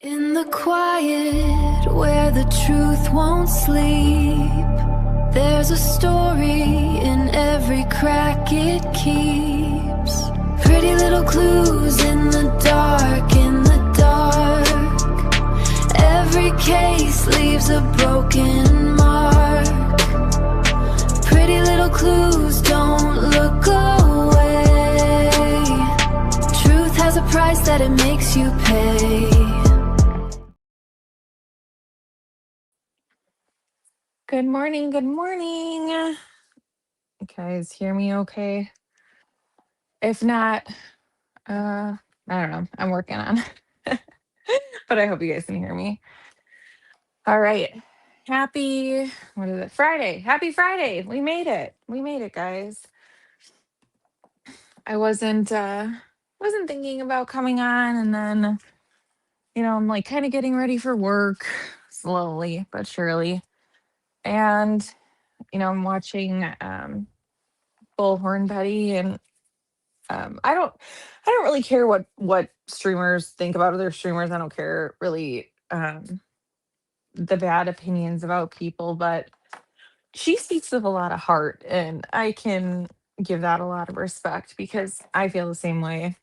In the quiet where the truth won't sleep, there's a story in every crack it keeps. Pretty little clues in the dark, in the dark. Every case leaves a broken mark. Pretty little clues, don't look away. Truth has a price that it makes you pay. Good morning. Good morning. You guys hear me okay? If not, I don't know. I'm working on it. But I hope you guys can hear me. All right. Happy, what is it? Friday. Happy Friday. We made it. We made it, guys. I wasn't thinking about coming on, and then, I'm like kind of getting ready for work slowly but surely. And, I'm watching Bullhorn Betty, and I don't really care what streamers think about other streamers. I don't care really the bad opinions about people, but she speaks with a lot of heart, and I can give that a lot of respect because I feel the same way.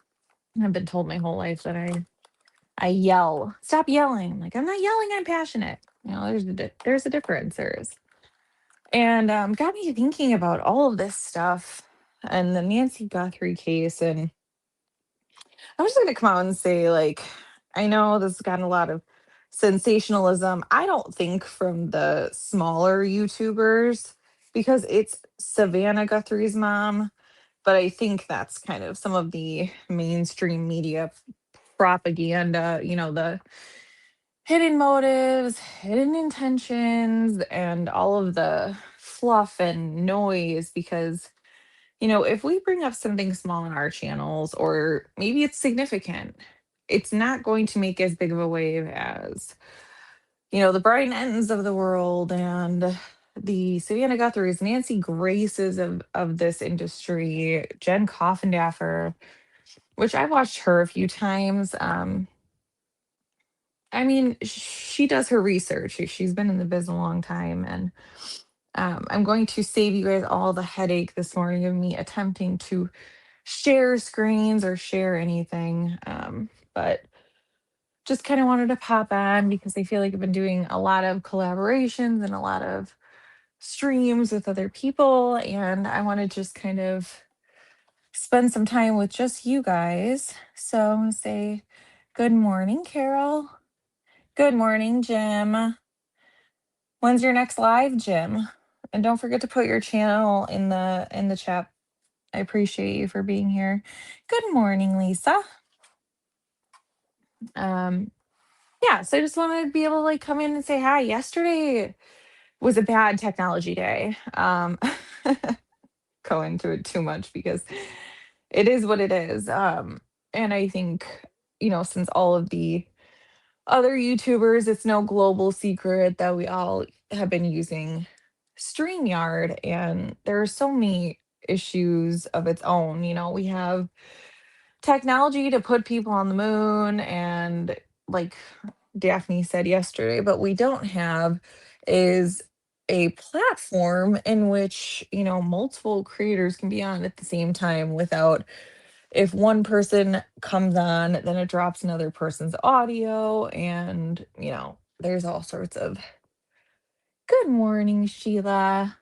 I've been told my whole life that I yell. Stop yelling. I'm like, I'm not yelling, I'm passionate. There's a difference. There is. And got me thinking about all of this stuff and the Nancy Guthrie case. And I'm just going to come out and say, like, I know this has gotten a lot of sensationalism. I don't think from the smaller YouTubers because it's Savannah Guthrie's mom, but I think that's kind of some of the mainstream media propaganda, the hidden motives, hidden intentions, and all of the fluff and noise because if we bring up something small in our channels, or maybe it's significant, it's not going to make as big of a wave as, the Brian Entons of the world and the Savannah Guthries, Nancy Graces of this industry, Jen Coffindaffer, which I've watched her a few times. I mean, she does her research. She's been in the biz a long time, and I'm going to save you guys all the headache this morning of me attempting to share screens or share anything. But just kind of wanted to pop on because I feel like I've been doing a lot of collaborations and a lot of streams with other people. And I want to just kind of spend some time with just you guys. So I'm going to say, good morning, Carol. Good morning, Jim. When's your next live, Jim? And don't forget to put your channel in the chat. I appreciate you for being here. Good morning, Lisa. Yeah, so I just wanted to be able to like come in and say hi. Yesterday was a bad technology day. Go into it too much because it is what it is. And I think, since all of the other YouTubers, it's no global secret that we all have been using StreamYard, and there are so many issues of its own. We have technology to put people on the moon, and like Daphne said yesterday, but we don't have is a platform in which, multiple creators can be on at the same time without, if one person comes on, then it drops another person's audio, and, there's all sorts of. Good morning, Sheila.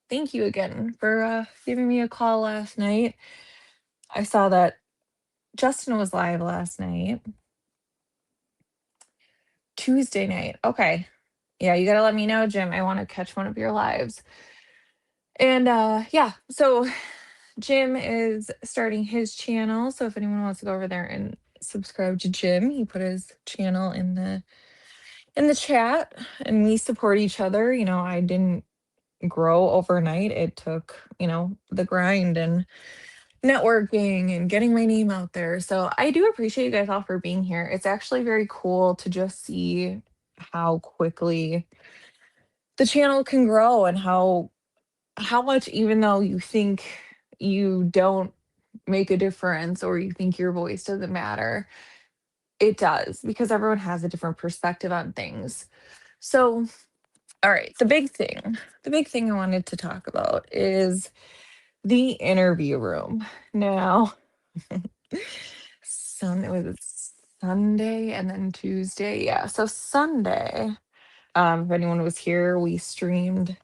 Thank you again for giving me a call last night. I saw that Justin was live last night. Tuesday night. Okay. Yeah, you gotta let me know, Jim. I want to catch one of your lives. And yeah, so Jim is starting his channel. So if anyone wants to go over there and subscribe to Jim, he put his channel in the chat, and we support each other. I didn't grow overnight. It took, the grind and networking and getting my name out there. So I do appreciate you guys all for being here. It's actually very cool to just see how quickly the channel can grow, and how much, even though you think you don't make a difference or you think your voice doesn't matter, It does, because everyone has a different perspective on things. So, all right, the big thing I wanted to talk about is the interview room. Now, was it Sunday and then Tuesday? Yeah. So Sunday, if anyone was here, we streamed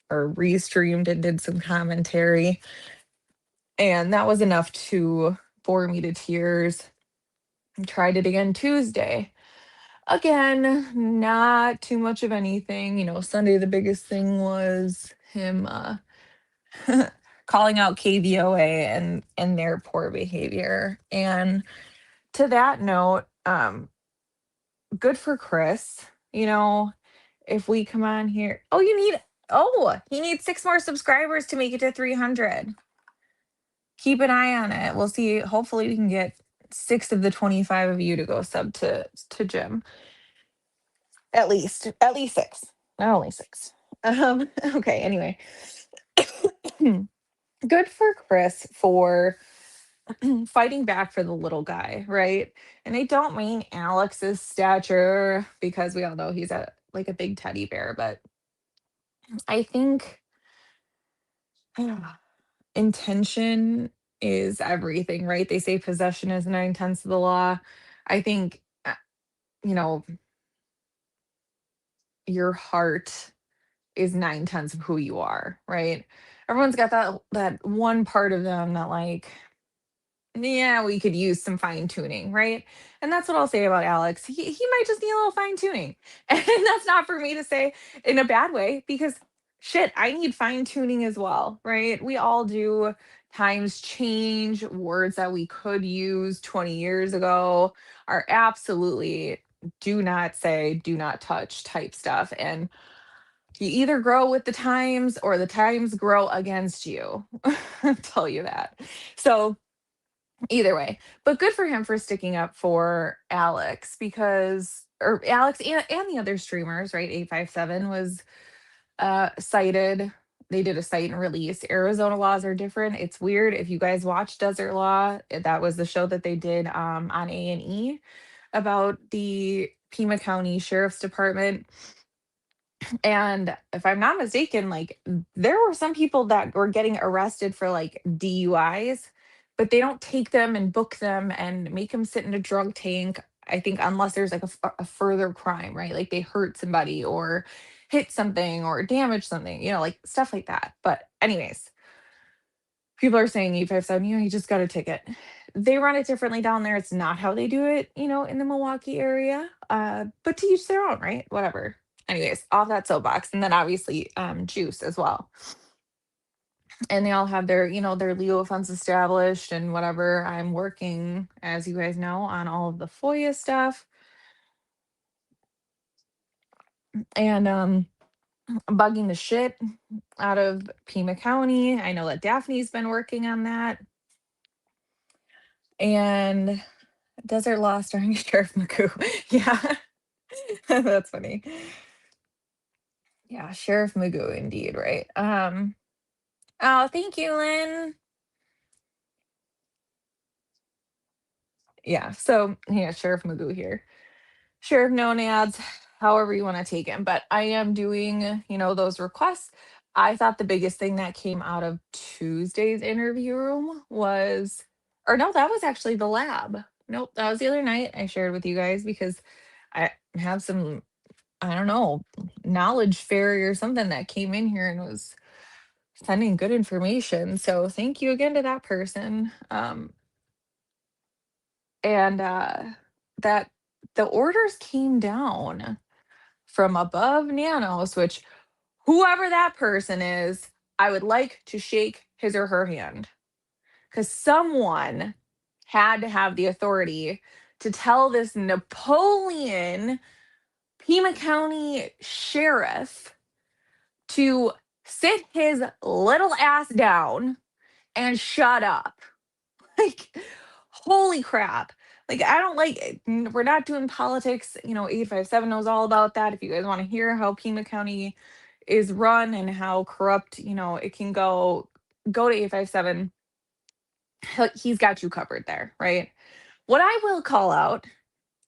or restreamed and did some commentary. And that was enough to bore me to tears. Tried it again Tuesday. Again, not too much of anything. Sunday, the biggest thing was him calling out KVOA and their poor behavior. And to that note, good for Chris. If we come on here, he needs 6 more subscribers to make it to 300. Keep an eye on it. We'll see. Hopefully, we can get 6 of the 25 of you to go sub to Jim. At least 6, not only 6. Okay. Anyway, good for Chris for fighting back for the little guy, right? And I don't mean Alex's stature, because we all know he's like a big teddy bear, but I think intention is everything, right? They say possession is 9/10 of the law. I think, you know, your heart is 9/10 of who you are, right? Everyone's got that one part of them that, like, yeah, we could use some fine tuning, right? And that's what I'll say about Alex. He might just need a little fine tuning. And that's not for me to say in a bad way, because shit, I need fine tuning as well, right? We all do. Times change. Words that we could use 20 years ago are absolutely do not say, do not touch type stuff. And you either grow with the times or the times grow against you. I'll tell you that. So, either way, but good for him for sticking up for Alex, or Alex and the other streamers, right? 857 was cited. They did a cite and release. Arizona laws are different. It's weird. If you guys watch Desert Law, that was the show that they did on A&E about the Pima County Sheriff's Department. And if I'm not mistaken, like, there were some people that were getting arrested for like DUIs, but they don't take them and book them and make them sit in a drug tank. I think unless there's like a further crime, right? Like they hurt somebody or hit something or damage something, like stuff like that. But anyways, people are saying E57, you just got a ticket. They run it differently down there. It's not how they do it, in the Milwaukee area. But to each their own, right? Whatever. Anyways, off that soapbox. And then obviously Juice as well. And they all have their legal offense established and whatever. I'm working, as you guys know, on all of the FOIA stuff. And bugging the shit out of Pima County. I know that Daphne's been working on that. And Desert Law starring Sheriff Magoo. Yeah. That's funny. Yeah, Sheriff Magoo indeed, right? Oh, thank you, Lynn. Yeah, so yeah, Sheriff Magoo here. Sheriff no nads, however you want to take him. But I am doing, those requests. I thought the biggest thing that came out of Tuesday's interview room was, or no, that was actually the lab. Nope, that was the other night I shared with you guys, because I have some, I don't know, knowledge fairy or something that came in here and was sending good information. So thank you again to that person. And that the orders came down from above Nanos, which whoever that person is, I would like to shake his or her hand, because someone had to have the authority to tell this Napoleon Pima County sheriff to sit his little ass down and shut up. Like, holy crap. Like, I don't like it. We're not doing politics. 857 knows all about that. If you guys want to hear how Pima County is run and how corrupt, it can go to 857. He's got you covered there, right? What I will call out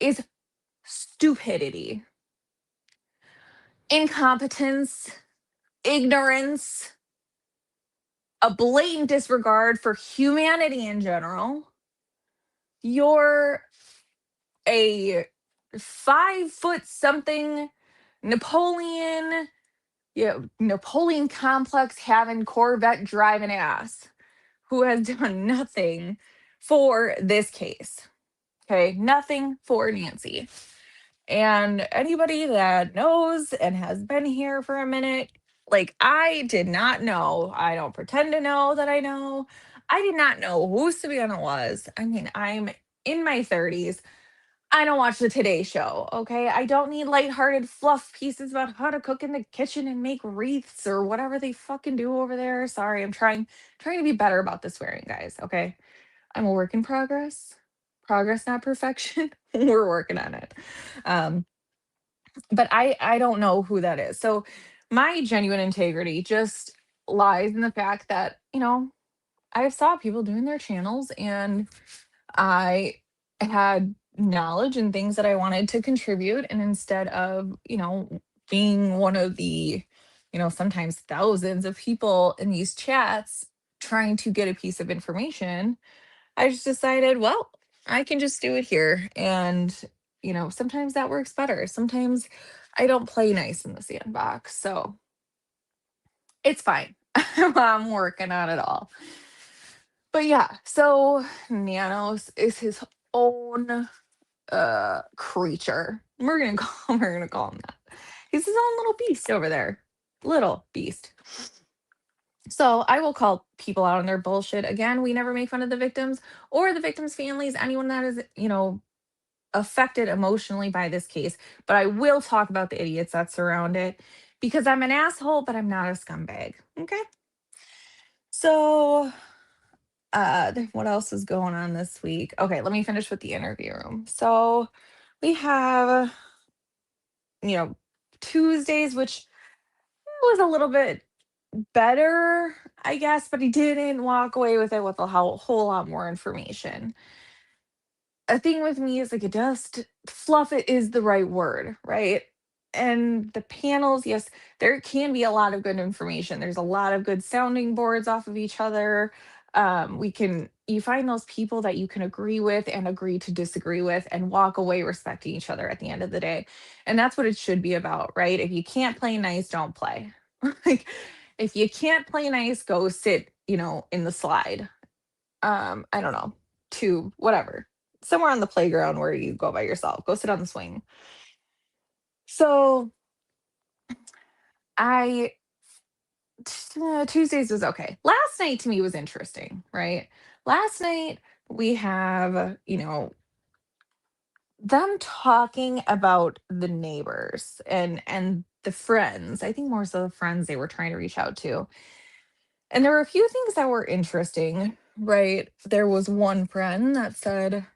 is stupidity, incompetence, ignorance, a blatant disregard for humanity in general. You're a 5 foot something Napoleon, Napoleon complex having Corvette driving ass who has done nothing for this case. Okay, nothing for Nancy. And anybody that knows and has been here for a minute, like I did not know. I don't pretend to know that I know. I did not know who Savannah was. I mean, I'm in my 30s. I don't watch the Today Show, okay? I don't need lighthearted fluff pieces about how to cook in the kitchen and make wreaths or whatever they fucking do over there. Sorry, I'm trying to be better about the swearing, guys, okay? I'm a work in progress. Progress, not perfection. We're working on it. Um, but I don't know who that is. So my genuine integrity just lies in the fact that, I saw people doing their channels and I had knowledge and things that I wanted to contribute. And instead of, being one of the, sometimes thousands of people in these chats trying to get a piece of information, I just decided, well, I can just do it here. And, sometimes that works better. Sometimes I don't play nice in the sandbox. So it's fine. I'm working on it all. But yeah, so Nanos is his own creature. We're gonna call him that. He's his own little beast over there. Little beast. So I will call people out on their bullshit. Again, we never make fun of the victims or the victims' families, anyone that is, affected emotionally by this case. But I will talk about the idiots that surround it because I'm an asshole, but I'm not a scumbag. Okay. So what else is going on this week? Okay, let me finish with the interview room. So we have, you know, Tuesdays, which was a little bit better, I guess, but he didn't walk away with it with a whole lot more information. A thing with me is like it just fluff it is the right word, right? And the panels, yes, there can be a lot of good information. There's a lot of good sounding boards off of each other. You find those people that you can agree with and agree to disagree with and walk away respecting each other at the end of the day. And that's what it should be about, right? If you can't play nice, don't play. Like if you can't play nice, go sit, in the slide. I don't know, to whatever, somewhere on the playground where you go by yourself. Go sit on the swing. So I Tuesdays was okay. Last night to me was interesting, right? Last night we have, them talking about the neighbors and the friends. I think more so the friends they were trying to reach out to. And there were a few things that were interesting, right? There was one friend that said,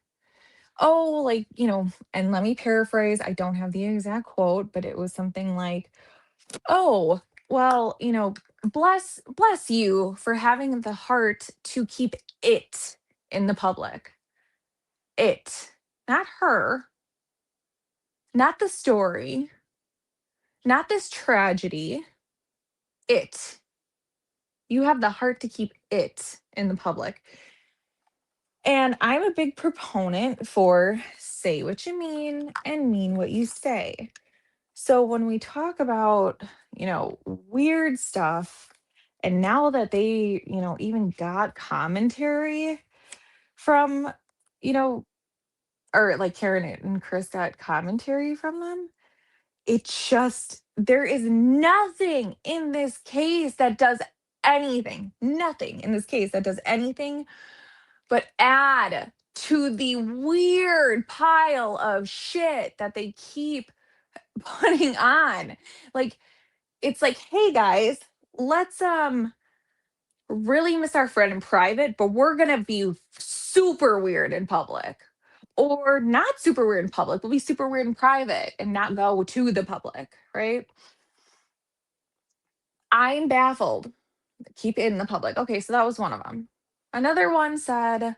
oh, like, and let me paraphrase, I don't have the exact quote, but it was something like, oh, well, bless you for having the heart to keep it in the public. It, not her, not the story, not this tragedy. It. You have the heart to keep it in the public. And I'm a big proponent for say what you mean and mean what you say. So when we talk about, weird stuff, and now that they, even got commentary from, you know, or like Karen and Chris got commentary from them, there is nothing in this case that does anything, nothing in this case that does anything but add to the weird pile of shit that they keep putting on. Like, it's like, hey guys, let's really miss our friend in private, but we're gonna be super weird in public. Or not super weird in public, but be super weird in private and not go to the public, right? I'm baffled. Keep it in the public. Okay, so that was one of them. Another one said,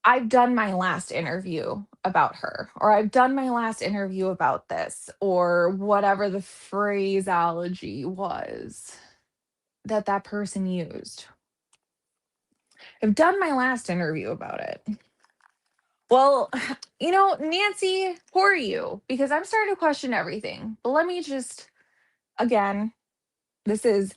I've done my last interview about her, or I've done my last interview about this, or whatever the phraseology was that that person used. I've done my last interview about it. Well, Nancy, who are you? Because I'm starting to question everything. But let me just, again, this is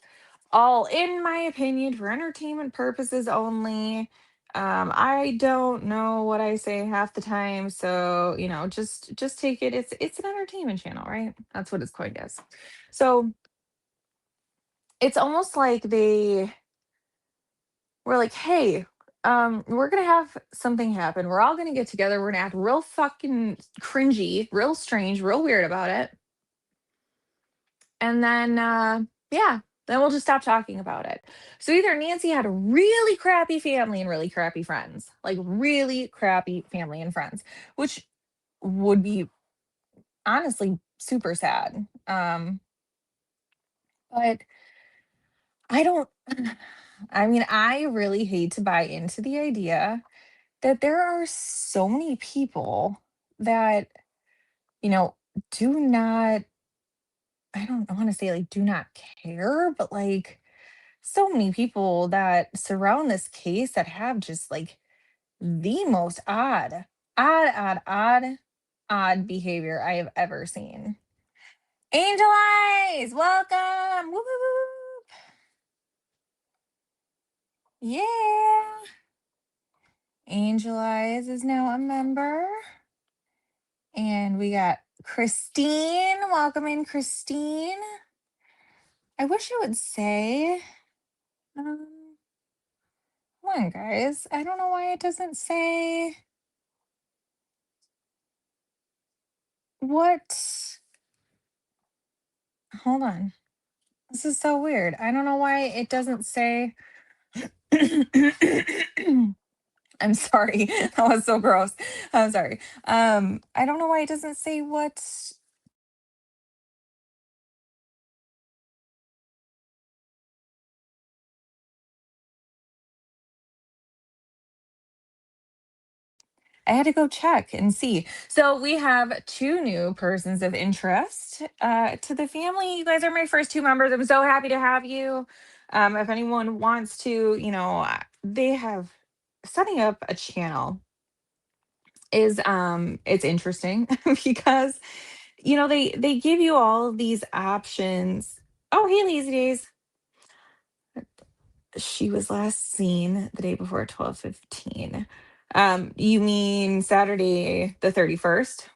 all in my opinion for entertainment purposes only. I don't know what I say half the time, so just take it. It's an entertainment channel, right? That's what it's coined as. So it's almost like they were like, "Hey, we're gonna have something happen. We're all gonna get together. We're gonna act real fucking cringy, real strange, real weird about it, and then yeah, then we'll just stop talking about it." So either Nancy had a really crappy family and really crappy friends, like really crappy family and friends, which would be honestly super sad. But I don't I mean, I really hate to buy into the idea that there are so many people that, you know, do not, I don't want to say like do not care, but like so many people that surround this case that have just like the most odd behavior I have ever seen. Angel Eyes, welcome. Woo, woo, woo. Yeah. Angel Eyes is now a member. And we got Christine. Welcome in, Christine. I wish it would say, um, come on, guys. I don't know why it doesn't say what. Hold on. This is so weird. I don't know why it doesn't say. I'm sorry. That was so gross. I'm sorry. I don't know why it doesn't say what. I had to go check and see. So we have two new persons of interest to the family. You guys are my first two members. I'm so happy to have you. If anyone wants to, they have setting up a channel is it's interesting because they give you all of these options. Oh, hey, Lazy Days. She was last seen the day before 12:15. You mean Saturday the 31st?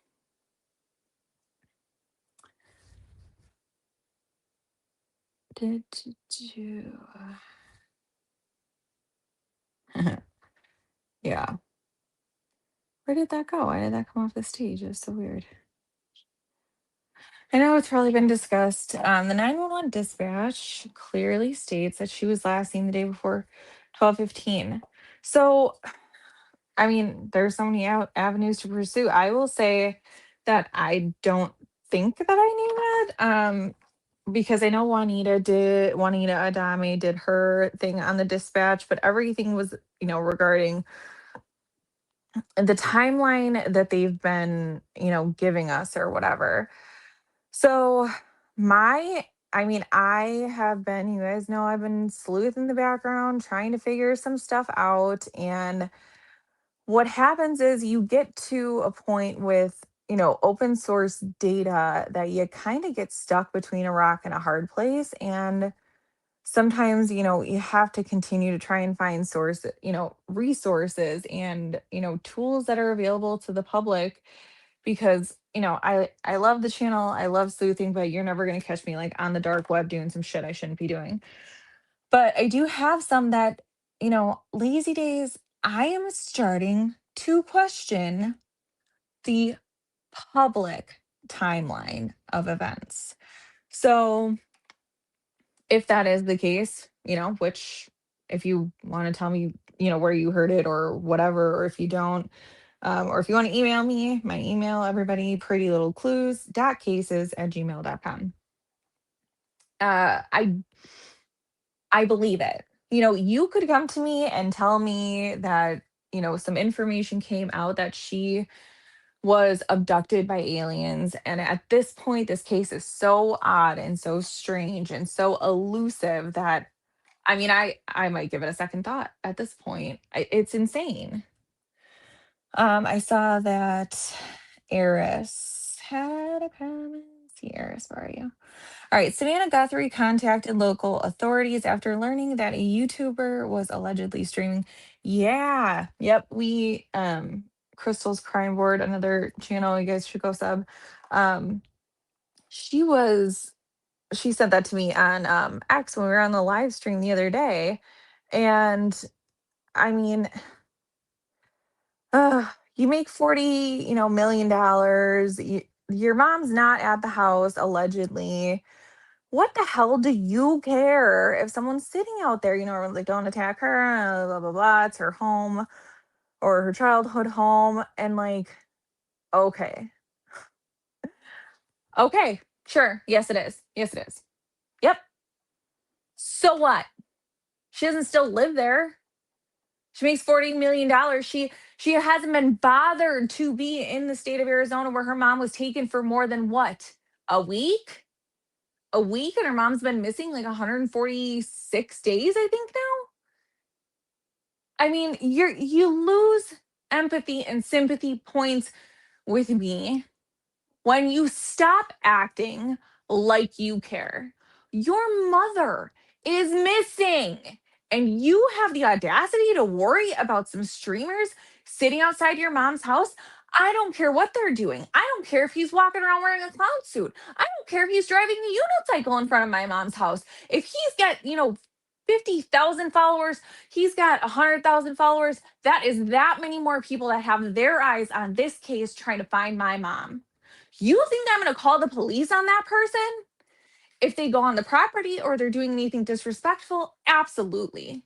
Did you? Yeah. Where did that go? Why did that come off the stage? It's so weird. I know it's probably been discussed. The 911 dispatch clearly states that she was last seen the day before 12:15. So, I mean, there's so many avenues to pursue. I will say that I don't think that I knew that. Because I know Juanita Adame did her thing on the dispatch, but everything was, regarding the timeline that they've been, giving us or whatever. So I mean, I have been, you guys know, I've been sleuthing the background, trying to figure some stuff out. And what happens is you get to a point with, open source data that you kind of get stuck between a rock and a hard place. And sometimes you have to continue to try and find resources and tools that are available to the public because I love the channel, I love sleuthing, but you're never going to catch me like on the dark web doing some shit I shouldn't be doing. But I do have some that lazy days. I am starting to question the public timeline of events. So if that is the case, which if you want to tell me, where you heard it or whatever, or if you don't, or if you want to email me, my email, everybody, prettylittleclues.cases@gmail.com. I believe it. You could come to me and tell me that, some information came out that she was abducted by aliens. And at this point, this case is so odd and so strange and so elusive that I mean, I might give it a second thought at this point. It's insane. I saw that Eris had a comment. See, Eris, where are you? All right, Savannah Guthrie contacted local authorities after learning that a YouTuber was allegedly streaming. Yeah, yep. Crystal's Crime Board, another channel you guys should go sub. Um, she was she sent that to me on X when we were on the live stream the other day, and I mean, you make 40, million dollars. Your mom's not at the house allegedly. What the hell do you care if someone's sitting out there, like don't attack her, blah blah blah. It's her home or her childhood home, and like, okay, okay, sure, yes it is, yes it is. Yep. So what? She doesn't still live there. She makes $40 million. She hasn't been bothered to be in the state of Arizona where her mom was taken for more than what? A week? A week, and her mom's been missing like 146 days, I think now. I mean, you lose empathy and sympathy points with me when you stop acting like you care. Your mother is missing, and you have the audacity to worry about some streamers sitting outside your mom's house. I don't care what they're doing. I don't care if he's walking around wearing a clown suit. I don't care if he's driving a unicycle in front of my mom's house. If he's got, 50,000 followers, he's got 100,000 followers. That is that many more people that have their eyes on this case trying to find my mom. You think I'm going to call the police on that person if they go on the property or they're doing anything disrespectful? Absolutely.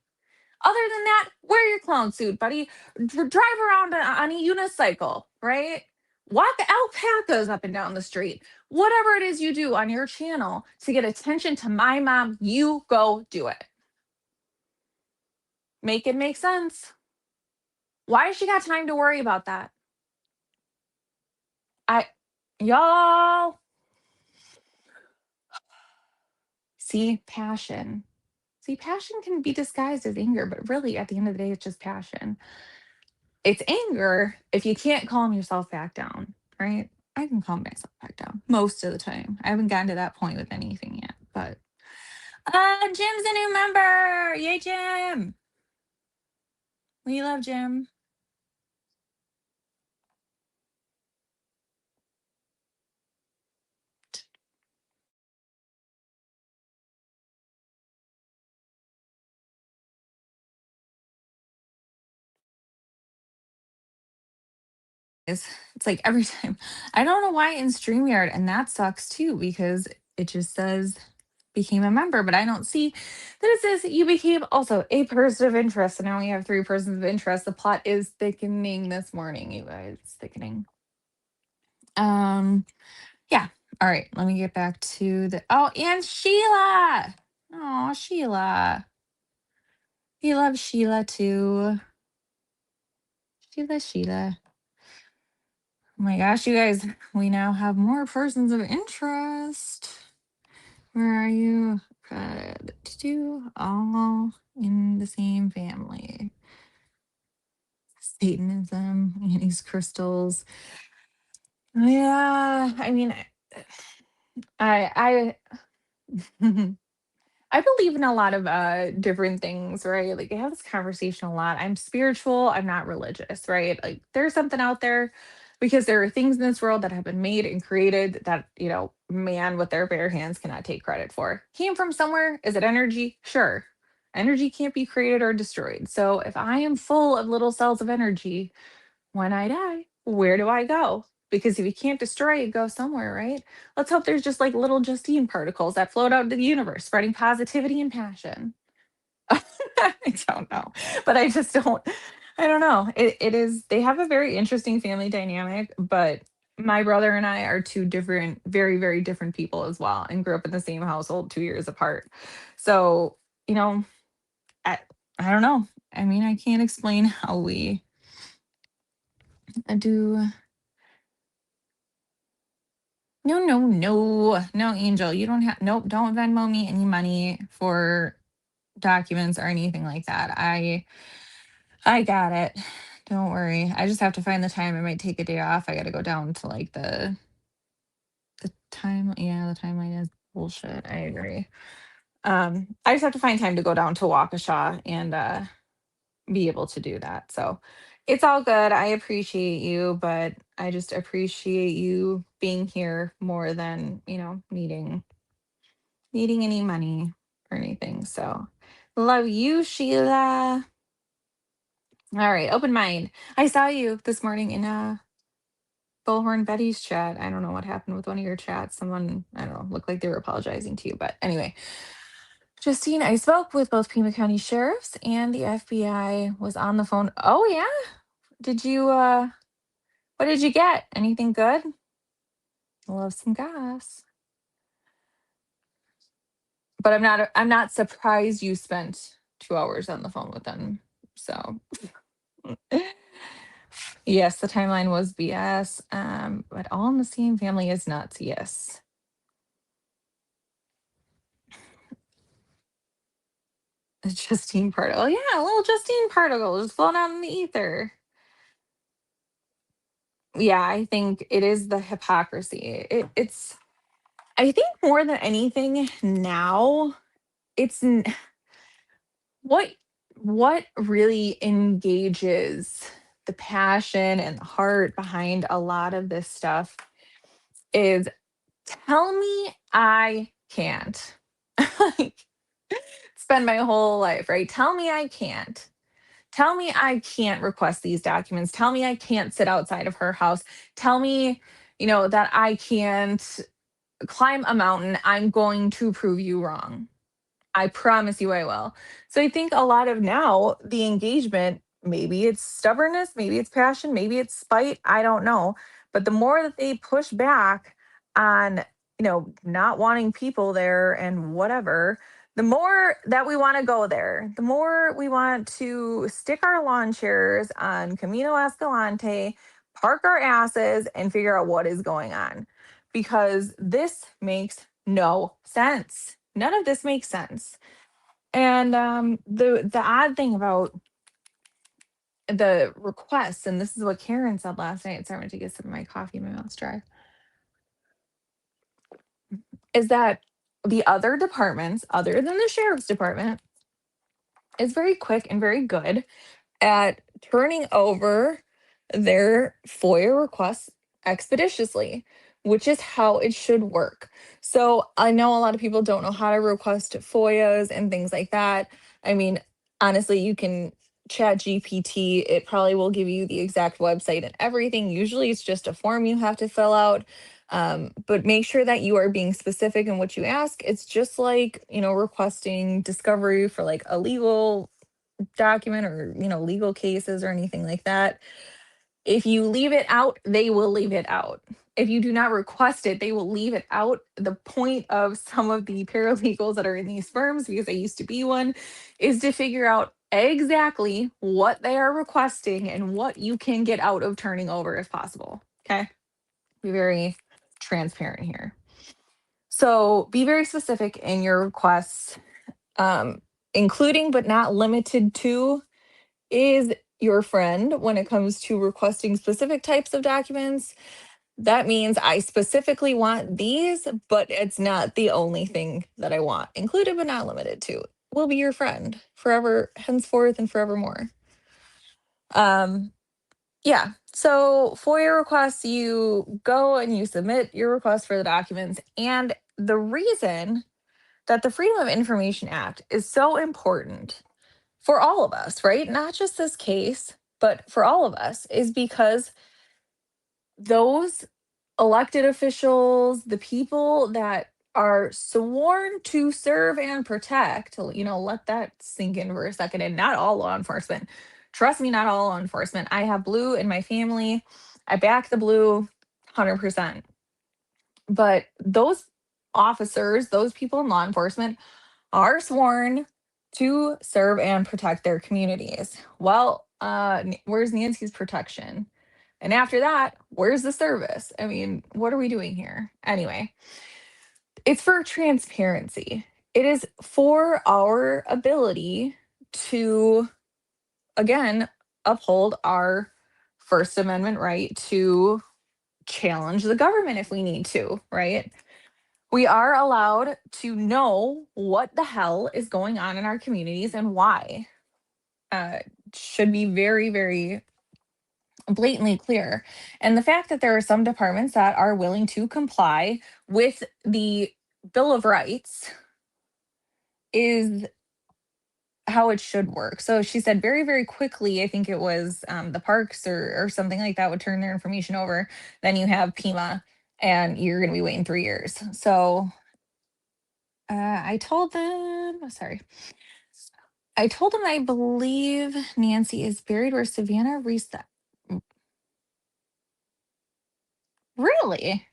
Other than that, wear your clown suit, buddy. Drive around on a unicycle, right? Walk alpacas up and down the street. Whatever it is you do on your channel to get attention to my mom, you go do it. Make it make sense. Why has she got time to worry about that? I, y'all, see, passion. See, passion can be disguised as anger, but really, at the end of the day, it's just passion. It's anger if you can't calm yourself back down, right? I can calm myself back down most of the time. I haven't gotten to that point with anything yet, but Jim's a new member. Yay, Jim. We love Jim. It's like every time. I don't know why in StreamYard, and that sucks too because it just says became a member, but I don't see that it says you became also a person of interest. So now we have three persons of interest. The plot is thickening this morning, you guys. It's thickening. Yeah. All right. Let me get back to the and Sheila. Oh, Sheila. He loves Sheila too. Sheila. Oh my gosh, you guys, we now have more persons of interest. Where are you? Good. All in the same family. Satanism, Annie's crystals. Yeah, I mean, I I believe in a lot of different things, right? Like I have this conversation a lot. I'm spiritual, I'm not religious, right? Like there's something out there because there are things in this world that have been made and created that, man with their bare hands cannot take credit for. Came from somewhere. Is it energy? Sure. Energy can't be created or destroyed. So if I am full of little cells of energy, when I die, where do I go? Because if you can't destroy it, go somewhere, right? Let's hope there's just like little Justine particles that float out into the universe, spreading positivity and passion. I don't know, but I don't know. It is, they have a very interesting family dynamic, but my brother and I are two different, very, very different people as well, and grew up in the same household 2 years apart. So, I, I don't know. I mean, I can't explain how we I do. No, no, no, no, Angel. You don't have. Nope. Don't Venmo me any money for documents or anything like that. I got it. Don't worry. I just have to find the time. I might take a day off. I got to go down to like the time. Yeah, the timeline is bullshit. I agree. I just have to find time to go down to Waukesha and be able to do that. So it's all good. I appreciate you, but I just appreciate you being here more than, needing any money or anything. So love you, Sheila. All right, open mind. I saw you this morning in Bullhorn Betty's chat. I don't know what happened with one of your chats. Someone, I don't know, looked like they were apologizing to you. But anyway, Justine, I spoke with both Pima County sheriffs and the FBI was on the phone. Oh yeah? Did you what did you get? Anything good? Love some gas. But I'm not surprised you spent 2 hours on the phone with them. So yes, the timeline was BS. But All in the Same Family is nuts, yes. Justine Particle. Yeah, a little Justine Particle just flown out in the ether. Yeah, I think it is the hypocrisy. It's I think more than anything now, it's what what really engages the passion and the heart behind a lot of this stuff is tell me I can't. Like, spend my whole life, right? Tell me I can't. Tell me I can't request these documents. Tell me I can't sit outside of her house. Tell me, that I can't climb a mountain. I'm going to prove you wrong. I promise you I will. So I think a lot of now the engagement, maybe it's stubbornness, maybe it's passion, maybe it's spite, I don't know. But the more that they push back on, not wanting people there and whatever, the more that we want to go there, the more we want to stick our lawn chairs on Camino Escalante, park our asses, and figure out what is going on. Because this makes no sense. None of this makes sense. And the odd thing about the requests, and this is what Karen said last night. Sorry, I went to get some of my coffee. My mouth's dry. Is that the other departments, other than the sheriff's department, is very quick and very good at turning over their FOIA requests expeditiously, which is how it should work. So I know a lot of people don't know how to request FOIAs and things like that. I mean, honestly, you can chat GPT, it probably will give you the exact website and everything. Usually it's just a form you have to fill out. But make sure that you are being specific in what you ask. It's just like, requesting discovery for like a legal document or legal cases or anything like that. If you leave it out, they will leave it out. If you do not request it, they will leave it out. The point of some of the paralegals that are in these firms, because I used to be one, is to figure out exactly what they are requesting and what you can get out of turning over if possible. Okay, be very transparent here. So be very specific in your requests, um, including but not limited to is your friend when it comes to requesting specific types of documents. That means I specifically want these, but it's not the only thing that I want. Included but not limited to will be your friend forever, henceforth, and forevermore. Um, yeah. So FOIA requests, you go and you submit your request for the documents. And the reason that the Freedom of Information Act is so important for all of us, right? Not just this case, but for all of us, is because those elected officials, the people that are sworn to serve and protect, let that sink in for a second. And not all law enforcement. Trust me, not all law enforcement. I have blue in my family. I back the blue 100%. But those officers, those people in law enforcement, are sworn to serve and protect their communities. Well, where's Nancy's protection? And after that, where's the service? I mean, what are we doing here? Anyway, it's for transparency. It is for our ability to, again, uphold our First Amendment right to challenge the government if we need to, right? We are allowed to know what the hell is going on in our communities and why. Uh, should be very, very blatantly clear. And the fact that there are some departments that are willing to comply with the Bill of Rights is how it should work. So she said very, very quickly, I think it was the parks or something like that would turn their information over. Then you have Pima and you're going to be waiting 3 years. So I told them, sorry, I told them I believe Nancy is buried where Savannah reset. Really?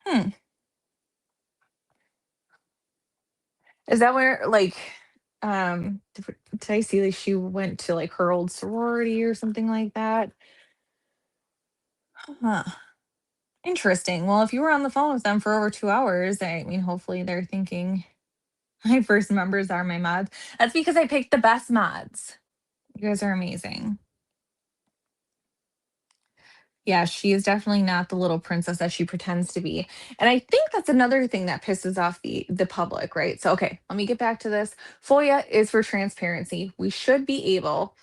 Hmm. Is that where like did I see that she went to like her old sorority or something like that? Huh. Interesting. Well, if you were on the phone with them for over 2 hours, I mean, hopefully they're thinking my first members are my mods. That's because I picked the best mods. You guys are amazing. Yeah, she is definitely not the little princess that she pretends to be. And I think that's another thing that pisses off the public, right? So okay, let me get back to this. FOIA is for transparency. We should be able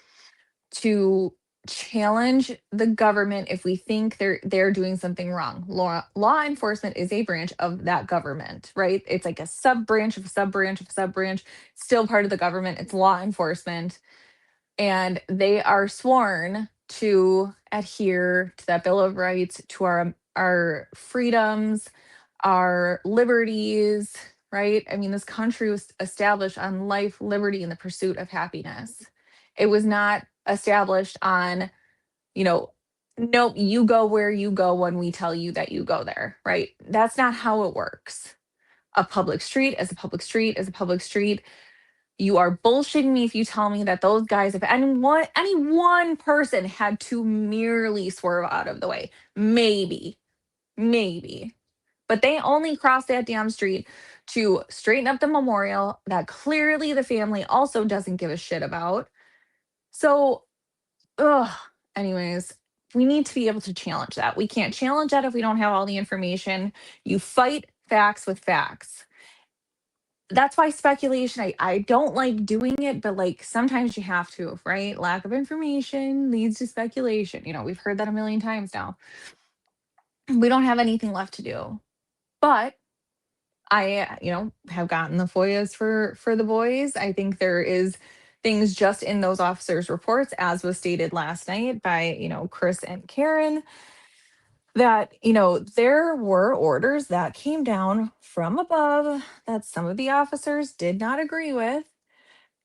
to challenge the government if we think they're doing something wrong. Law enforcement is a branch of that government, right? It's like a sub branch of a sub branch of a sub branch, still part of the government. It's law enforcement, and they are sworn to adhere to that Bill of Rights, to our freedoms, our liberties, right? I mean, this country was established on life, liberty, and the pursuit of happiness. It was not established on, you know, nope, you go where you go when we tell you that you go there, right? That's not how it works. A public street is a public street is a public street. You are bullshitting me if you tell me that those guys, if any one person had to merely swerve out of the way, maybe, but they only crossed that damn street to straighten up the memorial that clearly the family also doesn't give a shit about. So, ugh. Anyways, we need to be able to challenge that. We can't challenge that if we don't have all the information. You fight facts with facts. That's why speculation, I don't like doing it, but like sometimes you have to, right? Lack of information leads to speculation. You know, we've heard that a million times now. We don't have anything left to do. But I, have gotten the FOIAs for the boys. I think there is things just in those officers' reports, as was stated last night by, Chris and Karen, that, there were orders that came down from above that some of the officers did not agree with.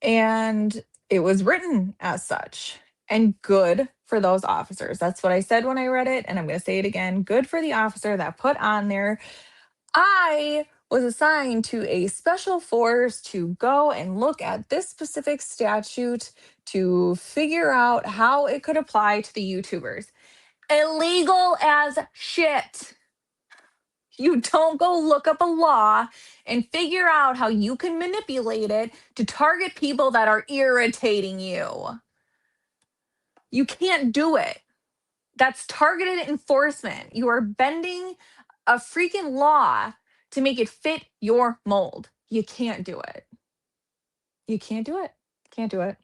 And it was written as such. And good for those officers. That's what I said when I read it. And I'm going to say it again. Good for the officer that put on there, I was assigned to a special force to go and look at this specific statute to figure out how it could apply to the YouTubers. Illegal as shit. You don't go look up a law and figure out how you can manipulate it to target people that are irritating you. You can't do it. That's targeted enforcement. You are bending a freaking law to make it fit your mold. You can't do it. You can't do it. Can't do it.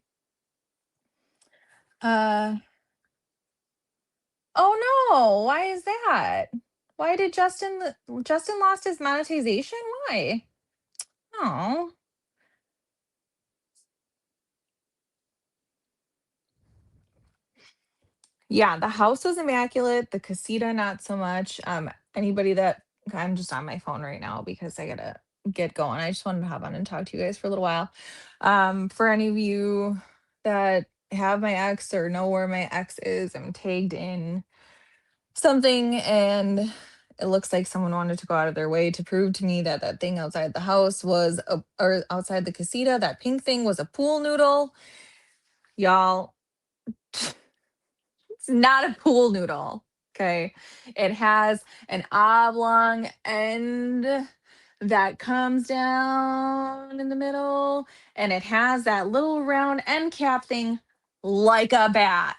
Uh oh no, why is that? Why did Justin lost his monetization? Why? Oh. Yeah, the house was immaculate, the casita not so much. Anybody that I'm just on my phone right now because I gotta get going. I just wanted to hop on and talk to you guys for a little while. For any of you that have my ex or know where my ex is, I'm tagged in something and it looks like someone wanted to go out of their way to prove to me that that thing outside the house was or outside the casita, that pink thing was a pool noodle. Y'all, It's not a pool noodle. Okay. It has an oblong end that comes down in the middle, and it has that little round end cap thing like a bat.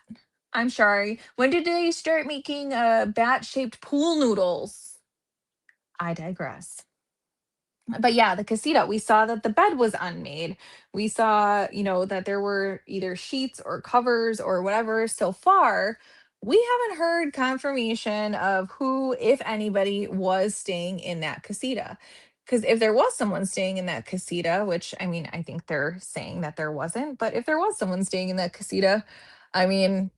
I'm sorry. When did they start making bat shaped pool noodles? I digress. But yeah, the casita, we saw that the bed was unmade. We saw, that there were either sheets or covers or whatever. So far, we haven't heard confirmation of who, if anybody, was staying in that casita. Because if there was someone staying in that casita, which I mean, I think they're saying that there wasn't, but if there was someone staying in that casita, I mean,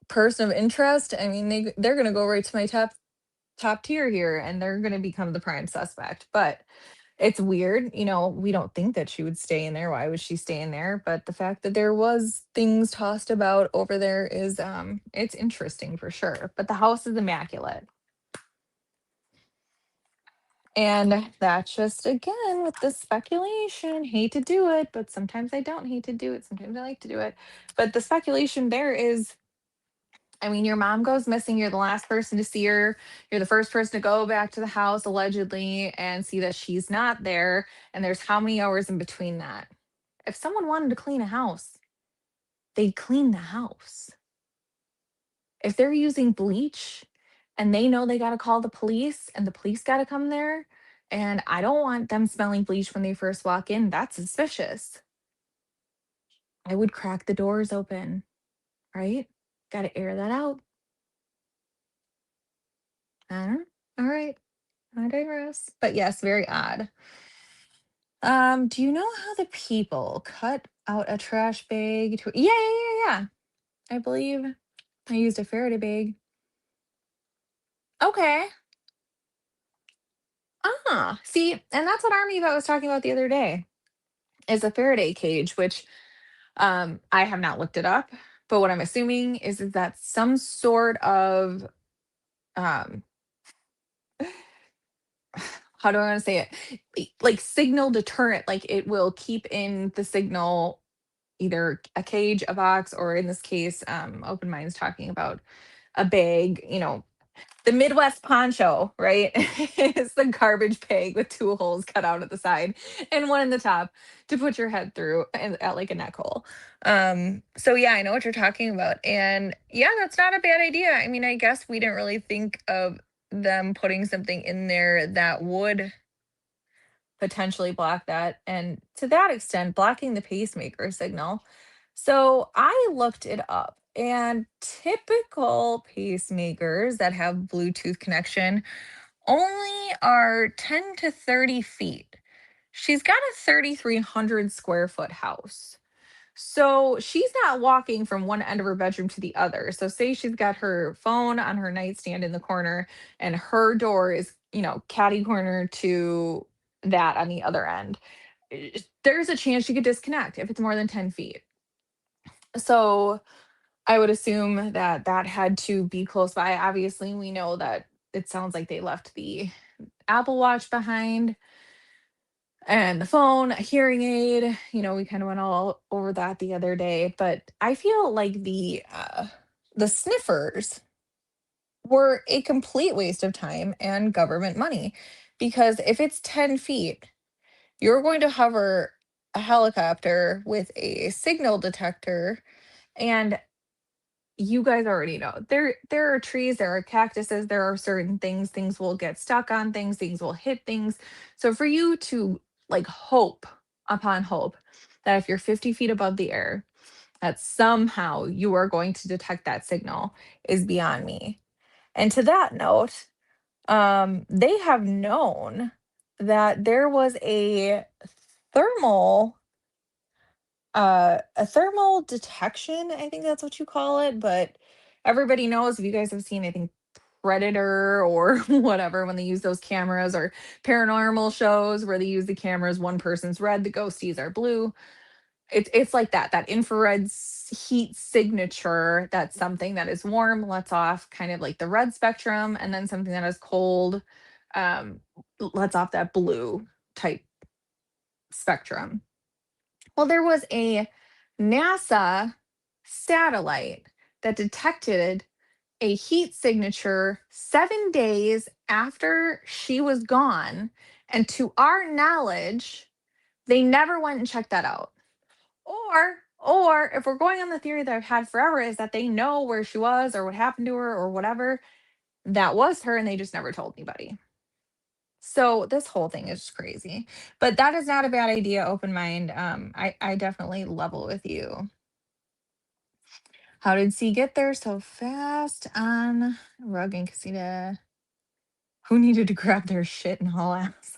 person of interest, I mean, they're gonna go right to my top tier here, and they're gonna become the prime suspect. But it's weird, we don't think that she would stay in there. Why would she stay in there? But the fact that there was things tossed about over there is it's interesting for sure. But the house is immaculate. And that's just again with the speculation. Hate to do it, but sometimes I don't hate to do it. Sometimes I like to do it. But the speculation there is, I mean, your mom goes missing. You're the last person to see her. You're the first person to go back to the house allegedly and see that she's not there. And there's how many hours in between that? If someone wanted to clean a house, they'd clean the house. If they're using bleach and they know they got to call the police and the police got to come there, and I don't want them smelling bleach when they first walk in, that's suspicious. I would crack the doors open, right? Got to air that out. I don't know. All right. I digress. But yes, very odd. Do you know how the people cut out a trash bag to Yeah, yeah, yeah, yeah. I believe I used a Faraday bag. Okay. See, and that's what Army Vet was talking about the other day, is a Faraday cage, which I have not looked it up, but what I'm assuming is that some sort of um how do I want to say it? Like signal deterrent, like it will keep in the signal either a cage, a box, or in this case, Open Minds talking about a bag, the Midwest poncho, right? It's the garbage bag with two holes cut out at the side and one in the top to put your head through and at like a neck hole. So yeah, I know what you're talking about. And yeah, that's not a bad idea. I mean, I guess we didn't really think of them putting something in there that would potentially block that, and to that extent blocking the pacemaker signal. So I looked it up, and typical pacemakers that have Bluetooth connection only are 10 to 30 feet. She's got a 3,300 square foot house. So she's not walking from one end of her bedroom to the other. So say she's got her phone on her nightstand in the corner and her door is, catty corner to that on the other end. There's a chance she could disconnect if it's more than 10 feet. So I would assume that that had to be close by. Obviously, we know that it sounds like they left the Apple Watch behind and the phone, a hearing aid. We kind of went all over that the other day, but I feel like the sniffers were a complete waste of time and government money, because if it's 10 feet, you're going to hover a helicopter with a signal detector, and you guys already know there are trees, there are cactuses, there are certain things will get stuck on things will hit things. So for you to like hope upon hope that if you're 50 feet above the air, that somehow you are going to detect that signal is beyond me. And to that note, they have known that there was thermal a thermal detection, I think that's what you call it, but everybody knows, if you guys have seen, I think, Predator or whatever, when they use those cameras, or paranormal shows where they use the cameras, one person's red, the ghosties are blue. It's like that infrared heat signature, that something that is warm lets off kind of like the red spectrum, and then something that is cold um lets off that blue type spectrum. Well, there was a NASA satellite that detected a heat signature 7 days after she was gone. And to our knowledge, they never went and checked that out. Or if we're going on the theory that I've had forever is that they know where she was or what happened to her or whatever, that was her and they just never told anybody. So this whole thing is crazy. But that is not a bad idea, open mind. I definitely level with you. How did C get there so fast on rug and casita? Who needed to grab their shit and haul ass?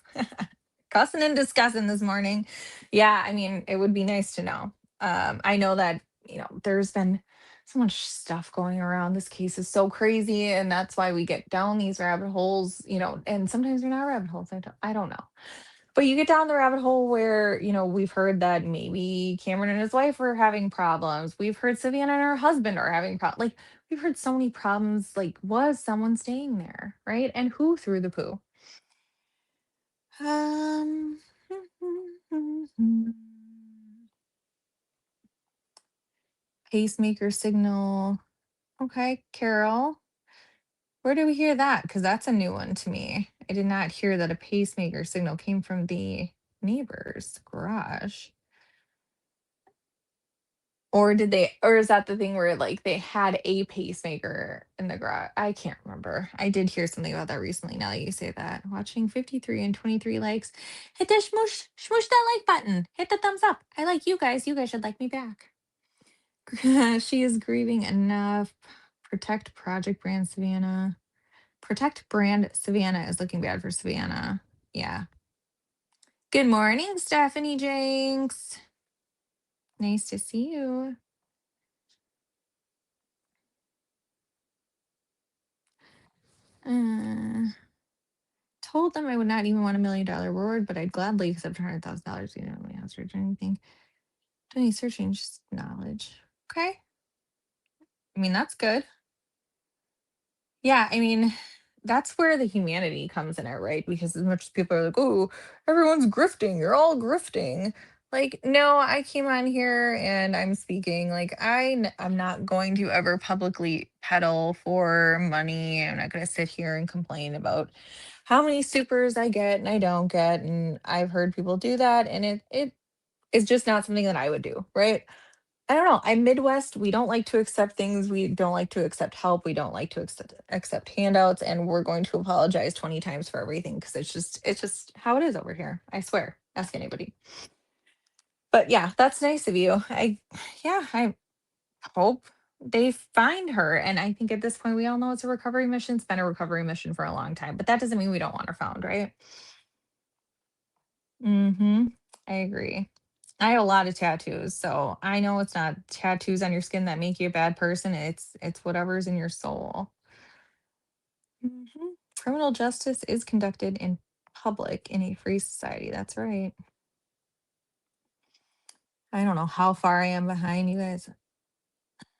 Cussing and discussing this morning. Yeah, I mean, it would be nice to know. I know that, there's been so much stuff going around. This case is so crazy, and that's why we get down these rabbit holes, and sometimes they're not rabbit holes. I don't know. But you get down the rabbit hole where, we've heard that maybe Cameron and his wife are having problems. We've heard Savannah and her husband are having problems. Like, we've heard so many problems. Like, was someone staying there? Right. And who threw the poo? Um, pacemaker signal. Okay, Carol. Where do we hear that? Because that's a new one to me. I did not hear that a pacemaker signal came from the neighbor's garage. Or is that the thing where like they had a pacemaker in the garage? I can't remember. I did hear something about that recently now that you say that. Watching 53 and 23 likes. Hit the smoosh that like button. Hit the thumbs up. I like you guys. You guys should like me back. She is grieving enough. Protect Project Brand Savannah. Protect Brand Savannah is looking bad for Savannah. Yeah. Good morning, Stephanie Jenks. Nice to see you. Told them I would not even want $1 million reward, but I'd gladly accept $100,000. You know, my house search or anything. Do any searching, just knowledge. Okay. I mean, that's good. Yeah, I mean, that's where the humanity comes in it, right? Because as much as people are like, oh, everyone's grifting, you're all grifting. Like, no, I came on here and I'm speaking. Like, I'm not going to ever publicly peddle for money. I'm not going to sit here and complain about how many supers I get and I don't get. And I've heard people do that, and it is just not something that I would do, right? I don't know. I'm Midwest. We don't like to accept things. We don't like to accept help. We don't like to accept handouts, and we're going to apologize 20 times for everything because it's just how it is over here. I swear. Ask anybody. But yeah, that's nice of you. I hope they find her. And I think at this point we all know it's a recovery mission. It's been a recovery mission for a long time, but that doesn't mean we don't want her found, right? Mm-hmm. I agree. I have a lot of tattoos, so I know it's not tattoos on your skin that make you a bad person. It's whatever's in your soul. Criminal justice is conducted in public in a free society. That's right. I don't know how far I am behind you guys.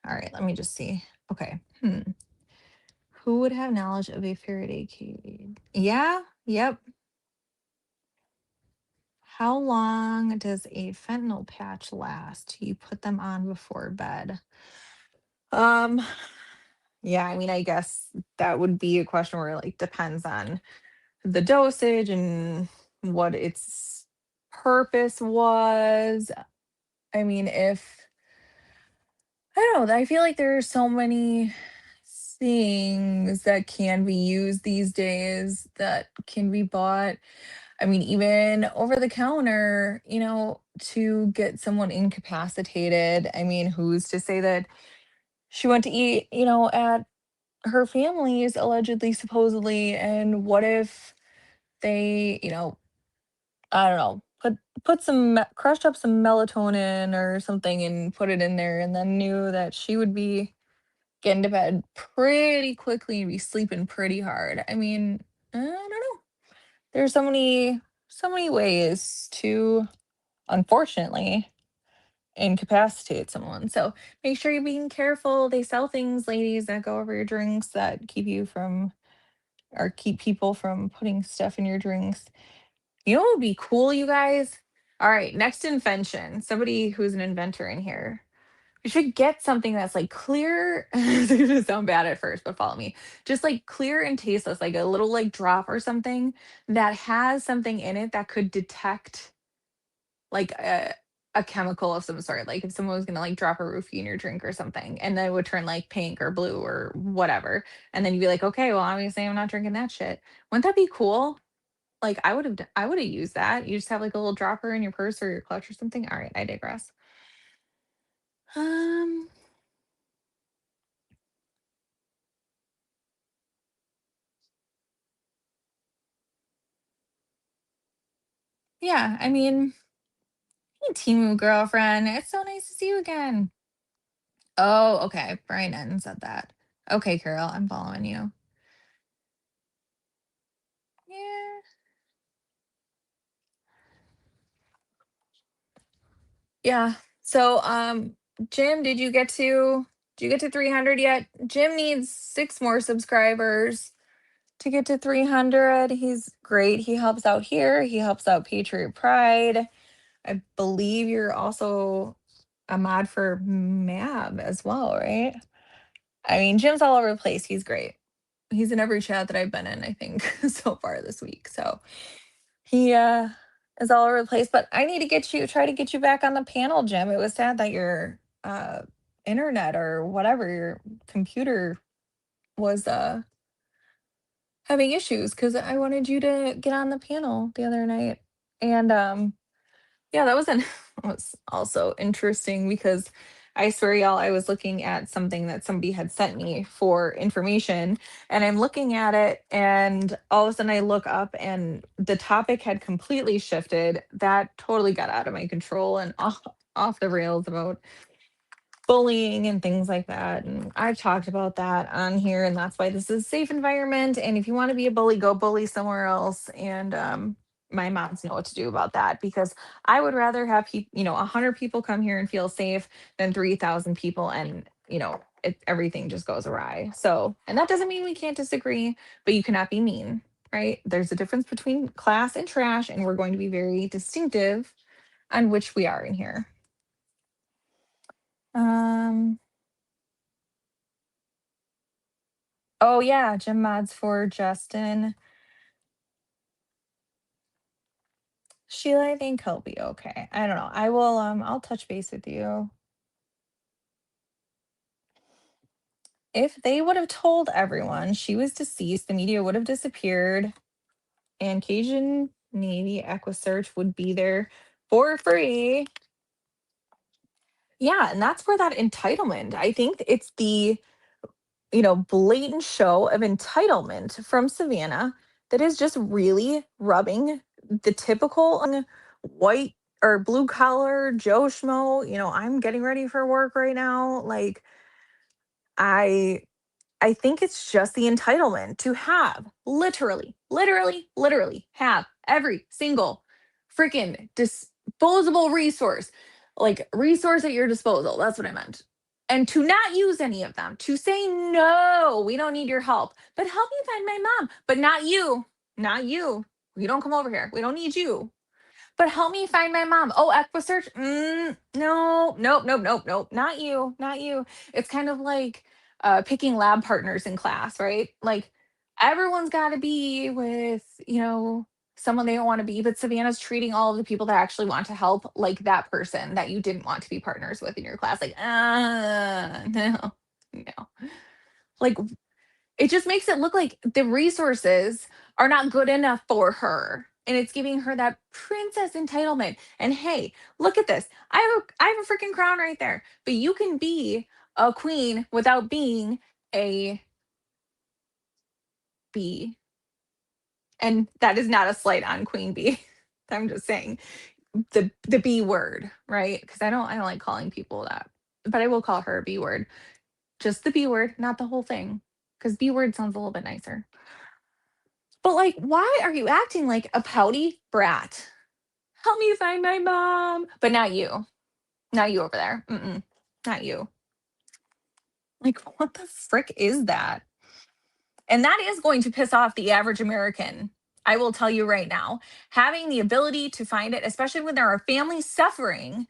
All right, let me just see. Okay. Who would have knowledge of a Faraday cage? Yeah. Yep. How long does a fentanyl patch last? You put them on before bed. Um, yeah, I mean, I guess that would be a question where it like depends on the dosage and what its purpose was. I mean, if I don't know, I feel like there are so many things that can be used these days that can be bought. I mean, even over the counter, to get someone incapacitated. I mean, who's to say that she went to eat, at her family's allegedly, supposedly, and what if they, I don't know, put crushed up some melatonin or something and put it in there, and then knew that she would be getting to bed pretty quickly and be sleeping pretty hard. I mean, I don't know. There's so many ways to, unfortunately, incapacitate someone. So make sure you're being careful. They sell things, ladies, that go over your drinks that keep you from or keep people from putting stuff in your drinks. You know what would be cool, you guys? All right, next invention. Somebody who's an inventor in here. You should get something that's like clear. It's gonna sound bad at first, but follow me. Just like clear and tasteless, like a little like drop or something that has something in it that could detect like a chemical of some sort. Like if someone was gonna like drop a roofie in your drink or something, and then it would turn like pink or blue or whatever, and then you'd be like, okay, well obviously I'm not drinking that shit. Wouldn't that be cool? Like I would have used that. You just have like a little dropper in your purse or your clutch or something. All right, I digress. Um, yeah, I mean, hey, Timu girlfriend, it's so nice to see you again. Oh, okay. Brian N said that. Okay, Carol, I'm following you. Yeah. Yeah. So, Jim, did you get to 300 yet? Jim needs 6 more subscribers to get to 300. He's great. He helps out here. He helps out Patriot Pride. I believe you're also a mod for Mab as well, right? I mean, Jim's all over the place. He's great. He's in every chat that I've been in, I think, so far this week. So he is all over the place. But I need to try to get you back on the panel, Jim. It was sad that your internet or whatever, your computer was having issues because I wanted you to get on the panel the other night. And yeah, that was an was also interesting because I swear y'all, I was looking at something that somebody had sent me for information, and I'm looking at it, and all of a sudden I look up and the topic had completely shifted. That totally got out of my control and off the rails about bullying and things like that. And I've talked about that on here, and that's why this is a safe environment. And if you want to be a bully, go bully somewhere else. And my moms know what to do about that because I would rather have people, 100 people come here and feel safe than 3,000 people, and everything just goes awry. So, and that doesn't mean we can't disagree, but you cannot be mean, right? There's a difference between class and trash, and we're going to be very distinctive on which we are in here. Um, Oh yeah, gym mods for Justin. Sheila, I think he'll be okay. I don't know. I'll touch base with you. If they would have told everyone she was deceased, the media would have disappeared and Cajun Navy Equisearch would be there for free. Yeah, and that's where that entitlement. I think it's the blatant show of entitlement from Savannah that is just really rubbing the typical white or blue collar Joe Schmo. I'm getting ready for work right now. Like, I I think it's just the entitlement to have literally have every single freaking disposable resource, like resource at your disposal. That's what I meant. And to not use any of them, to say, no, we don't need your help, but help me find my mom, but not you, not you. You don't come over here. We don't need you. But help me find my mom. Oh, Equisearch? No, nope. Not you, not you. It's kind of like picking lab partners in class, right? Like everyone's got to be with, someone they don't want to be. But Savannah's treating all of the people that actually want to help like that person that you didn't want to be partners with in your class. Like, no, no. Like it just makes it look like the resources are not good enough for her. And it's giving her that princess entitlement. And hey, look at this. I have a freaking crown right there. But you can be a queen without being a bee. And that is not a slight on Queen Bee. I'm just saying the B word, right? Because I don't like calling people that. But I will call her a B word. Just the B word, not the whole thing. Because B word sounds a little bit nicer. But like, why are you acting like a pouty brat? Help me find my mom. But not you. Not you over there. Mm-mm. Not you. Like, what the frick is that? And that is going to piss off the average American. I will tell you right now. Having the ability to find it, especially when there are families suffering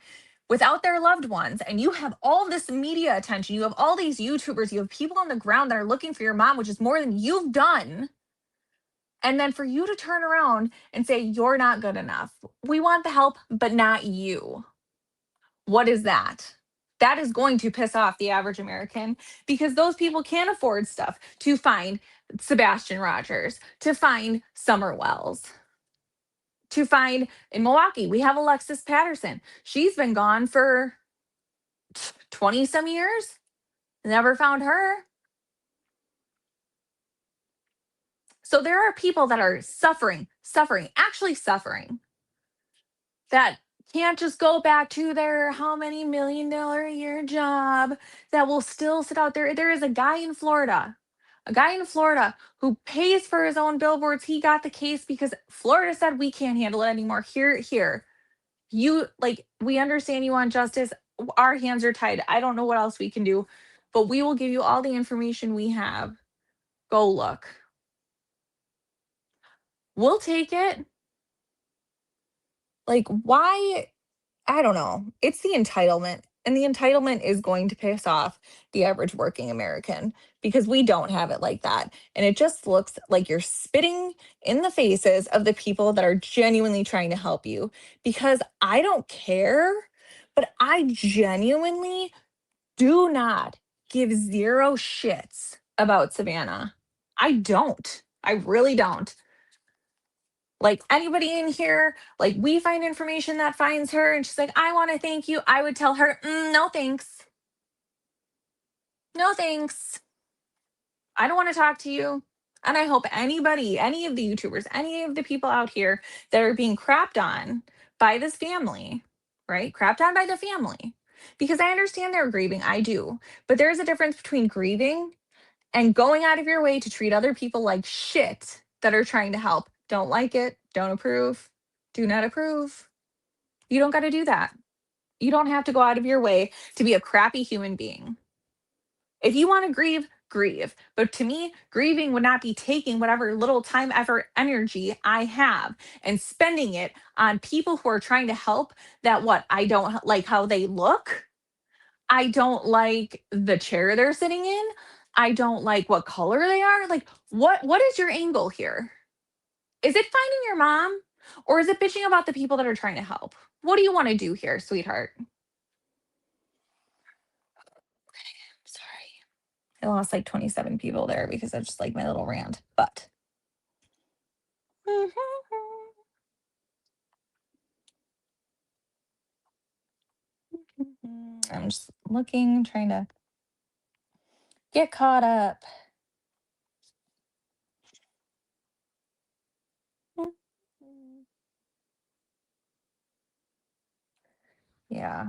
without their loved ones, and you have all this media attention, you have all these YouTubers, you have people on the ground that are looking for your mom, which is more than you've done. And then for you to turn around and say, you're not good enough. We want the help, but not you. What is that? That is going to piss off the average American because those people can't afford stuff to find Sebastian Rogers, to find Summer Wells, to find in Milwaukee. We have Alexis Patterson. She's been gone for 20 some years. Never found her. So there are people that are actually suffering, that can't just go back to their how many $1 million a year job, that will still sit out there. There is a guy in Florida who pays for his own billboards. He got the case because Florida said we can't handle it anymore. Here. You like, we understand you want justice. Our hands are tied. I don't know what else we can do, but we will give you all the information we have. Go look. We'll take it. Like, why? I don't know. It's the entitlement. And the entitlement is going to piss off the average working American because we don't have it like that. And it just looks like you're spitting in the faces of the people that are genuinely trying to help you. Because I don't care, but I genuinely do not give zero shits about Savannah. I don't. I really don't. Like, anybody in here, like, we find information that finds her and she's like, I want to thank you, I would tell her, no thanks. No thanks. I don't want to talk to you. And I hope anybody, any of the YouTubers, any of the people out here that are being crapped on by this family, right? Crapped on by the family. Because I understand they're grieving. I do. But there's a difference between grieving and going out of your way to treat other people like shit that are trying to help. Don't like it. Don't approve. Do not approve. You don't got to do that. You don't have to go out of your way to be a crappy human being. If you want to grieve, grieve. But to me, grieving would not be taking whatever little time, effort, energy I have and spending it on people who are trying to help that what I don't like how they look. I don't like the chair they're sitting in. I don't like what color they are. Like, what is your angle here? Is it finding your mom or is it bitching about the people that are trying to help? What do you want to do here, sweetheart? Sorry. I lost like 27 people there because that's just like my little rant. But I'm just looking, trying to get caught up. Yeah.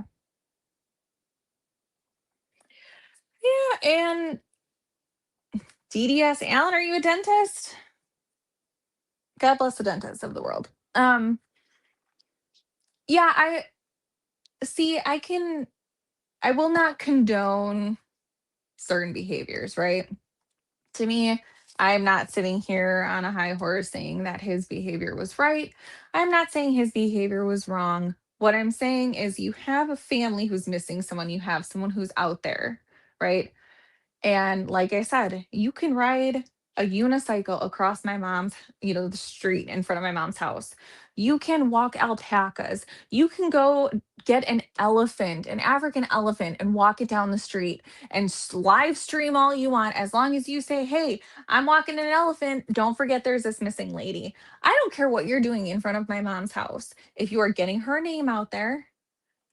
Yeah. And DDS Allen, are you a dentist? God bless the dentists of the world. Yeah, I see. I will not condone certain behaviors, right? To me, I'm not sitting here on a high horse saying that his behavior was right. I'm not saying his behavior was wrong. What I'm saying is you have a family who's missing someone, you have someone who's out there, right? And like I said, you can ride a unicycle across my mom's, the street in front of my mom's house. You can walk alpacas. You can go get an elephant, an African elephant, and walk it down the street and live stream all you want. As long as you say, hey, I'm walking an elephant. Don't forget there's this missing lady. I don't care what you're doing in front of my mom's house. If you are getting her name out there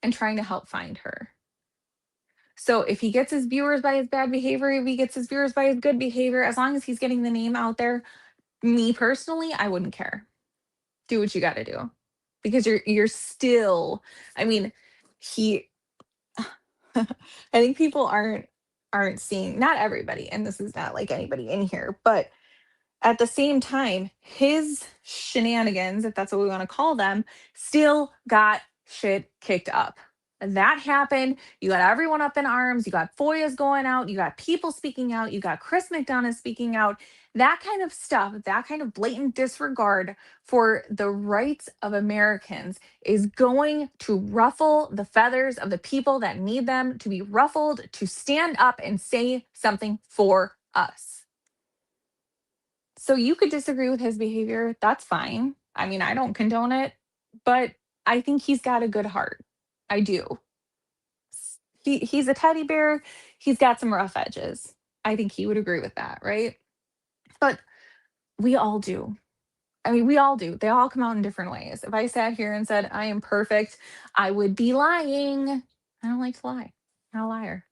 and trying to help find her. So if he gets his viewers by his bad behavior, if he gets his viewers by his good behavior, as long as he's getting the name out there, me personally, I wouldn't care. Do what you got to do. Because you're still, I mean, he I think people aren't seeing, not everybody, and this is not like anybody in here, but at the same time, his shenanigans, if that's what we want to call them, still got shit kicked up. That happened. You got everyone up in arms. You got FOIAs going out. You got people speaking out. You got Chris McDonough speaking out. That kind of stuff, that kind of blatant disregard for the rights of Americans is going to ruffle the feathers of the people that need them to be ruffled to stand up and say something for us. So you could disagree with his behavior. That's fine. I mean, I don't condone it, but I think he's got a good heart. I do. He's a teddy bear. He's got some rough edges. I think he would agree with that, right? But we all do. I mean, we all do. They all come out in different ways. If I sat here and said I am perfect, I would be lying. I don't like to lie. I'm not a liar.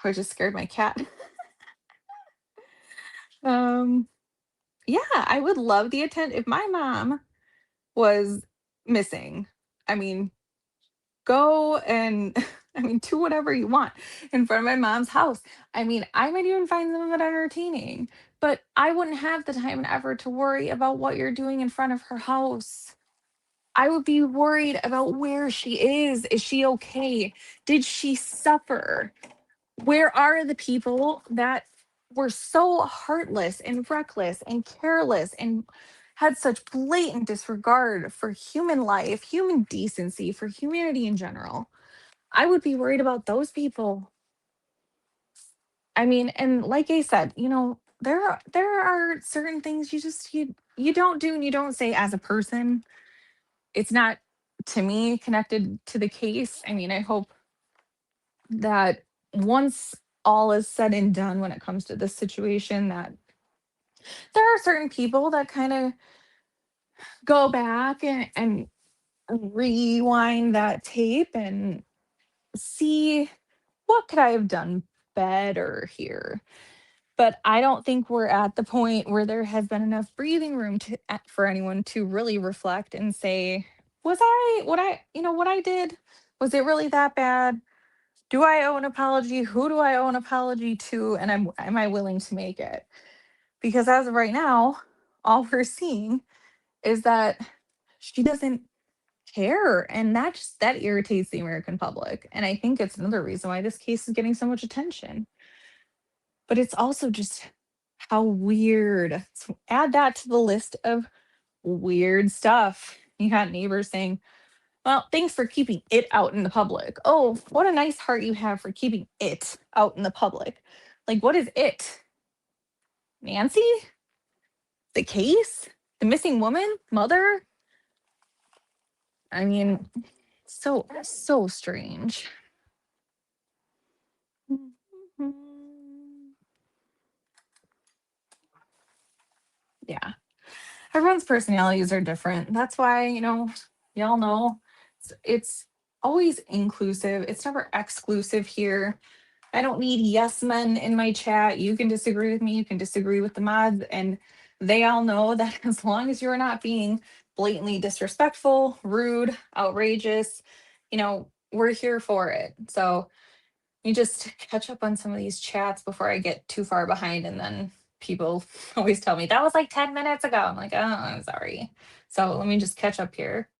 I just scared my cat. um, yeah, I would love the attention if my mom was missing. I mean, go and I mean, do whatever you want in front of my mom's house. I mean, I might even find some of it entertaining, but I wouldn't have the time and effort to worry about what you're doing in front of her house. I would be worried about where she is. Is she okay? Did she suffer? Where are the people that were so heartless and reckless and careless and had such blatant disregard for human life, human decency, for humanity in general? I would be worried about those people. I mean, and like I said, there are certain things you don't do and you don't say as a person. It's not, to me, connected to the case. I mean, I hope that once all is said and done when it comes to this situation, that there are certain people that kind of go back and rewind that tape and see what could I have done better here. But I don't think we're at the point where there has been enough breathing room for anyone to really reflect and say, was I what I did, was it really that bad? Do I owe an apology? Who do I owe an apology to? And am I willing to make it? Because as of right now, all we're seeing is that she doesn't care. And that irritates the American public. And I think it's another reason why this case is getting so much attention. But it's also just how weird. So add that to the list of weird stuff. You got neighbors saying, well, thanks for keeping it out in the public. Oh, what a nice heart you have for keeping it out in the public. Like, what is it? Nancy? The case? The missing woman? Mother? I mean, so strange. Yeah. Everyone's personalities are different. That's why, y'all know it's always inclusive. It's never exclusive here. I don't need yes men in my chat. You can disagree with me. You can disagree with the mods. And they all know that as long as you're not being blatantly disrespectful, rude, outrageous, we're here for it. So you just catch up on some of these chats before I get too far behind. And then people always tell me that was like 10 minutes ago. I'm like, oh, I'm sorry. So let me just catch up here.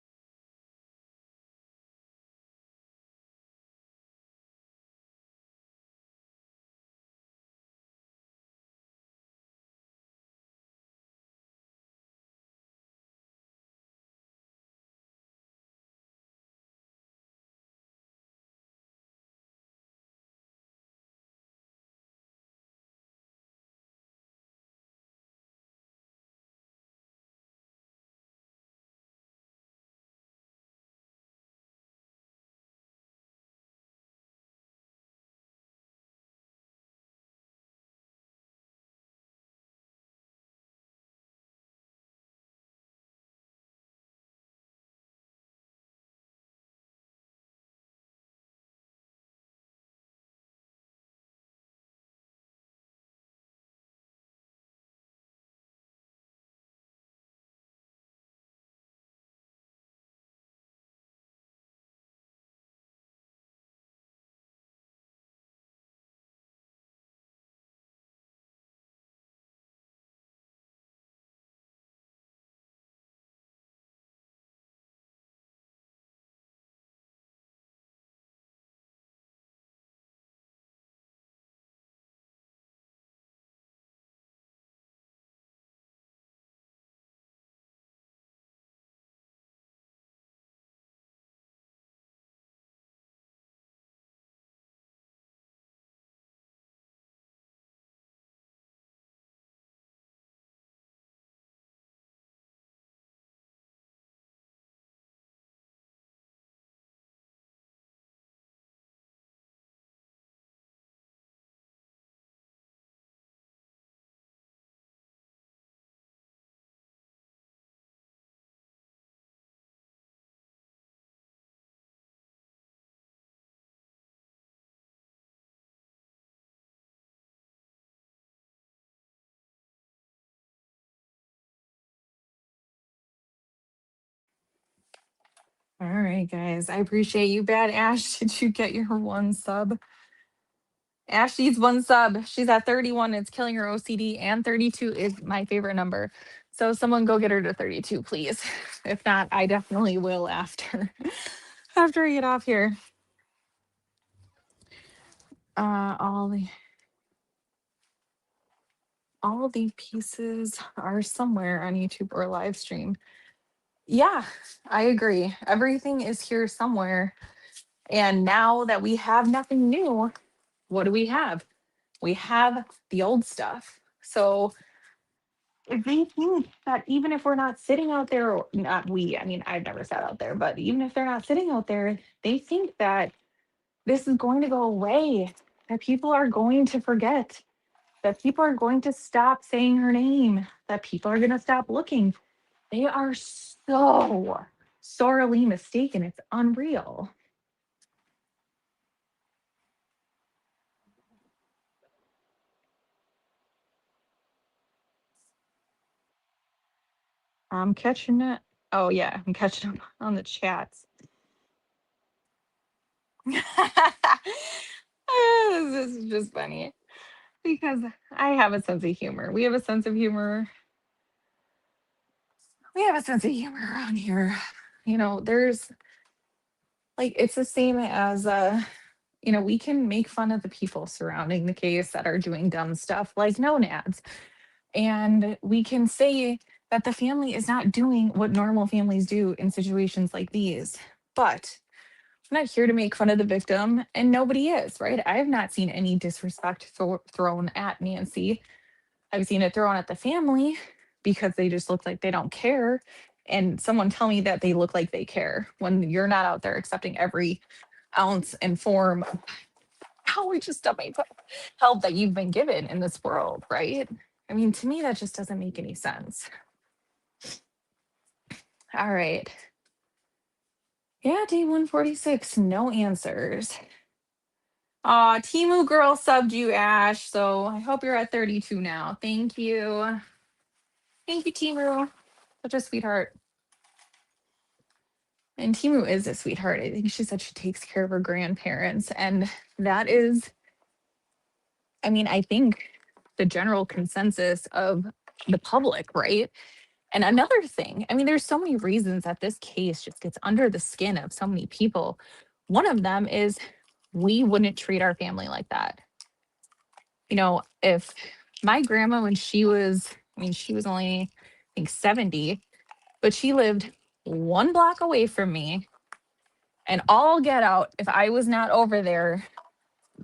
All right, guys. I appreciate you, Bad Ash. Did you get your one sub? Ash needs one sub. She's at 31. It's killing her OCD, and 32 is my favorite number. So someone go get her to 32, please. If not, I definitely will after after I get off here. Uh, all the all the pieces are somewhere on YouTube or live stream. Yeah, I agree. Everything is here somewhere. And now that we have nothing new, what do we have? We have the old stuff. So if they think that even if we're not sitting out there, or not we, I mean, I've never sat out there, but even if they're not sitting out there, they think that this is going to go away, that people are going to forget, that people are going to stop saying her name, that people are going to stop looking. They are so sorely mistaken. It's unreal. I'm catching it. Oh, yeah, I'm catching up on the chats. This is just funny because I have a sense of humor. We have a sense of humor. We have a sense of humor around here. There's like it's the same as we can make fun of the people surrounding the case that are doing dumb stuff like nonads. And we can say that the family is not doing what normal families do in situations like these. But I'm not here to make fun of the victim, and nobody is, right? I have not seen any disrespect thrown at Nancy. I've seen it thrown at the family because they just look like they don't care. And someone tell me that they look like they care when you're not out there accepting every ounce and form of how we just dummy help that you've been given in this world, right? I mean, to me, that just doesn't make any sense. All right. Yeah, day 146, no answers. Timu girl subbed you, Ash. So I hope you're at 32 now. Thank you. Thank you, Timu. Such a sweetheart. And Timu is a sweetheart. I think she said she takes care of her grandparents. And that is, I mean, I think the general consensus of the public, right? And another thing, I mean, there's so many reasons that this case just gets under the skin of so many people. One of them is we wouldn't treat our family like that. If my grandma, when she was, I mean, she was only, I think, 70, but she lived one block away from me. And all get out, if I was not over there,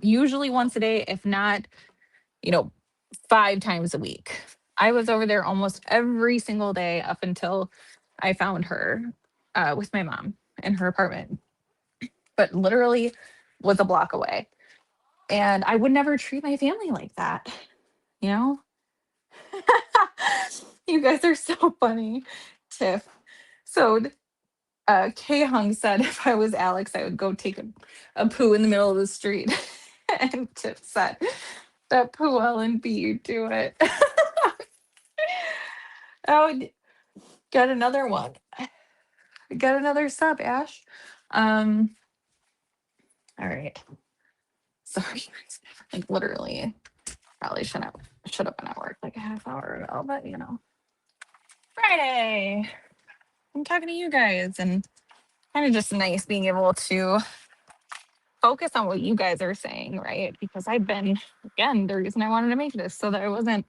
usually once a day, if not, you know, 5 times a week. I was over there almost every single day up until I found her with my mom in her apartment, but literally was a block away. And I would never treat my family like that, you know? You guys are so funny, Tiff. So K Hung said if I was Alex, I would go take a poo in the middle of the street. And Tiff said that poo Ellen beat you to it. I would get another one. Get another sub, Ash. Um, all right. Sorry, guys. Like literally, probably should have been at work like a half hour ago, but Friday. I'm talking to you guys, and kind of just nice being able to focus on what you guys are saying, right? Because I've been, again, the reason I wanted to make this so that I wasn't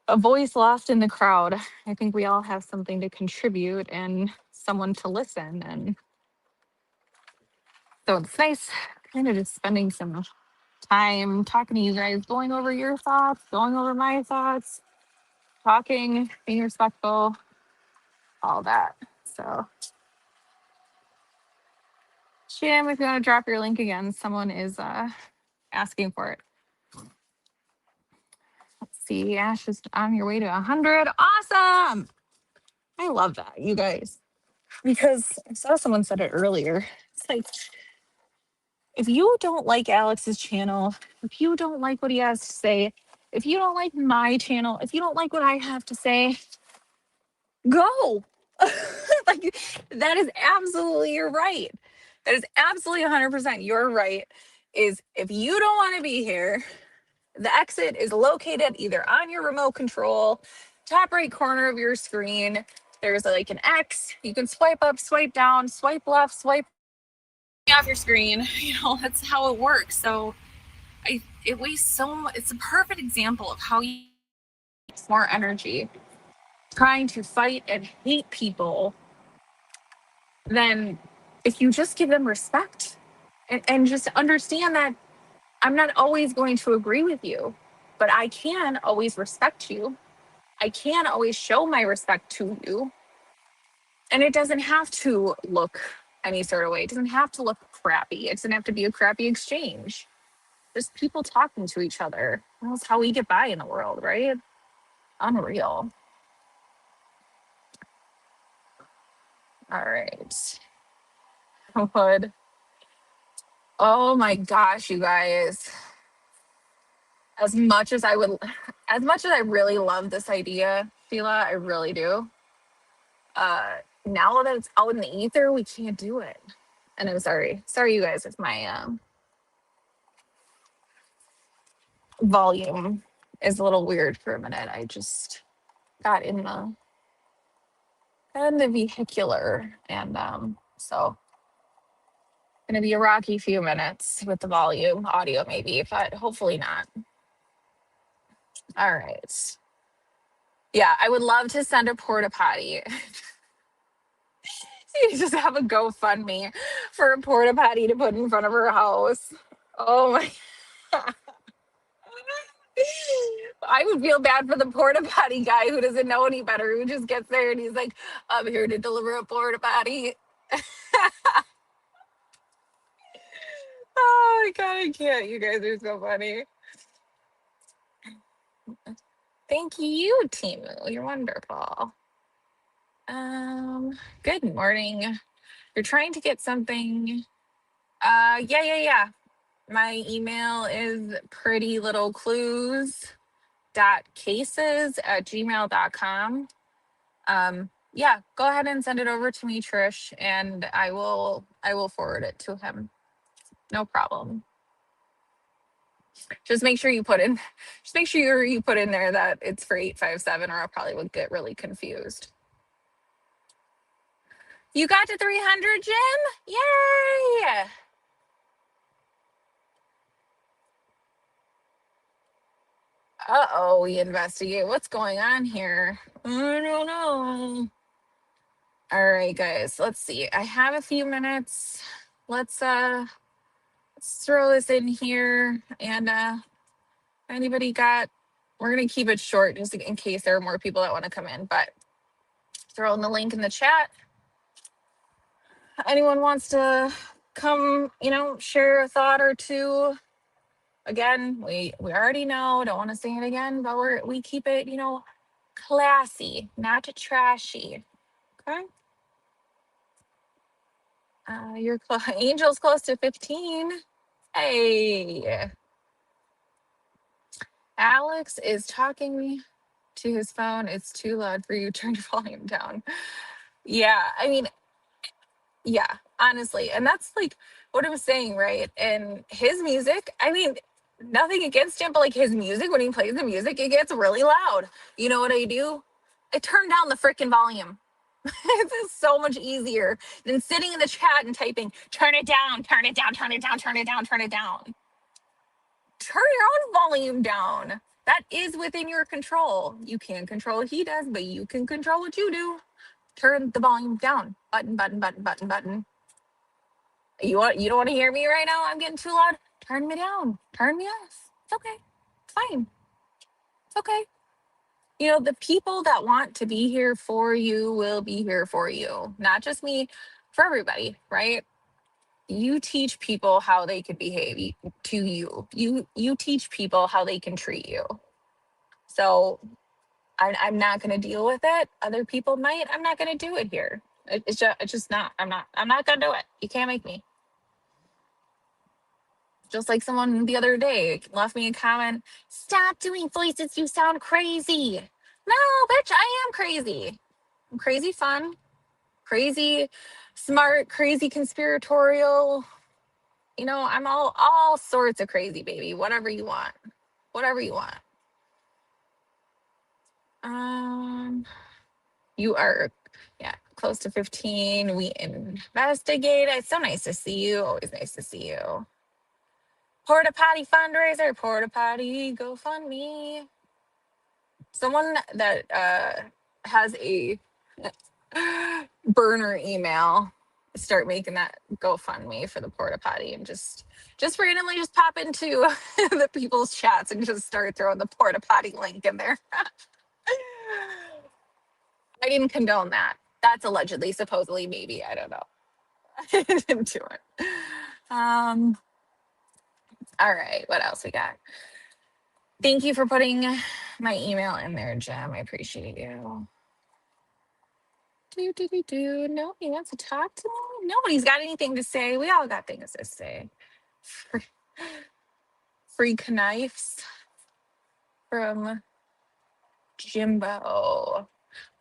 a voice lost in the crowd. I think we all have something to contribute and someone to listen. And so it's nice kind of just spending some time talking to you guys, going over your thoughts, going over my thoughts, talking, being respectful, all that. So, Sham, if you want to drop your link again, someone is asking for it. Let's see. Ash is on your way to 100. Awesome. I love that, you guys. Because I saw someone said it earlier. It's like, if you don't like Alex's channel, if you don't like what he has to say, if you don't like my channel, if you don't like what I have to say, go. Like, that is absolutely, you're right. That is absolutely 100%. You're right. Is if you don't want to be here, the exit is located either on your remote control, top right corner of your screen. There's like an X. You can swipe up, swipe down, swipe left, swipe off your screen. That's how it works. So it wastes it's a perfect example of how you waste more energy trying to fight and hate people than if you just give them respect and just understand that I'm not always going to agree with you, but I can always respect you. I can always show my respect to you. And it doesn't have to look any sort of way. It doesn't have to look crappy. It doesn't have to be a crappy exchange. Just people talking to each other. That's how we get by in the world, right? Unreal. All right. Would. Oh my gosh, you guys. As much as I really love this idea, Sheila, I really do. Uh, Now that it's out in the ether, we can't do it. And I'm sorry. Sorry, you guys, if my volume is a little weird for a minute. I just got in the vehicular, and so gonna be a rocky few minutes with the volume, audio maybe, but hopefully not. All right. Yeah, I would love to send a porta potty. You just have a GoFundMe for a porta potty to put in front of her house. Oh my. I would feel bad for the porta potty guy who doesn't know any better, who just gets there and he's like, I'm here to deliver a porta potty. Oh my God, I can't. You guys are so funny. Thank you, Timu. You're wonderful. Good morning. You're trying to get something. Yeah. My email is prettylittleclues.cases@gmail.com. Yeah, go ahead and send it over to me, Trish, and I will forward it to him. No problem. Just make sure you put in there that it's for 857, or I probably would get really confused. You got to 300, Jim? Yay! Uh-oh, we investigate what's going on here. I don't know. All right, guys, let's see. I have a few minutes. Let's throw this in here, and anybody got, we're gonna keep it short just in case there are more people that want to come in, but throw in the link in the chat. Anyone wants to come, share a thought or two. Again, we already know, don't want to say it again, but we keep it, classy, not trashy. Okay. Your Angel's close to 15. Hey. Alex is talking to his phone. It's too loud for you. Turn your volume down. Yeah, I mean, yeah, honestly. And that's like what I was saying, right? And his music, I mean, nothing against him, but like his music, when he plays the music, it gets really loud. You know what I do? I turn down the freaking volume. It's just so much easier than sitting in the chat and typing, turn it down, turn it down, turn it down, turn it down, turn it down. Turn your own volume down. That is within your control. You can't control what he does, but you can control what you do. Turn the volume down. Button, button, button, button, button. You don't want to hear me right now? I'm getting too loud. Turn me down. Turn me off. It's okay. It's fine. It's okay. The people that want to be here for you will be here for you. Not just me, for everybody, right? You teach people how they can behave to you. You teach people how they can treat you. So I'm not going to deal with it. Other people might. I'm not going to do it here. It's just not. I'm not going to do it. You can't make me. Just like someone the other day left me a comment, stop doing voices, you sound crazy. No, bitch, I am crazy. I'm crazy fun. crazy smart, crazy conspiratorial. I'm all sorts of crazy, baby. Whatever you want. Whatever you want. Um, you are, yeah, close to 15. We investigate. It's so nice to see you. Always nice to see you. Porta potty fundraiser, porta potty GoFundMe. Someone that has a burner email, start making that GoFundMe for the porta potty, and just randomly just pop into the people's chats and just start throwing the porta potty link in there. I didn't condone that. That's allegedly, supposedly, maybe. I don't know. I didn't do it. Um, all right, what else we got? Thank you for putting my email in there, Jem. I appreciate you. Nobody wants to talk to me. Nobody's got anything to say. We all got things to say. Free knives from Jimbo.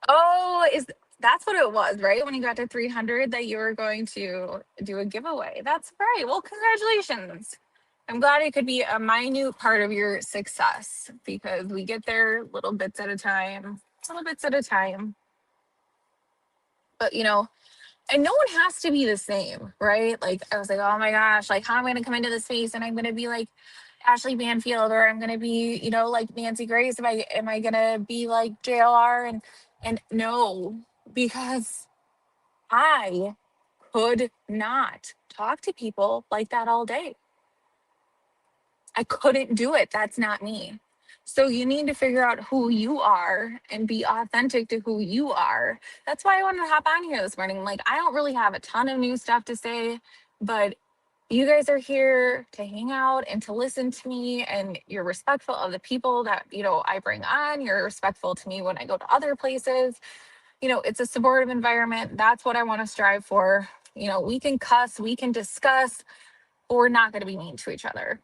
Oh, that's what it was, right? When you got to 300, that you were going to do a giveaway. That's right. Well, congratulations. I'm glad it could be a minute part of your success, because we get there little bits at a time, little bits at a time. But and no one has to be the same, right? Like, I was like, oh my gosh, like, how am I going to come into this space and I'm going to be like Ashley Banfield, or I'm going to be, like Nancy Grace? Am I going to be like JLR? And no, because I could not talk to people like that all day. I couldn't do it. That's not me. So you need to figure out who you are and be authentic to who you are. That's why I wanted to hop on here this morning. Like, I don't really have a ton of new stuff to say, but you guys are here to hang out and to listen to me, and you're respectful of the people that, I bring on. You're respectful to me when I go to other places. It's a supportive environment. That's what I want to strive for. We can cuss, we can discuss, but we're not going to be mean to each other.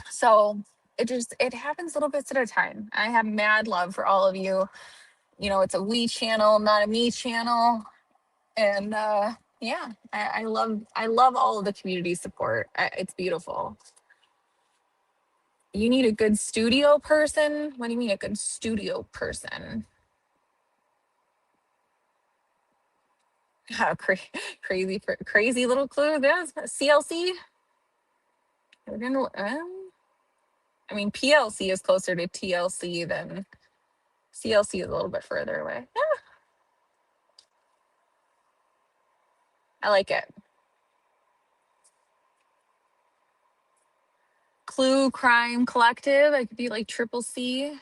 So it happens little bits at a time. I have mad love for all of you. It's a we channel, not a me channel. And yeah, I love all of the community support. It's beautiful. You need a good studio person. What do you mean a good studio person? Crazy little clue. There's CLC. I mean, PLC is closer to TLC than CLC is a little bit further away. Yeah, I like it. Clue Crime Collective. I could be like Triple C,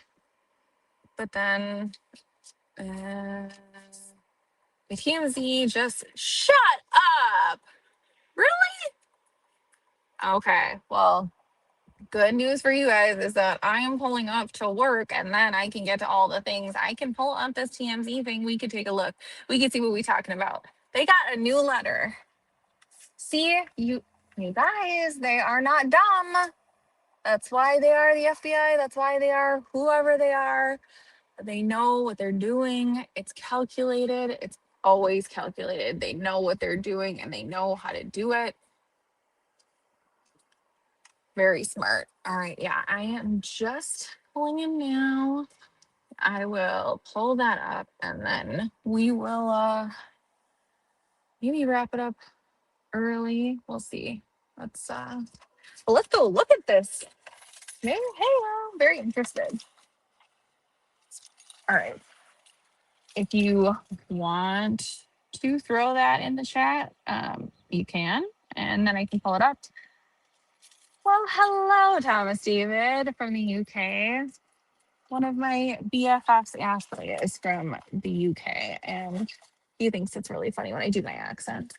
but then the TMZ just shut up. Really? Okay. Well, good news for you guys is that I am pulling up to work, and then I can get to all the things. I can pull up this TMZ thing. We could take a look. We could see what we're talking about. They got a new letter. See, you guys, they are not dumb. That's why they are the FBI. That's why they are whoever they are. They know what they're doing. It's calculated. It's always calculated. They know what they're doing and they know how to do it. Very smart. All right. Yeah, I am just pulling in now. I will pull that up and then we will maybe wrap it up early. We'll see. Let's go look at this. Hey, I'm very interested. All right. If you want to throw that in the chat, you can, and then I can pull it up. Well, hello, Thomas David from the UK. One of my BFFs, Ashley, is from the UK, and he thinks it's really funny when I do my accent.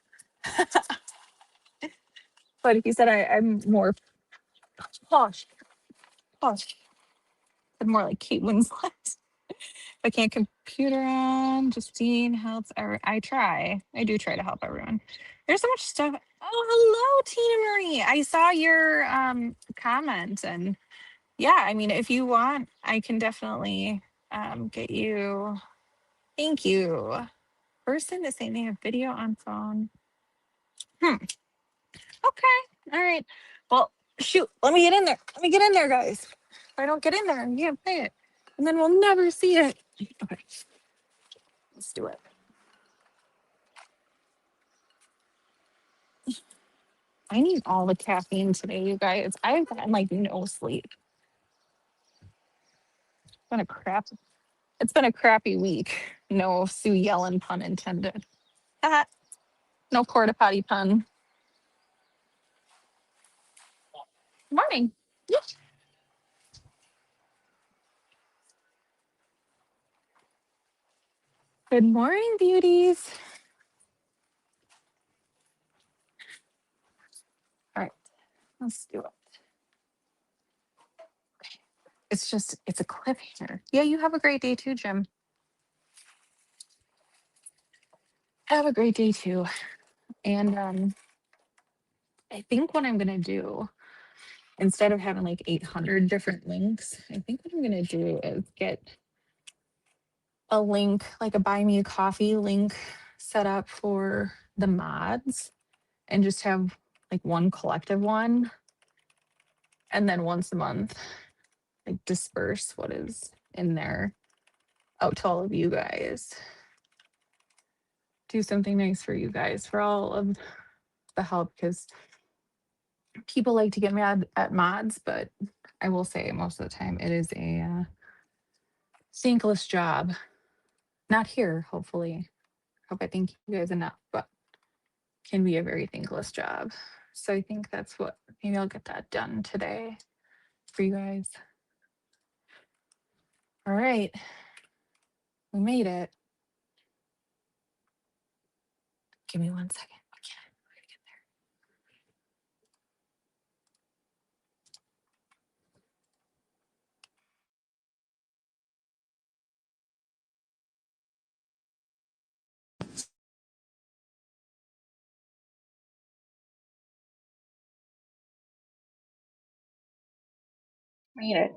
But he said I'm more posh, and more like Kate Winslet. I can't computer on. Justine helps. I try. I do try to help everyone. There's so much stuff. Oh, hello, Tina Marie. I saw your comment, and yeah, I mean, if you want, I can definitely get you. Thank you person is saying they have video on phone. Hmm. Okay. All right. Well, shoot. Let me get in there. Let me get in there, guys. If I don't get in there, you can't play it. And then we'll never see it. Okay. Let's do it. I need all the caffeine today, you guys. I've gotten like no sleep. It's been a crap. It's been a crappy week. No Sue Yellen pun intended. Ah, no porta potty pun. Morning. Good morning, beauties. All right, let's do it. It's a cliffhanger. Yeah, you have a great day too, Jim. Have a great day too. And I think what I'm gonna do, instead of having like 800 different links, I think what I'm gonna do is get a link, like a buy me a coffee link set up for the mods and just have like one collective one. And then once a month, like disperse what is in there out to all of you guys. Do something nice for you guys, for all of the help, because people like to get mad at mods, but I will say most of the time it is a thankless job. Not here, hopefully. Hope I thank you guys enough, but can be a very thankless job. So I think that's what, maybe I'll get that done today for you guys. All right. We made it. Give me 1 second. Okay. Made it.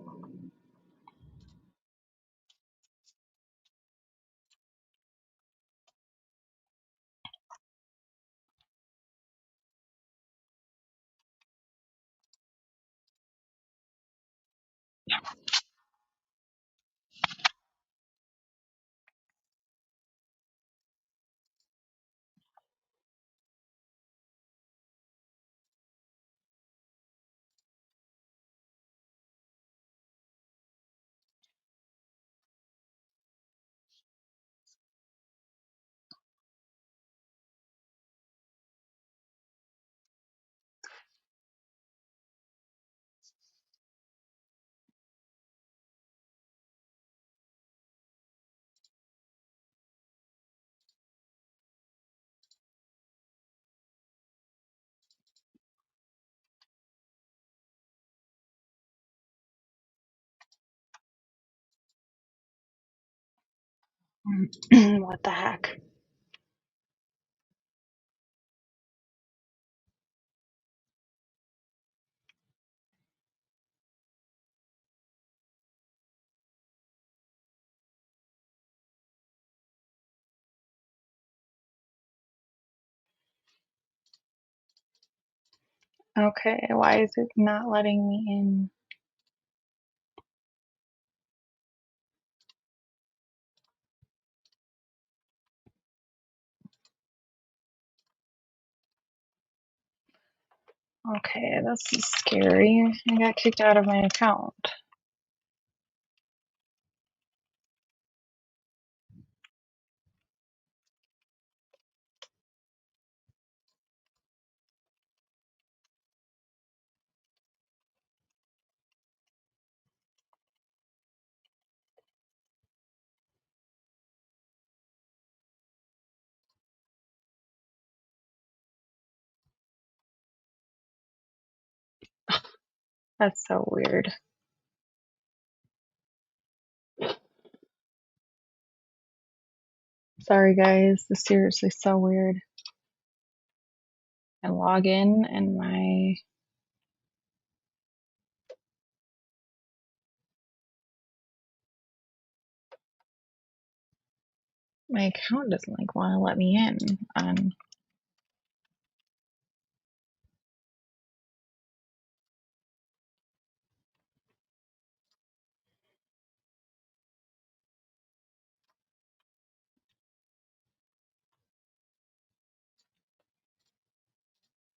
What the heck? Okay, why is it not letting me in? Okay, this is scary. I got kicked out of my account. That's so weird. Sorry guys, this is seriously so weird. I log in and my My account doesn't like want to let me in on.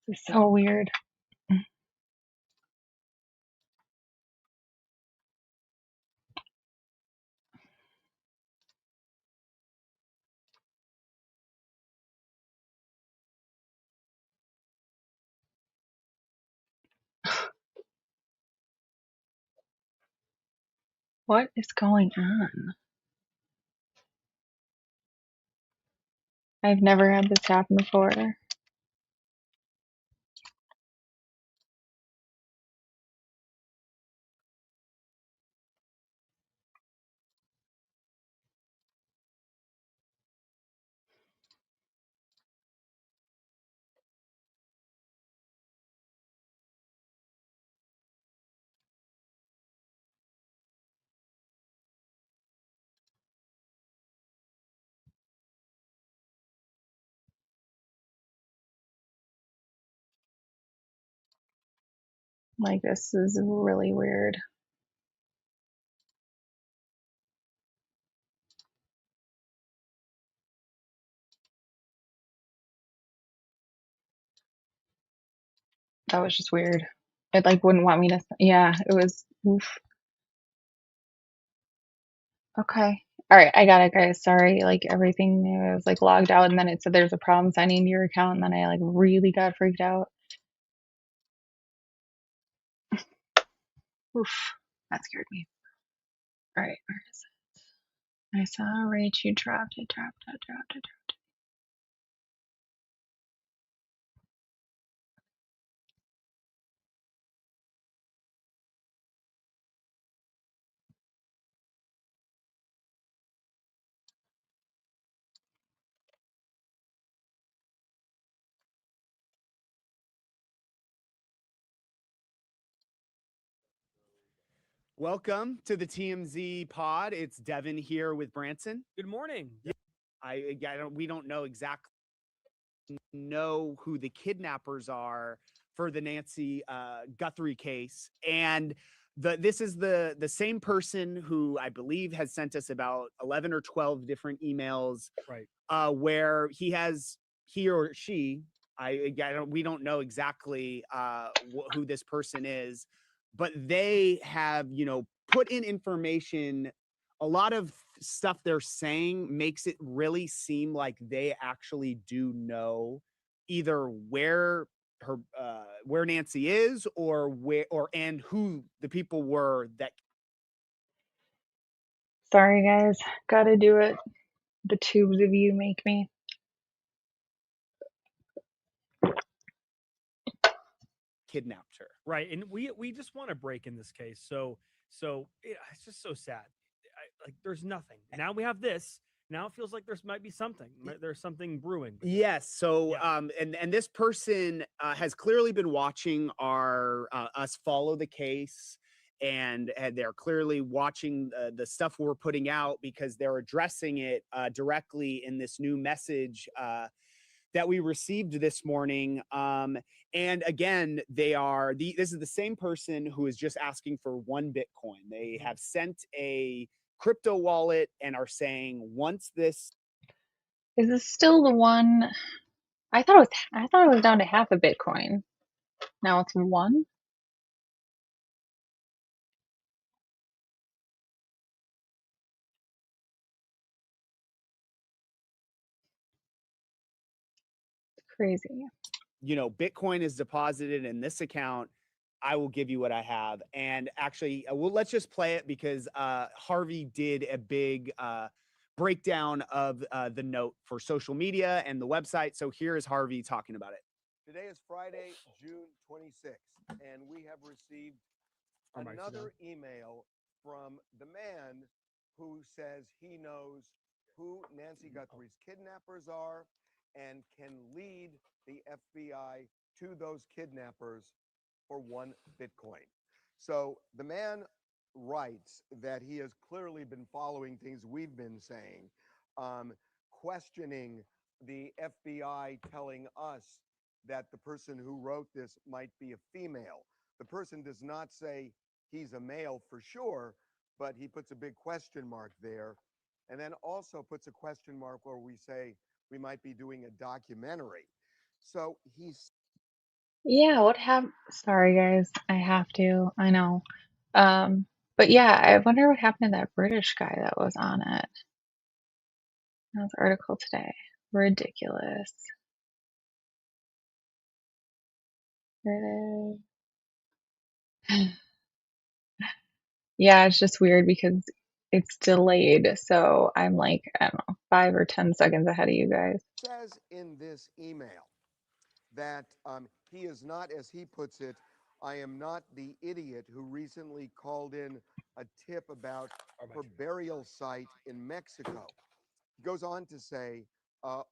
It's so weird. What is going on? I've never had this happen before. Like, this is really weird. That was just weird. It like wouldn't want me to. Yeah, it was. Oof. Okay. All right, I got it, guys. Sorry, like everything was like logged out, and then it said there's a problem signing into your account, and then I like really got freaked out. Oof, that scared me. All right, where is it? I saw rate you dropped it. Welcome to the TMZ pod. It's Devin here with Branson. Good morning. We don't know exactly who the kidnappers are for the Nancy Guthrie case, and this is the same person who I believe has sent us about 11 or 12 different emails, Right. where he or she, we don't know exactly who this person is, but they have put in information. A lot of stuff they're saying makes it really seem like they actually do know either where Nancy is, or and who the people were that. Sorry, guys. Gotta do it. The tubes of you make me. Kidnapped her. Right. And we just want to break in this case. So it's just so sad. Like there's nothing. Now we have this. Now it feels like might be something. There's something brewing. Yes. So, Yeah. and this person has clearly been watching us follow the case, and they're clearly watching the stuff we're putting out, because they're addressing it directly in this new message that we received this morning. And again, this is the same person who is just asking for 1 Bitcoin. They have sent a crypto wallet and are saying, once this. Is this still the one? I thought it was down to half a Bitcoin. Now it's 1. Crazy. Bitcoin is deposited in this account, I will give you what I have. And actually, let's just play it, because Harvey did a big breakdown of the note for social media and the website. So here is Harvey talking about it. Today is Friday, June 26th, and we have received another email from the man who says he knows who Nancy Guthrie's kidnappers are and can lead the FBI to those kidnappers for 1 Bitcoin. So the man writes that he has clearly been following things we've been saying. questioning the FBI, telling us that the person who wrote this might be a female. The person does not say he's a male for sure, but he puts a big question mark there, and then also puts a question mark where we say we might be doing a documentary. So he's Yeah, what happened? Sorry, guys. I have to. I know. But yeah, I wonder what happened to that British guy that was on it. That was article today. Ridiculous. British. Yeah, it's just weird because it's delayed. So I'm like, I don't know, 5 or 10 seconds ahead of you guys. says in this email that he is not, as he puts it, I am not the idiot who recently called in a tip about her burial site in Mexico. He goes on to say,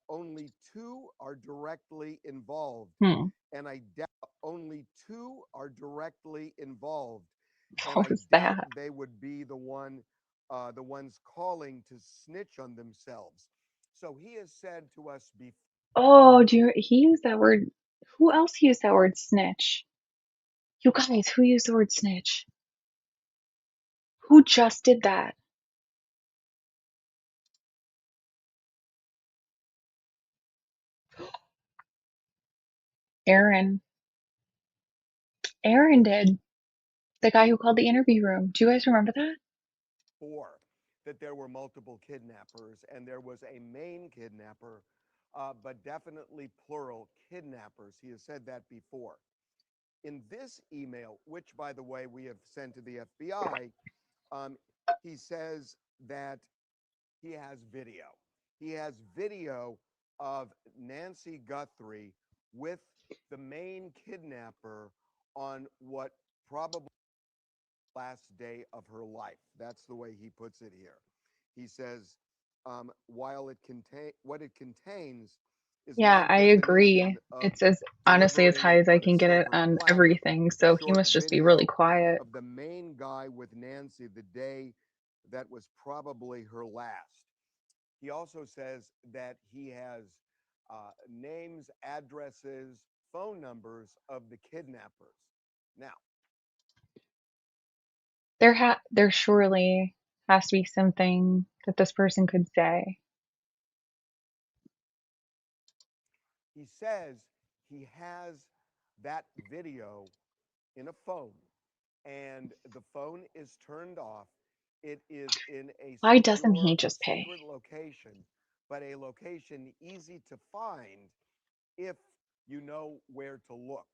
only 2 are directly involved, Hmm. and I doubt only 2 are directly involved, and What I was doubt that? they would be the ones calling to snitch on themselves. So he has said to us before. Oh, he used that word? Who else used that word snitch? You guys, who used the word snitch? Who just did that? Aaron. Aaron did. The guy who called the interview room. Do you guys remember that? That there were multiple kidnappers and there was a main kidnapper, but definitely plural kidnappers. He has said that before. In this email, which, by the way, we have sent to the FBI, he says that he has video. He has video of Nancy Guthrie with the main kidnapper on what probably last day of her life. That's the way he puts it here. He says, while what it contains is Yeah, my I definition agree. of It's as honestly as delivering high it as I on a can get it silver on platter. everything. A So he short must just be really video quiet. of the main guy with Nancy the day that was probably her last. He also says that he has names, addresses, phone numbers of the kidnappers. Now, There surely has to be something that this person could say. he says he has that video in a phone, and the phone is turned off. It is in a Why doesn't secure, he just pay? secret location, but a location easy to find if you know where to look.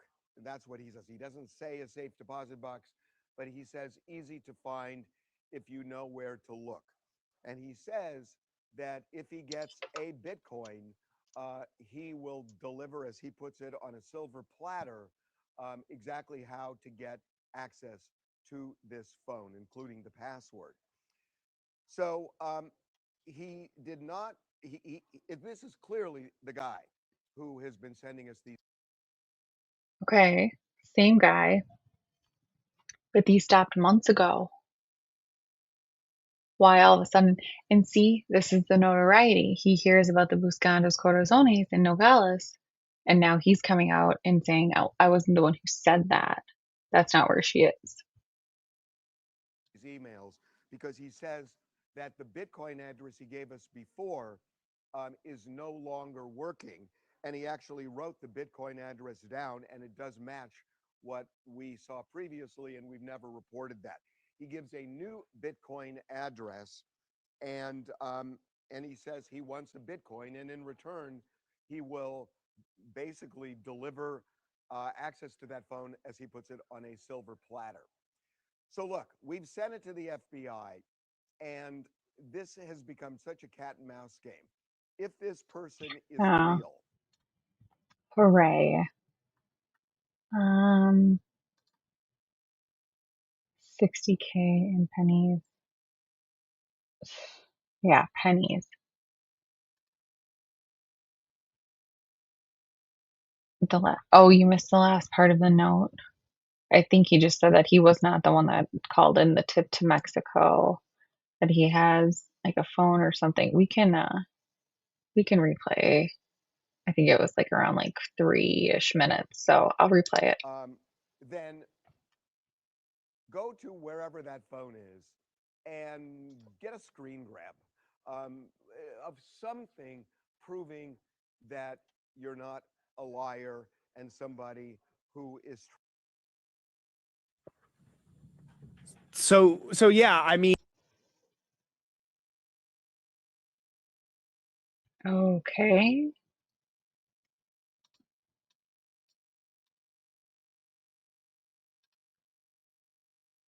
That's what he says. He doesn't say a safe deposit box, but he says easy to find if you know where to look. And he says that if he gets a Bitcoin, he will deliver, as he puts it, on a silver platter, exactly how to get access to this phone, including the password. So he did not. This is clearly the guy who has been sending us these. Okay, same guy, but he stopped months ago. Why all of a sudden? And see, this is the notoriety. He hears about the Buscandos Corazones in Nogales, and now he's coming out and saying, "Oh, I wasn't the one who said that. That's not where she is." Emails, because he says that the Bitcoin address he gave us before is no longer working. And he actually wrote the Bitcoin address down, and it does match what we saw previously, and we've never reported that. He gives a new Bitcoin address, and he says he wants a Bitcoin, and in return, he will basically deliver access to that phone, as he puts it, on a silver platter. So look, we've sent it to the FBI, and this has become such a cat and mouse game. If this person is Oh, real, hooray. 60K in pennies. Yeah, pennies. Oh, you missed the last part of the note. I think he just said that he was not the one that called in the tip to Mexico, that he has like a phone or something. We can We can replay. I think it was like around like 3-ish minutes, so I'll replay it. Then go to wherever that phone is and get a screen grab of something proving that you're not a liar and somebody who is. So yeah, I mean, Okay.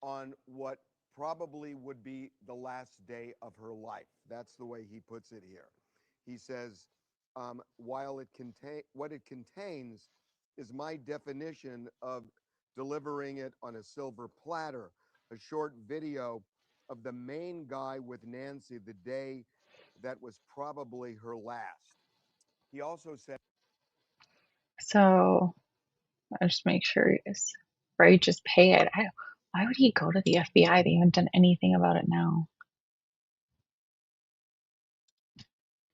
On what probably would be the last day of her life. That's the way he puts it here. He says, while what it contains is my definition of delivering it on a silver platter, a short video of the main guy with Nancy the day that was probably her last. He also said, So I'll just make sure it's right. Just pay it. Why would he go to the FBI? They haven't done anything about it now.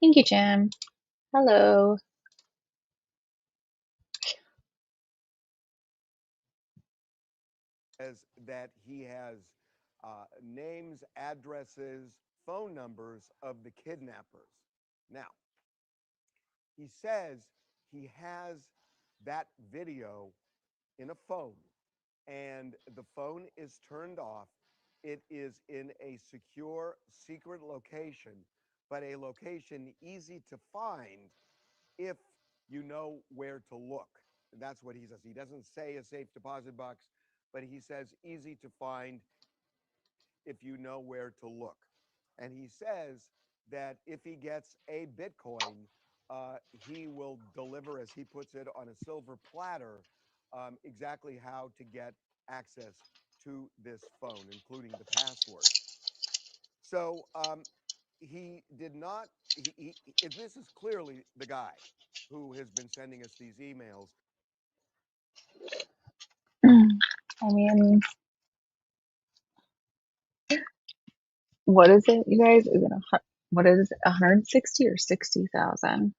Thank you, Jim. Hello. that he has names, addresses, phone numbers of the kidnappers. Now, he says he has that video in a phone, and the phone is turned off. It is in a secure, secret location, but a location easy to find if you know where to look. That's what he says. He doesn't say a safe deposit box, but he says easy to find if you know where to look. And he says that if he gets a Bitcoin, he will deliver, as he puts it, on a silver platter, exactly how to get access to this phone, including the password. So he did not, this is clearly the guy who has been sending us these emails. I mean, what is it, you guys? Is it what is it, 160 or 60,000?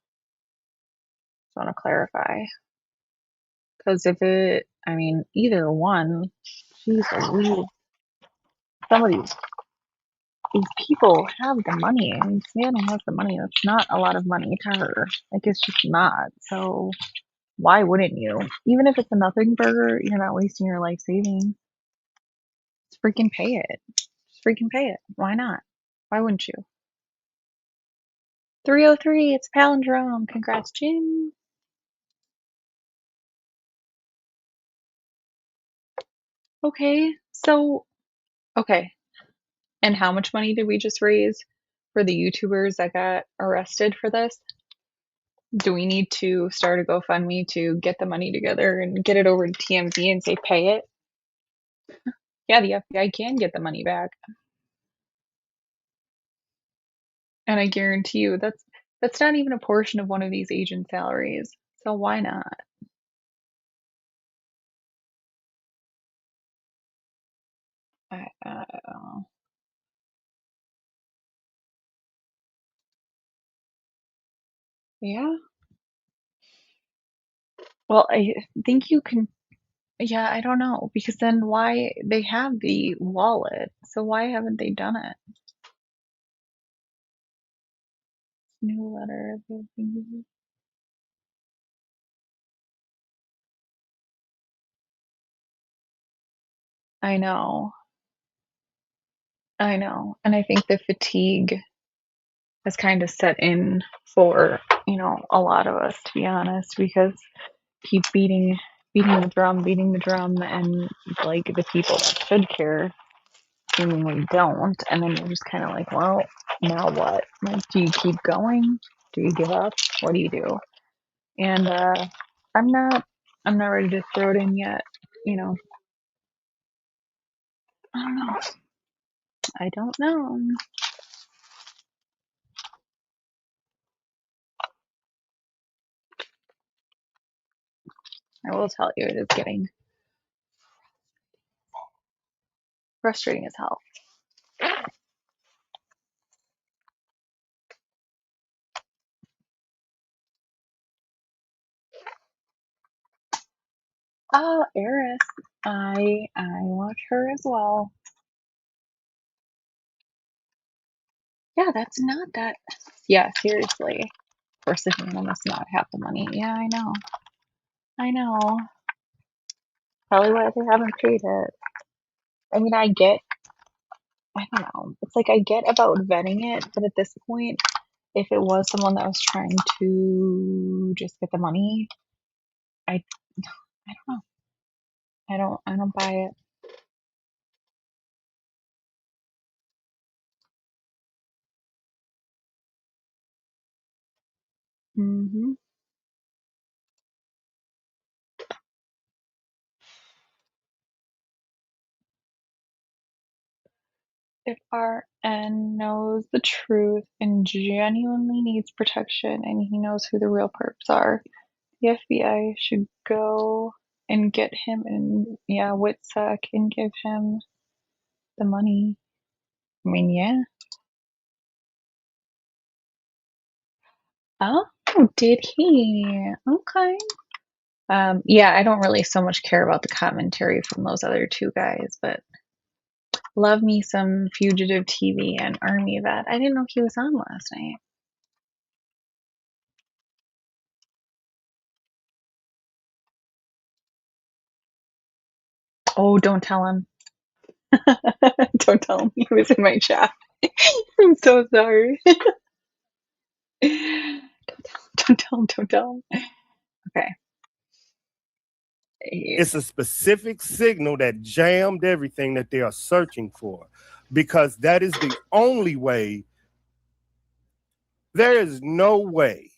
Just want to clarify. Because if it, I mean, either one, geez, some of these people have the money, and Savannah has the money. That's not a lot of money to her. Like, it's just not. So why wouldn't you? Even if it's a nothing burger, you're not wasting your life savings. Just freaking pay it. Just freaking pay it. Why not? Why wouldn't you? 303, it's palindrome. Congrats, Jim. Okay, so, okay. And how much money did we just raise for the YouTubers that got arrested for this? Do we need to start a GoFundMe to get the money together and get it over to TMZ and say pay it? Yeah, the FBI can get the money back. And I guarantee you that's not even a portion of one of these agent salaries. So why not? I don't know. Yeah. Well, I think you can. Yeah, I don't know, because then why they have the wallet, so why haven't they done it? New letter. I know. I know. And I think the fatigue has kind of set in for, a lot of us, to be honest, because keep beating the drum, and like the people that should care seemingly don't. And then you're just kind of like, well, now what? Like, do you keep going? Do you give up? What do you do? And I'm not I'm not ready to throw it in yet. You know, I don't know. I don't know. I will tell you, it is getting frustrating as hell. Oh, Eris. I watch her as well. Yeah, that's not that. Yeah, seriously. Of course, the family must not have the money. Yeah, I know. I know. Probably why they haven't paid it. I mean, I don't know. It's like I get about vetting it, but at this point, if it was someone that was trying to just get the money, I don't know. I don't buy it. Hmm. If RN knows the truth and genuinely needs protection and he knows who the real perps are, the FBI should go and get him and, yeah, Witsec and give him the money. I mean, yeah. Oh, did he? Okay. Yeah, I don't really so much care about the commentary from those other two guys, but love me some fugitive TV and Army vet. I didn't know he was on last night. Oh, don't tell him. Don't tell him he was in my chat. I'm so sorry. Don't tell him. Don't tell him. Okay. It's a specific signal that jammed everything that they are searching for, because that is the only way. There is no way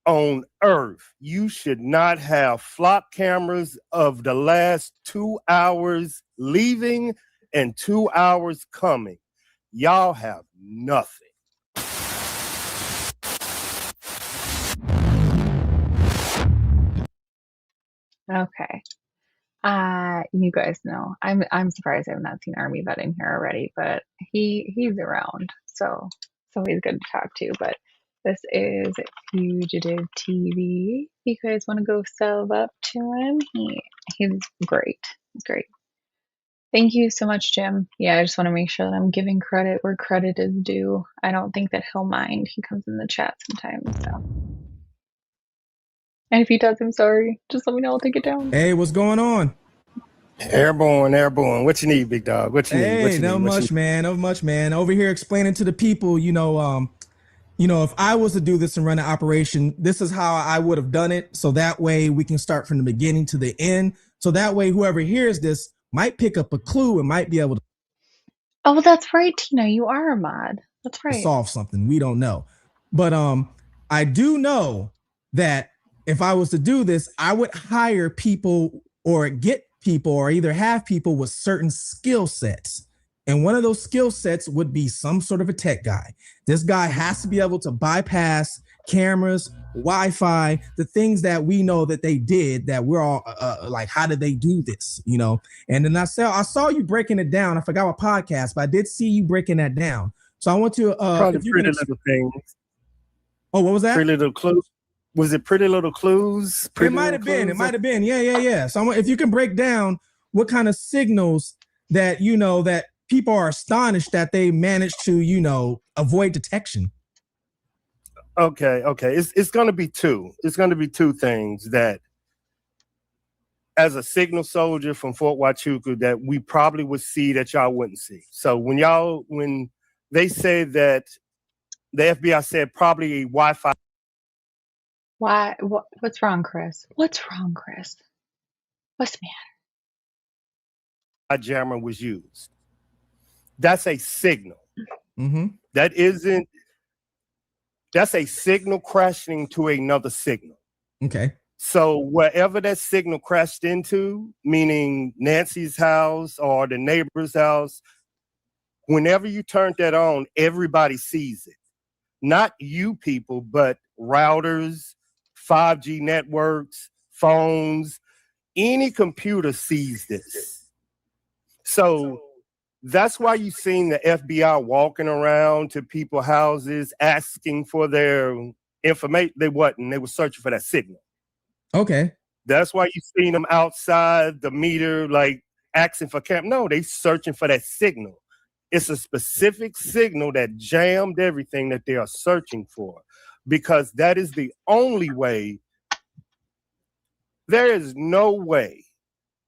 on earth you should not have flop cameras of the last 2 hours leaving and 2 hours coming. Y'all have nothing. Okay. You guys know. I'm surprised I have not seen Army Vet in here already, but he's around, so he's good to talk to. But this is Fugitive TV. If you guys want to go sub up to him, he's great. He's great. Thank you so much, Jim. Yeah, I just want to make sure that I'm giving credit where credit is due. I don't think that he'll mind. He comes in the chat sometimes, so. And if he does, I'm sorry. Just let me know. I'll take it down. Hey, what's going on? Airborne. What you need, big dog? What you need? Hey, not much, man. Over here explaining to the people, if I was to do this and run an operation, this is how I would have done it. So that way we can start from the beginning to the end. So that way whoever hears this might pick up a clue and might be able to Oh, that's right, Tina. You are a mod. That's right. solve something. We don't know. But I do know that if I was to do this, I would hire people or get people or either have people with certain skill sets. And one of those skill sets would be some sort of a tech guy. This guy has to be able to bypass cameras, Wi-Fi, the things that we know that they did that we're all like, how did they do this? And then I saw you breaking it down. I forgot what podcast, but I did see you breaking that down. So I want to probably Pretty Little Things. Oh, what was that? Pretty Little Clues. Was it Pretty Little Clues? It might have been. It might have been. Yeah. So if you can break down what kind of signals that that people are astonished that they managed to avoid detection. Okay. It's going to be two. It's going to be two things that, as a signal soldier from Fort Huachuca, that we probably would see that y'all wouldn't see. So when they said that the FBI said probably a Wi-Fi. Why? What's wrong, Chris? What's wrong, Chris? What's the matter? Jammer was used. That's a signal. Mm-hmm. That's a signal crashing to another signal. Okay. So wherever that signal crashed into, meaning Nancy's house or the neighbor's house, whenever you turn that on, everybody sees it. Not you people, but routers, 5G networks, phones, any computer sees this. So that's why you've seen the FBI walking around to people's houses asking for their information. They were searching for that signal. Okay. That's why you seen them outside the meter, like asking for camp. No, they searching for that signal. It's a specific signal that jammed everything that they are searching for, because that is the only way. There is no way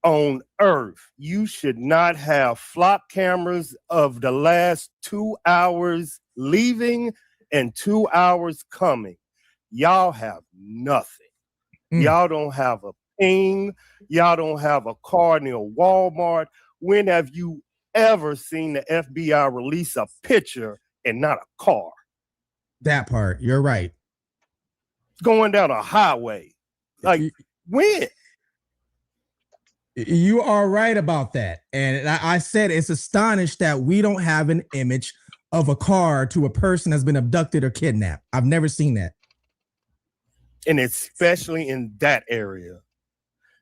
on earth you should not have flop cameras of the last 2 hours leaving and 2 hours coming. Y'all have nothing. Y'all don't have a ping. Y'all don't have a car near Walmart. When have you ever seen the FBI release a picture and not a car? That part, you're right. Going down a highway. Like, when? You are right about that. And I said it's astonished that we don't have an image of a car to a person that's been abducted or kidnapped. I've never seen that. And especially in that area.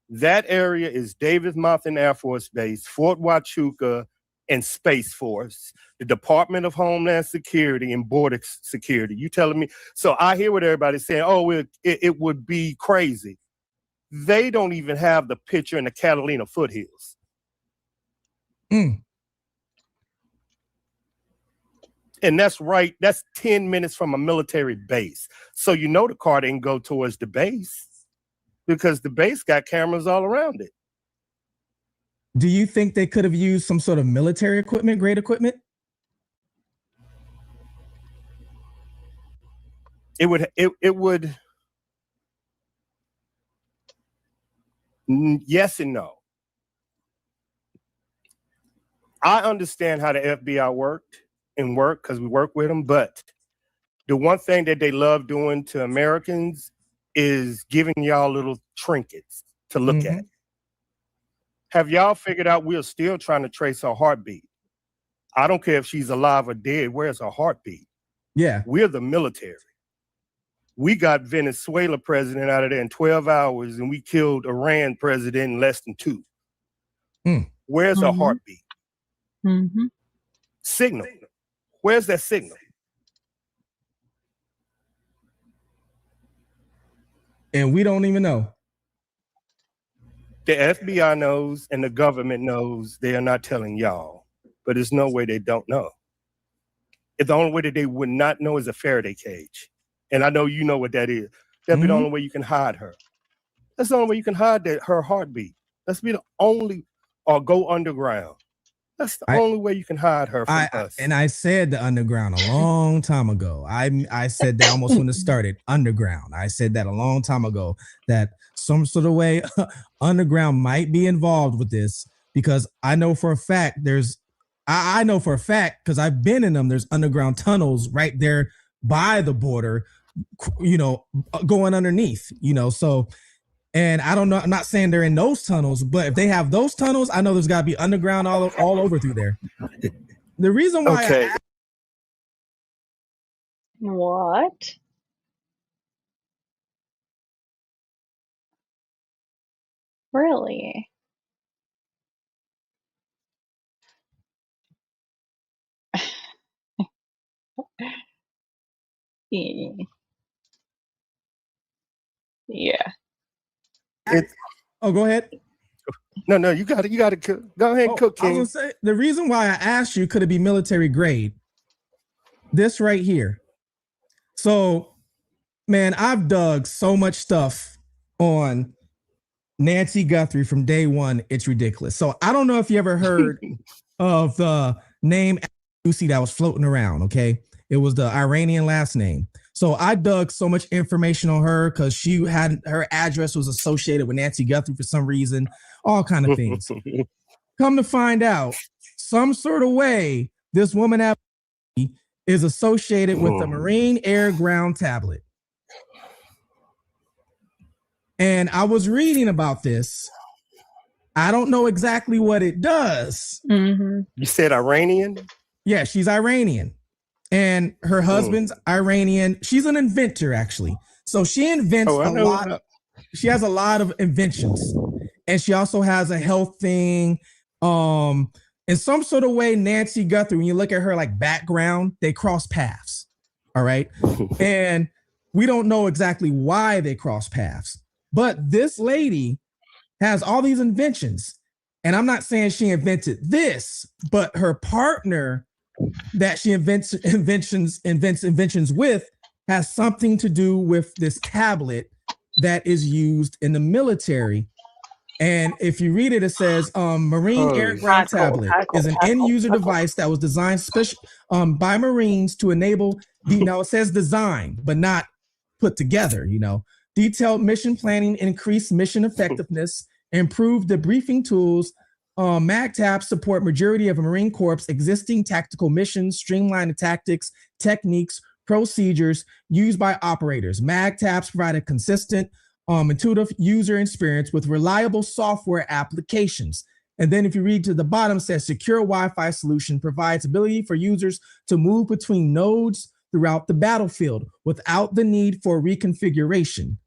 That area is Davis Monthan Air Force Base, Fort Huachuca, and Space Force, the Department of Homeland Security and Border Security. You telling me? So I hear what everybody's saying. Oh, it would be crazy. They don't even have the picture in the Catalina foothills. And that's right. That's 10 minutes from a military base. So you know the car didn't go towards the base because the base got cameras all around it. Do you think they could have used some sort of military equipment, grade equipment? It would. Yes and no. I understand how the FBI worked because we work with them, but the one thing that they love doing to Americans is giving y'all little trinkets to look at. Have y'all figured out we're still trying to trace her heartbeat? I don't care if she's alive or dead. Where's her heartbeat? Yeah. We're the military. We got Venezuela president out of there in 12 hours, and we killed Iran president in less than 2. Where's her heartbeat? Signal. Where's that signal? And we don't even know. The FBI knows and the government knows. They are not telling y'all, but there's no way they don't know. The only way that they would not know is a Faraday cage. And I know you know what that is. That'd be the only way you can hide her. That's the only way you can hide her heartbeat. That's be the only, or go underground. That's the only way you can hide her from us. And I said the underground a long time ago. I said that almost when it started, underground. I said that a long time ago, that some sort of way underground might be involved with this, because I know for a fact I know for a fact, because I've been in them, there's underground tunnels right there by the border, going underneath, so. And I don't know, I'm not saying they're in those tunnels, but if they have those tunnels, I know there's got to be underground all over through there. The reason why What? Really? Yeah. go ahead. No, you got to cook. Go ahead and cook, King. I was gonna say, the reason why I asked you, could it be military grade? This right here. So, man, I've dug so much stuff on Nancy Guthrie from day one. It's ridiculous. So I don't know if you ever heard of the name Lucy that was floating around. Okay. It was the Iranian last name. So I dug so much information on her because she had her address was associated with Nancy Guthrie for some reason, all kind of things. Come to find out, some sort of way, this woman is associated with the Marine Air Ground Tablet. And I was reading about this. I don't know exactly what it does. You said Iranian? Yeah, she's Iranian. And her husband's Iranian. She's an inventor, actually. So she invents a lot. She has a lot of inventions. And she also has a health thing. In some sort of way, Nancy Guthrie, when you look at her like background, they cross paths. All right. And we don't know exactly why they cross paths. But this lady has all these inventions. And I'm not saying she invented this, but her partner that she invents inventions with has something to do with this tablet that is used in the military. And if you read it, it says Marine Holy Aircraft Tablet is an end user device that was designed by Marines to enable now it says design, but not put together, detailed mission planning, increased mission effectiveness, improved debriefing tools. MAGTAPs support majority of a Marine Corps existing tactical missions, streamline the tactics, techniques, procedures used by operators. MAGTAPs provide a consistent, intuitive user experience with reliable software applications. And then if you read to the bottom, it says secure Wi-Fi solution provides ability for users to move between nodes throughout the battlefield without the need for reconfiguration.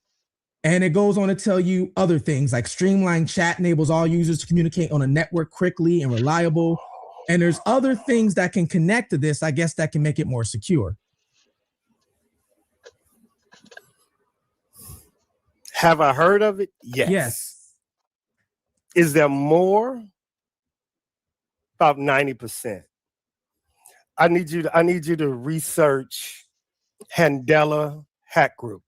And it goes on to tell you other things like streamlined chat enables all users to communicate on a network quickly and reliable. And there's other things that can connect to this, I guess, that can make it more secure. Have I heard of it? Yes. Is there more? About 90%. I need you to research Handela Hack Group.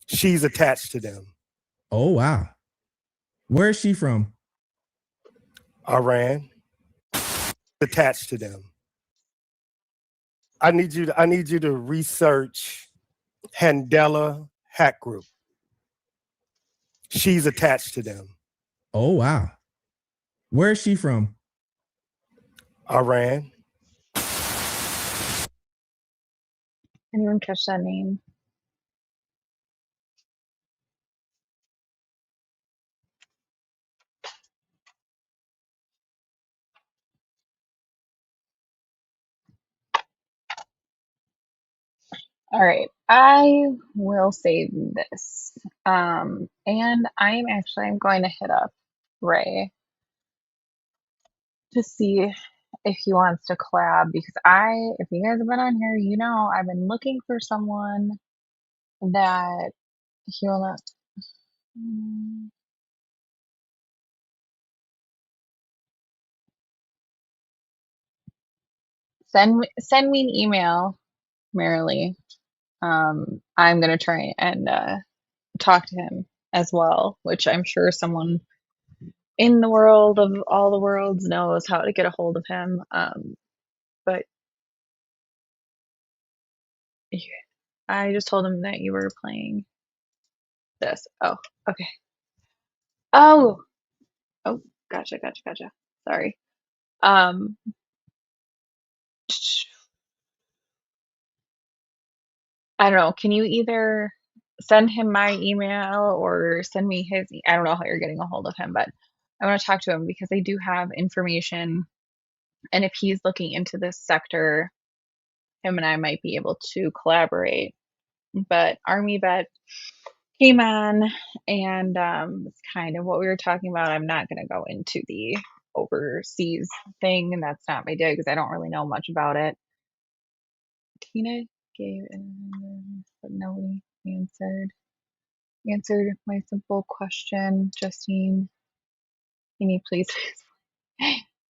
She's attached to them. Oh, wow. Where is she from? Iran. Attached to them. I need you to research Handela Hack Group. She's attached to them. Oh, wow. Where is she from? Iran. Anyone catch that name? All right, I will say this. And I'm going to hit up Ray to see if he wants to collab because if you guys have been on here, I've been looking for someone that he will not. Send me an email, Marilee. I'm gonna try and talk to him as well, which I'm sure someone in the world of all the worlds knows how to get a hold of him. But I just told him that you were playing this. Oh, okay. Oh, gotcha. Sorry. I don't know. Can you either send him my email or send me his? I don't know how you're getting a hold of him, but I want to talk to him because I do have information. And if he's looking into this sector, him and I might be able to collaborate. But Army Vet came on, and it's kind of what we were talking about. I'm not going to go into the overseas thing, and that's not my deal because I don't really know much about it. Tina gave, but nobody answered my simple question. Justine, can you please?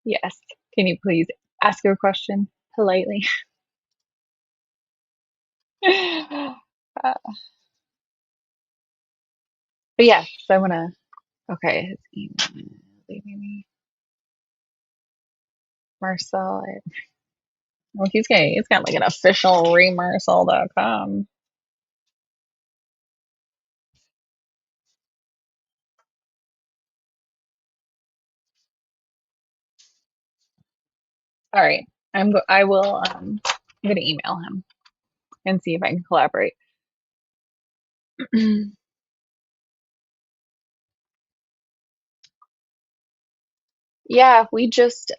Yes, can you please ask your question politely? But yeah, so I want to. Okay, his email. Maybe Marcel. Well, he's got like an official remarcel.com. All right, I will. I'm gonna email him and see if I can collaborate. Yeah, we just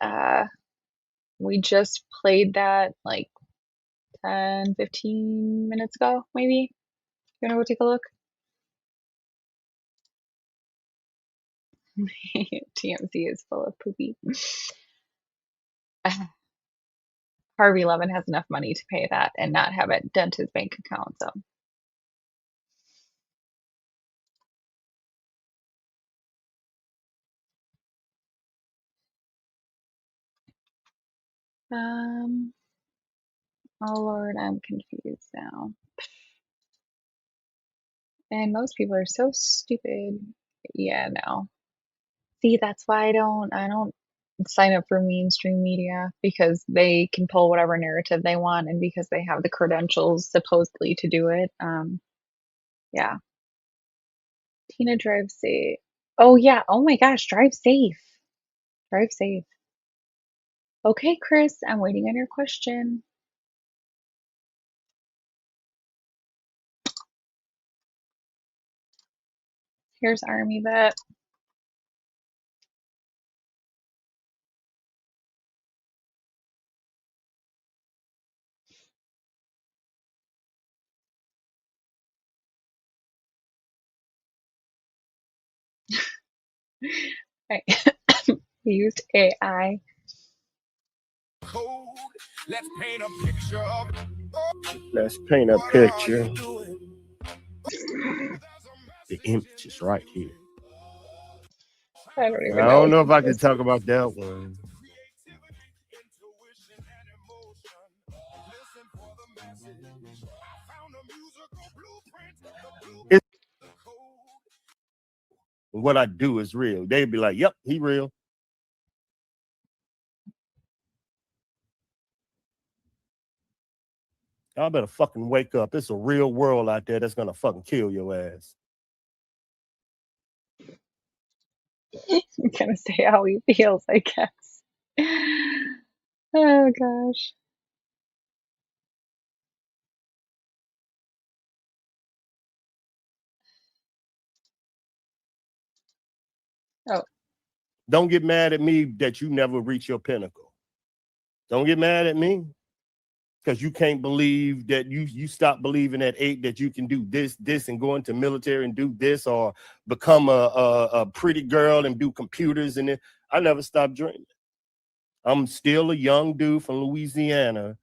played that like 10-15 minutes ago, maybe. You wanna go take a look? TMZ is full of poopy. Harvey Levin has enough money to pay that and not have it dent his bank account. So Oh Lord, I'm confused now. And most people are so stupid. Yeah, no. See, that's why I don't sign up for mainstream media because they can pull whatever narrative they want and because they have the credentials supposedly to do it. Yeah. Tina, drive safe. Oh yeah. Oh my gosh, drive safe. Drive safe. Okay, Chris, I'm waiting on your question. Here's Army Vet. I used AI. Let's paint a picture. Let's paint a picture. The image is right here. I don't even I know don't what know you if I can just. talk about that one. It's, what I do is real. They'd be like, "Yep, he real." Y'all better fucking wake up. It's a real world out there that's gonna fucking kill your ass. I'm gonna say how he feels, I guess. Oh gosh. Oh, Don't get mad at me that you never reach your pinnacle. Don't get mad at me because you can't believe that you stop believing at 8 that you can do this and go into military and do this or become a pretty girl and do computers and it. I never stopped dreaming. I'm still a young dude from Louisiana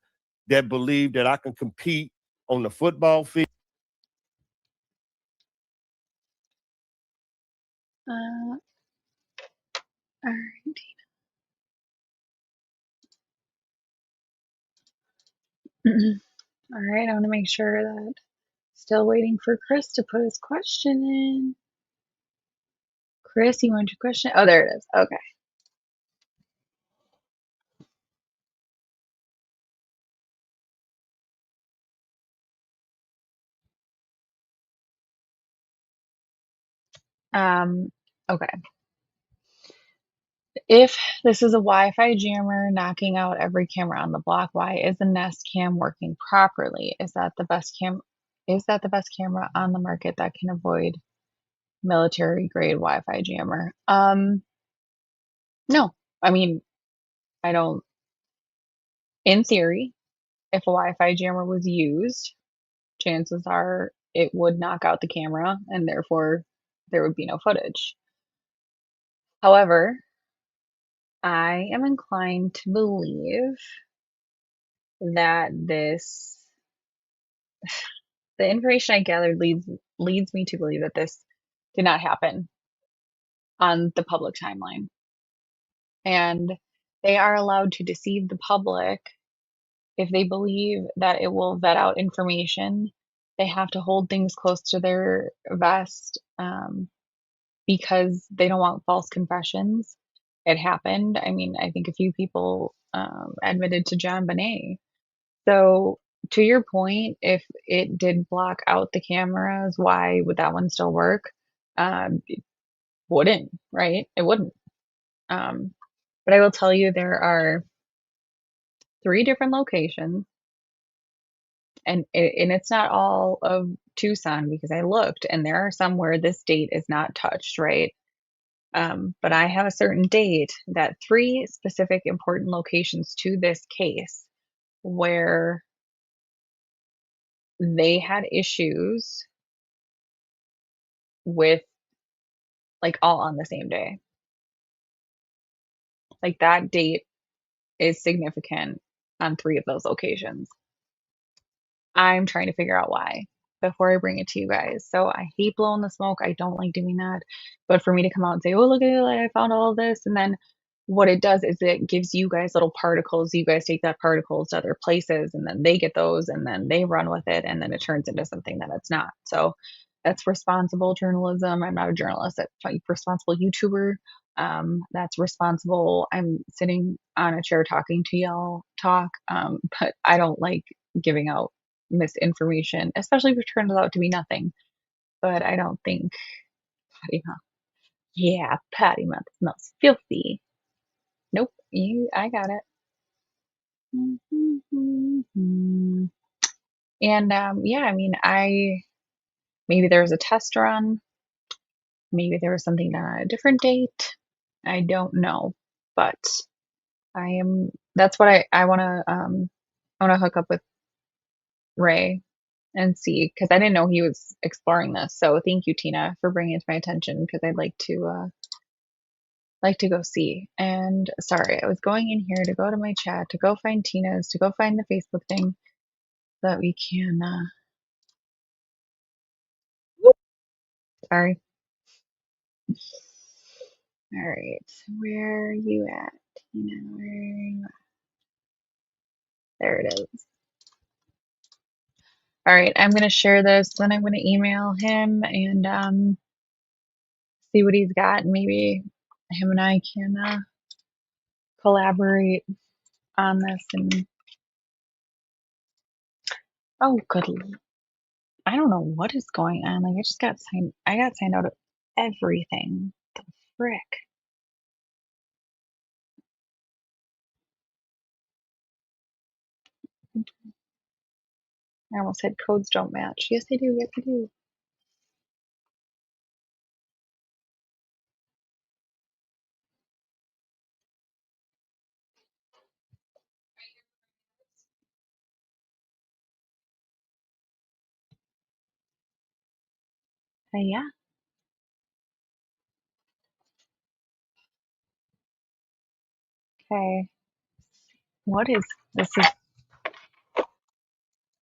that believed that I can compete on the football field. all right. All right, I want to make sure that still waiting for Chris to put his question in. Chris, you want your question? Oh, there it is. Okay. Okay. If this is a Wi-Fi jammer knocking out every camera on the block, why is the Nest Cam working properly? Is that the best camera on the market that can avoid military grade Wi-Fi jammer? No. I mean, I don't. In theory, if a Wi-Fi jammer was used, chances are it would knock out the camera and therefore there would be no footage. However, I am inclined to believe that the information I gathered leads me to believe that this did not happen on the public timeline. And they are allowed to deceive the public if they believe that it will vet out information. They have to hold things close to their vest because they don't want false confessions. It happened. I mean, I think a few people admitted to John Bonet. So, to your point, if it did block out the cameras, why would that one still work? It wouldn't, right? It wouldn't. Um, but I will tell you, there are 3 different locations, and it's not all of Tucson because I looked, and there are some where this date is not touched, right? But I have a certain date that 3 specific important locations to this case where they had issues with, like, all on the same day. Like, that date is significant on 3 of those locations. I'm trying to figure out why before I bring it to you guys. So I hate blowing the smoke. I don't like doing that. But for me to come out and say, "Oh, look at it, I found all of this," and then what it does is it gives you guys little particles. You guys take that particles to other places, and then they get those, and then they run with it, and then it turns into something that it's not. So that's responsible journalism. I'm not a journalist. That's responsible YouTuber. That's responsible. I'm sitting on a chair talking to y'all but I don't like giving out misinformation, especially if it turns out to be nothing. But I don't think potty mouth. Yeah, potty mouth smells filthy. Nope, I got it. And yeah, I mean, maybe there was a test run, maybe there was something done on a different date. I don't know, but that's what I want to hook up with Ray and see, because I didn't know he was exploring this. So thank you, Tina, for bringing it to my attention, because I'd like to go see. And sorry, I was going in here to go to my chat, to go find Tina's, to go find the Facebook thing that we can sorry. All right, where are you at, Tina? Where are you at? There it is. All right, I'm gonna share this, then I'm gonna email him and see what he's got, and maybe him and I can collaborate on this. And oh, good. I don't know what is going on. Like, I got signed out of everything. The frick. I almost said codes don't match. Yes, they do. Yes, they do. Yeah. Okay. What is this?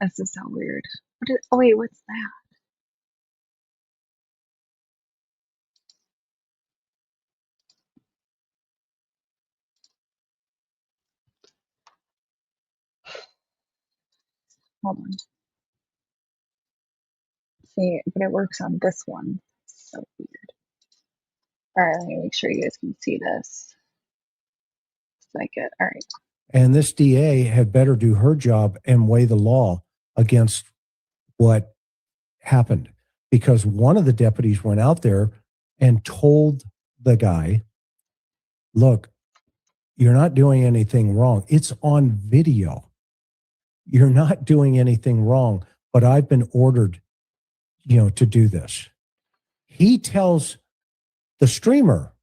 This is so weird. Oh wait, what's that? Hold on. See, but it works on this one. So weird. All right, let me make sure you guys can see this. It's like it. All right. And this DA had better do her job and weigh the law against what happened, because one of the deputies went out there and told the guy, look, you're not doing anything wrong. It's on video. You're not doing anything wrong, but I've been ordered, to do this. He tells the streamer,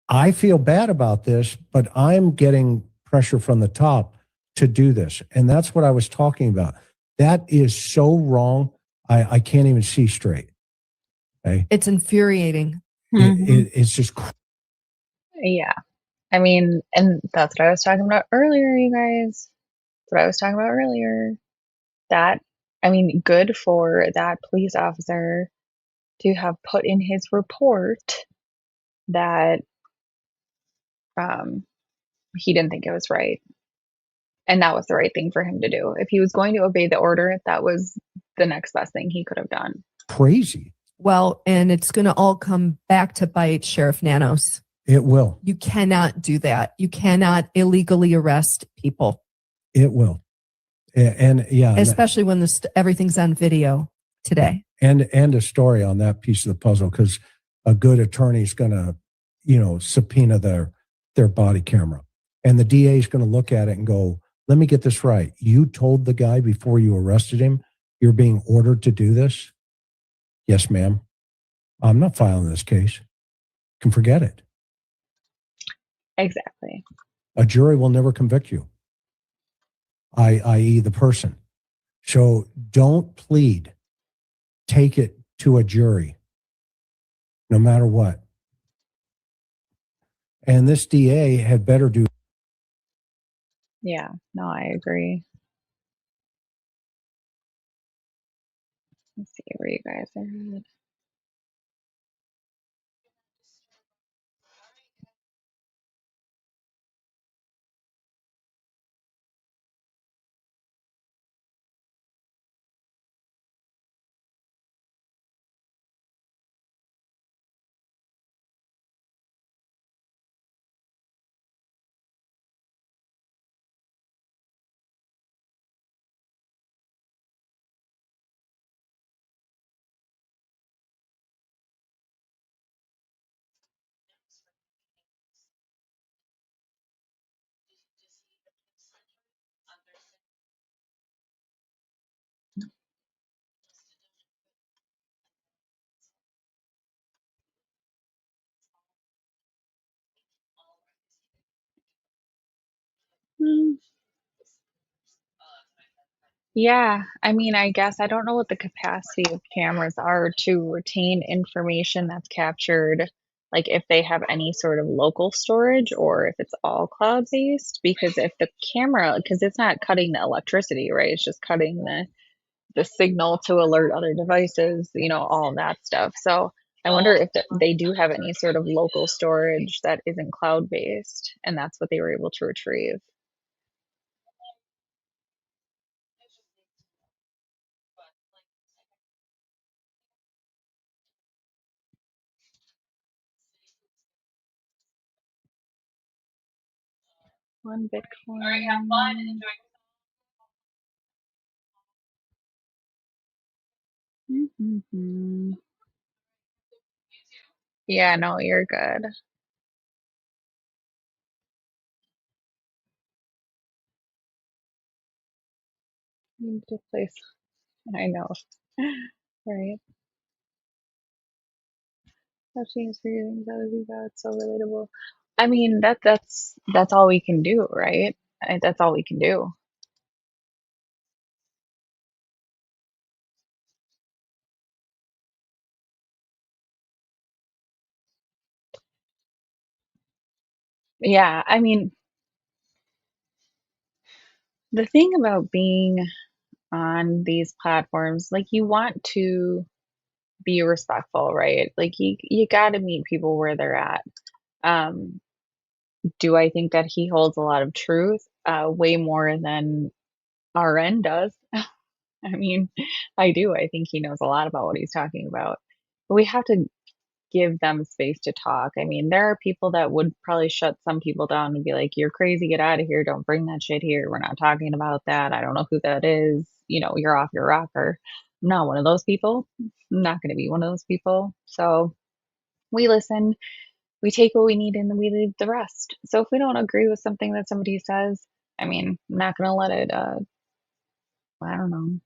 I feel bad about this, but I'm getting pressure from the top to do this. And that's what I was talking about. That is so wrong. I can't even see straight. Okay. It's infuriating. It's just. Yeah. I mean, and that's what I was talking about earlier, you guys. That's what I was talking about earlier. That, I mean, good for that police officer to have put in his report that he didn't think it was right. And that was the right thing for him to do. If he was going to obey the order, that was the next best thing he could have done. Crazy. Well, and it's going to all come back to bite Sheriff Nanos. It will. You cannot do that. You cannot illegally arrest people. It will. And yeah. Especially when everything's on video today. And a story on that piece of the puzzle, because a good attorney is going to, subpoena their body camera. And the DA is going to look at it and go, let me get this right. You told the guy before you arrested him, you're being ordered to do this? Yes, ma'am. I'm not filing this case. You can forget it. Exactly. A jury will never convict you, i.e. the person. So don't plead. Take it to a jury, no matter what. And this DA had better do. Yeah, no, I agree. Let's see where you guys are at. Mm, yeah, I mean, I guess I don't know what the capacity of cameras are to retain information that's captured, like if they have any sort of local storage or if it's all cloud-based. Because if the camera, because it's not cutting the electricity, right? It's just cutting the signal to alert other devices, all of that stuff. So I wonder if they do have any sort of local storage that isn't cloud-based, and that's what they were able to retrieve. One Bitcoin. All right, have fun and enjoy. Mm-hmm. Yeah, no, you're good. Need to place. I know, right? Touching is forgiving, that would be bad. So relatable. I mean, that's all we can do, right? That's all we can do. Yeah, I mean, the thing about being on these platforms, like you want to be respectful, right? Like you got to meet people where they're at. Um, do I think that he holds a lot of truth? Way more than RN does. I mean, I do. I think he knows a lot about what he's talking about. But we have to give them space to talk. I mean, there are people that would probably shut some people down and be like, "You're crazy, get out of here. Don't bring that shit here. We're not talking about that. I don't know who that is. You're off your rocker." I'm not one of those people. I'm not going to be one of those people. So we listen, we take what we need, and then we leave the rest. So if we don't agree with something that somebody says, I mean, I'm not going to let it, I don't know,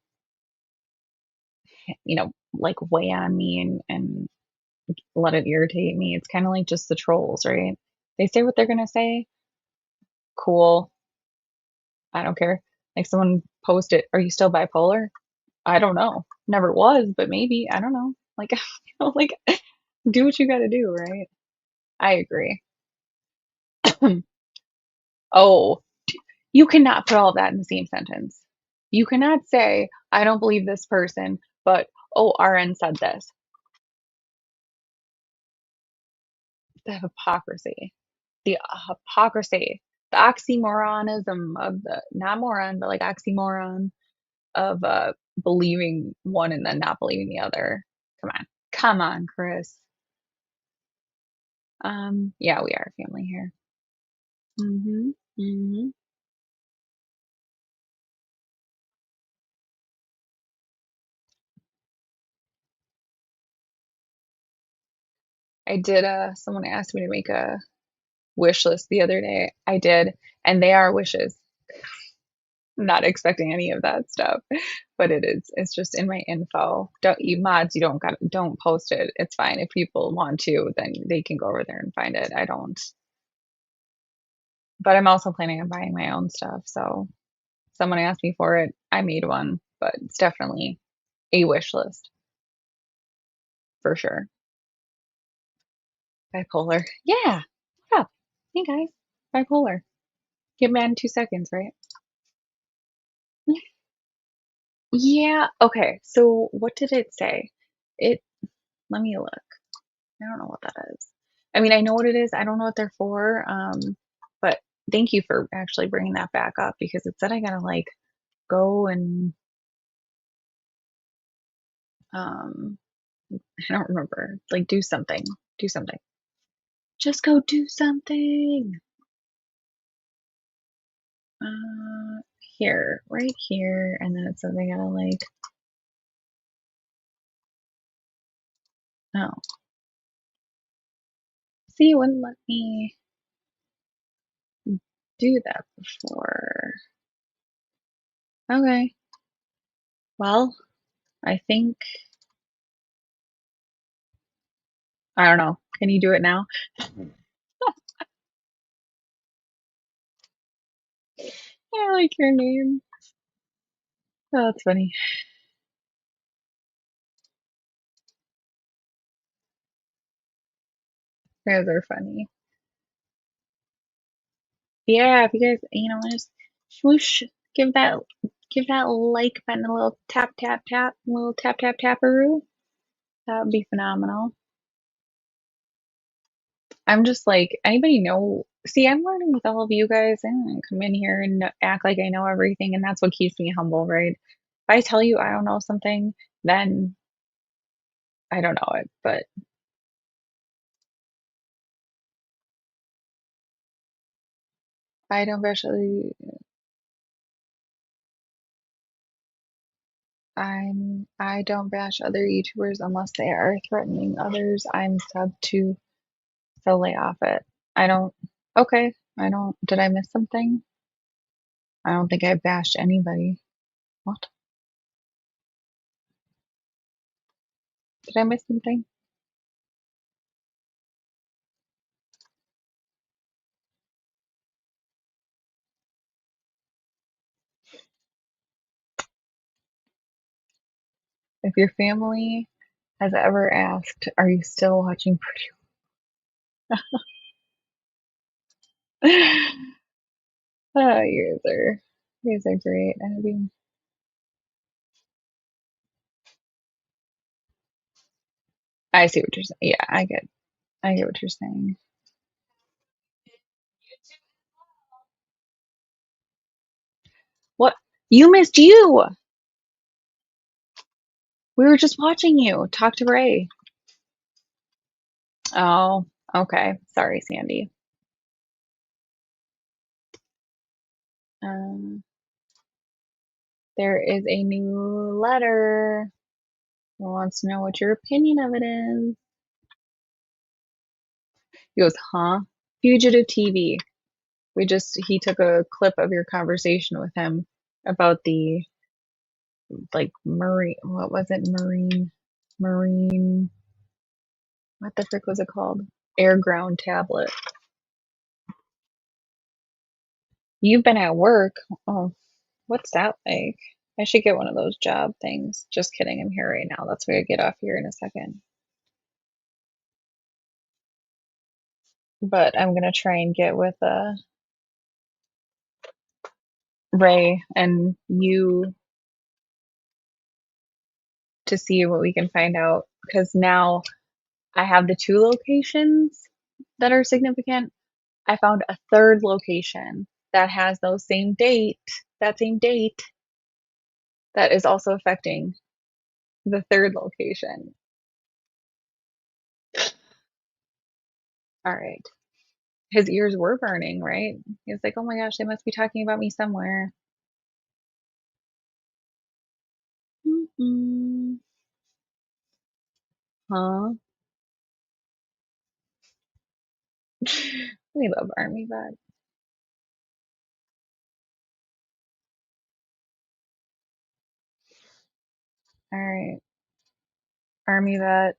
like weigh on me and let it irritate me. It's kind of like just the trolls, right? They say what they're going to say. Cool. I don't care. Like someone posted, "Are you still bipolar?" I don't know. Never was, but maybe. I don't know. Like, like do what you got to do, right? I agree. Oh, you cannot put all of that in the same sentence. You cannot say, "I don't believe this person, but oh, RN said this." The hypocrisy. The hypocrisy. The oxymoronism of the, not moron, but like oxymoron of believing one and then not believing the other. Come on. Come on, Chris. Yeah, we are a family here. Mhm. Mhm. I did someone asked me to make a wish list the other day. I did, and they are wishes. I'm not expecting any of that stuff, but it is. It's just in my info. Don't you mods, you don't post it. It's fine. If people want to, then they can go over there and find it. I don't. But I'm also planning on buying my own stuff, so someone asked me for it. I made one, but it's definitely a wish list for sure. Bipolar. Yeah. Yeah. Hey guys. Bipolar. Get mad in 2 seconds, right? Yeah. Okay. So what did it say? It, let me look. I don't know what that is. I mean, I know what it is. I don't know what they're for. But thank you for actually bringing that back up because it said I gotta like go and um I don't remember. Like do something. Do something. Just go do something. Here, right here, and then it says I gotta like, oh, see, it wouldn't let me do that before. Okay, well, I think, I don't know. Can you do it now? I like your name. Oh, that's funny. You guys are funny. Yeah, if you guys, just swoosh, give that like button a little tap tap tap, a little tap tap taparoo. That would be phenomenal. I'm just like, anybody know? See, I'm learning with all of you guys. I don't come in here and act like I know everything, and that's what keeps me humble, right? If I tell you I don't know something, then I don't know it. But I don't actually. I don't bash other YouTubers unless they are threatening others. I'm sub to, so lay off it. I don't. Okay, I don't. Did I miss something? I don't think I bashed anybody. What? Did I miss something? If your family has ever asked, "Are you still watching Pretty?" Oh, you guys are great. I mean, I see what you're saying. Yeah, I get what you're saying. What? You missed you. We were just watching you talk to Ray. Oh, okay. Sorry, Sandy. Um, there is a new letter. He wants to know what your opinion of it is. He goes, huh? Fugitive TV. He took a clip of your conversation with him about the, like, marine, what was it? Marine, what the frick was it called? Air ground tablet. You've been at work. Oh, what's that like? I should get one of those job things. Just kidding. I'm here right now. That's where I get off here in a second. But I'm gonna try and get with Ray and you to see what we can find out, because now I have the 2 locations that are significant. I found a 3rd location that has that same date that is also affecting the 3rd location. All right. His ears were burning, right? He was like, oh my gosh, they must be talking about me somewhere. Mm-mm. Huh? We love Army Vet. All right. Army Vet,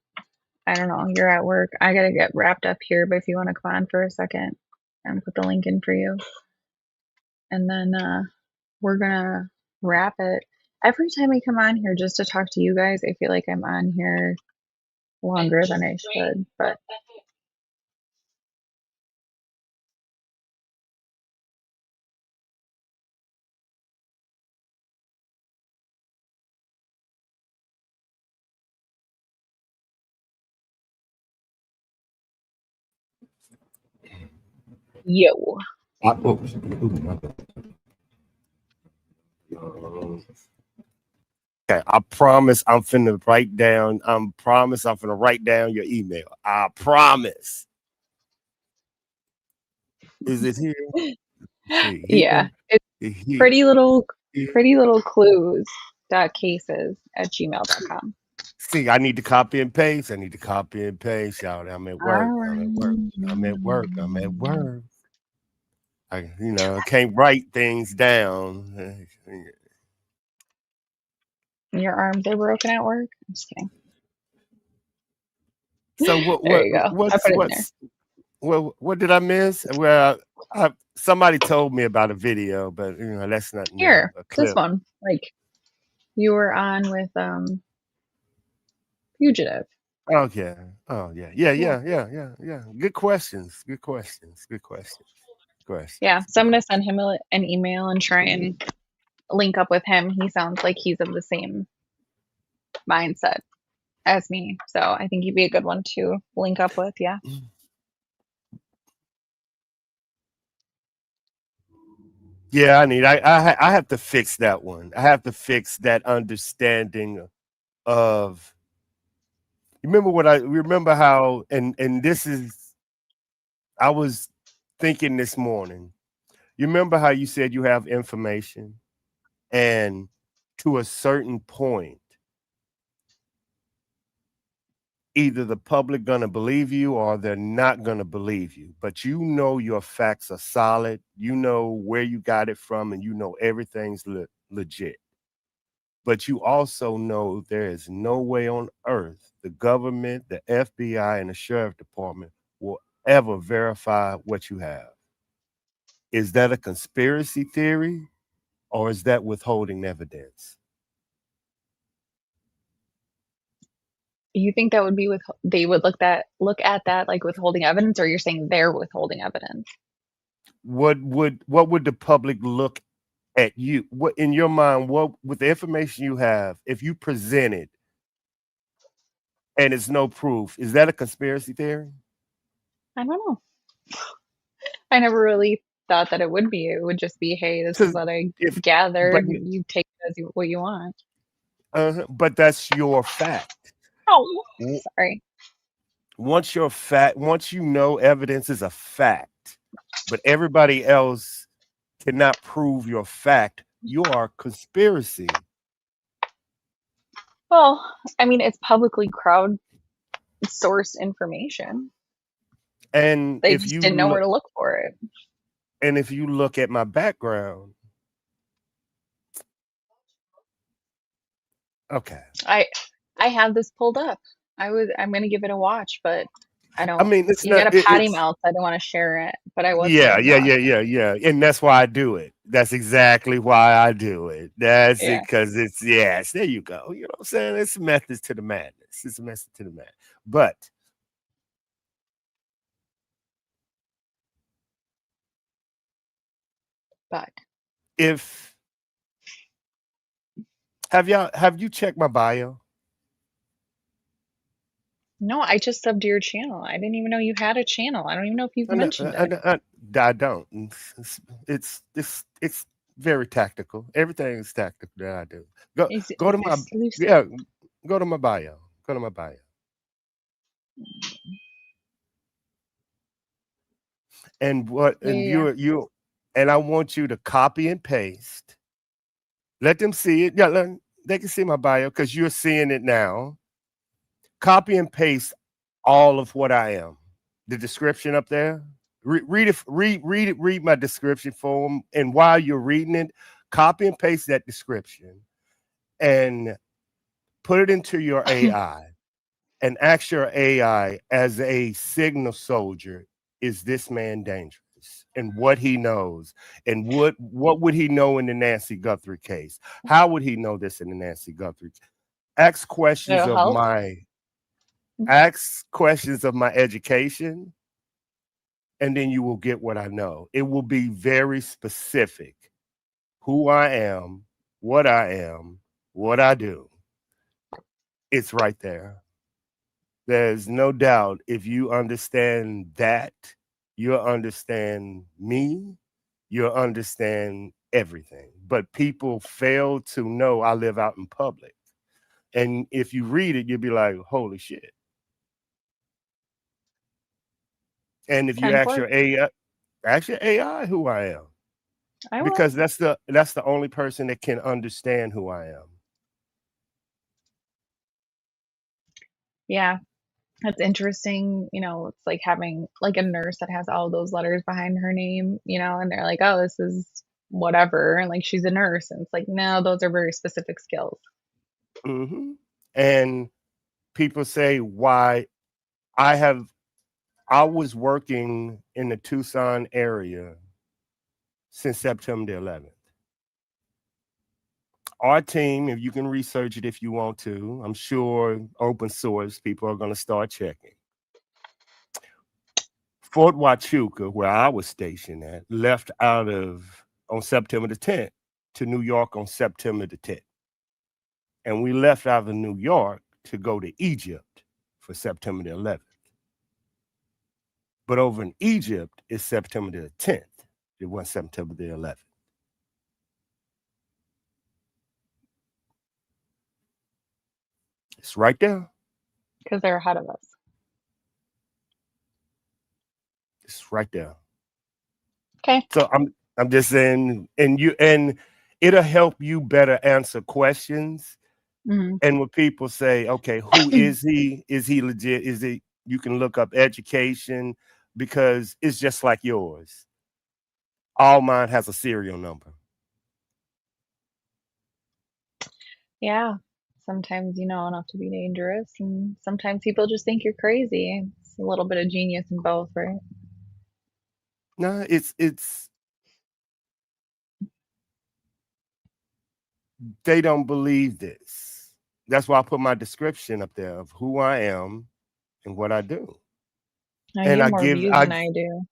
I don't know. You're at work. I gotta get wrapped up here, but if you want to come on for a second, I'm gonna put the link in for you. And then we're gonna wrap it. Every time I come on here just to talk to you guys, I feel like I'm on here longer than I should, but yo. Okay, I promise I'm finna write down. I'm finna write down your email. I promise. Is it here? See, Yeah. It's pretty little clues cases@gmail.com. See, I need to copy and paste. Y'all. I'm at work. I can't write things down. Your arms are broken at work? I'm just kidding. So There you go. I put it in there. Well, what did I miss? Well, somebody told me about a video, but that's not new. Here, A this clip. one. Like you were on with Fugitive. Okay. Oh yeah. Yeah. Good questions. Good questions. Good questions. Yeah, Questions. so I'm gonna send him an email and try and link up with him. He sounds like he's of the same mindset as me, so I think he'd be a good one to link up with. Yeah. Yeah, I have to fix that one. I have to fix that understanding of remember how and this is I was thinking this morning. You remember how you said you have information and to a certain point either the public gonna believe you or they're not gonna believe you. But your facts are solid. You know where you got it from, and you know everything's legit. But you also know there is no way on earth the government, the FBI, and the sheriff department will ever verify what you have. Is that a conspiracy theory, or is that withholding evidence? You think that would be they would look at that like withholding evidence, or you're saying they're withholding evidence? What would the public look at you? What in your mind? What with the information you have, if you present it and it's no proof, is that a conspiracy theory? I don't know. I never really thought that it would be. It would just be, hey, this is Because what I if but gathered. You take it as what you want. but that's your fact. Oh, W- sorry. once you know evidence is a fact, but everybody else cannot prove your fact, you are conspiracy. Well, I mean, it's publicly crowdsourced information. And They if just you didn't know where look to look for it. and if you look at my background, okay. I have this pulled up. I'm gonna give it a watch, but I I don't. mean, it's You got not a potty it's mouth. So I don't want to share it, but I was yeah, going to yeah, watch yeah, it. yeah, yeah. And that's why I do it. That's exactly why I do it. That's it, Yeah, because it's yes, there you go. You know what I'm saying? It's methods to the madness. It's a method to the madness. But but if have you checked my bio? no, I just subbed to your channel. I didn't even know you had a channel. I don't even know if you've I, know- mentioned I, it. I, I don't. It's very tactical. Everything is tactical that I do. Go Is go to my exclusive. yeah. Go to my bio. Go to my bio. And what Yeah, and yeah, yeah. and I want you to copy and paste. Let them see it. Yeah, they can see my bio because you're seeing it now. Copy and paste all of what I am. The description up there. Read it. Read it. Read my description for them. And while you're reading it, copy and paste that description and put it into your AI and ask your AI as a signal soldier, is this man dangerous? And what he knows, and what would he know in the Nancy Guthrie case? How would he know this in the Nancy Guthrie? Ask questions It'll of help. my ask questions of my education, and then you will get what I know. It will be very specific. Who I am, what I do. It's right there. There's no doubt if you understand that, you'll understand me, you'll understand everything. But people fail to know I live out in public. And if you read it, you'll be like, holy shit. And if you 10-4. ask your AI who I am, I will. because that's the only person that can understand who I am. Yeah, that's interesting. It's like having like a nurse that has all those letters behind her name, and they're like, oh, this is whatever. And like she's a nurse. And it's like, no, those are very specific skills. hmm. And people say why I have I was working in the Tucson area since September the 11th. Our team, if you can research it if you want to, I'm sure open source people are going to start checking. Fort Huachuca, where I was stationed at, left out of on September the 10th to New York on September the 10th. And we left out of New York to go to Egypt for September the 11th. But over in Egypt, it's September the 10th. It wasn't September the 11th. It's right there. Because they're ahead of us. It's right there. Okay. So I'm just saying, and it'll help you better answer questions. Mhm. And when people say, okay, who is he? Is he legit? Is he, you can look up education because it's just like yours. All mine has a serial number. Yeah. Sometimes you know enough to be dangerous, and sometimes people just think you're crazy. It's a little bit of genius in both, right? No, it's they don't believe this. That's why I put my description up there of who I am and what I do. Now And you have I more give views I than I do.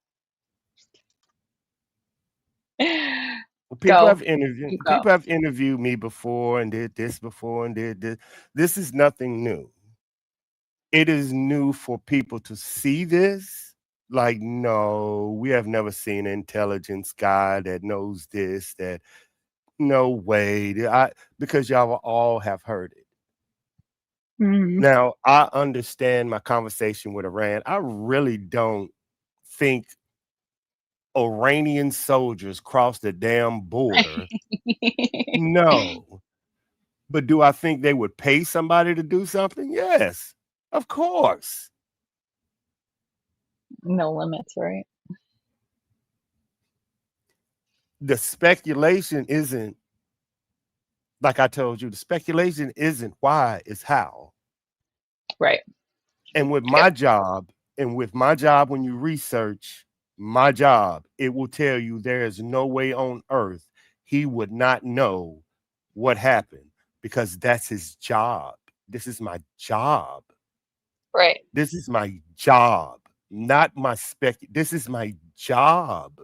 people Go. have interviewed You go. people have interviewed me before and did this before and did this. This is nothing new. It is new for people to see this. Like, no, we have never seen an intelligence guy that knows this, that no way. Because y'all all have heard it. Mhm. Now, I understand my conversation with Iran. I really don't think Iranian soldiers crossed the damn border. No. But do I think they would pay somebody to do something? Yes, of course. No limits, right? The speculation isn't, like I told you, the speculation isn't why, it's how. Right. And with Yep. my job, when you research my job, it will tell you there is no way on earth he would not know what happened because that's his job. This is my job. Right. This is my job, not my spec. This is my job.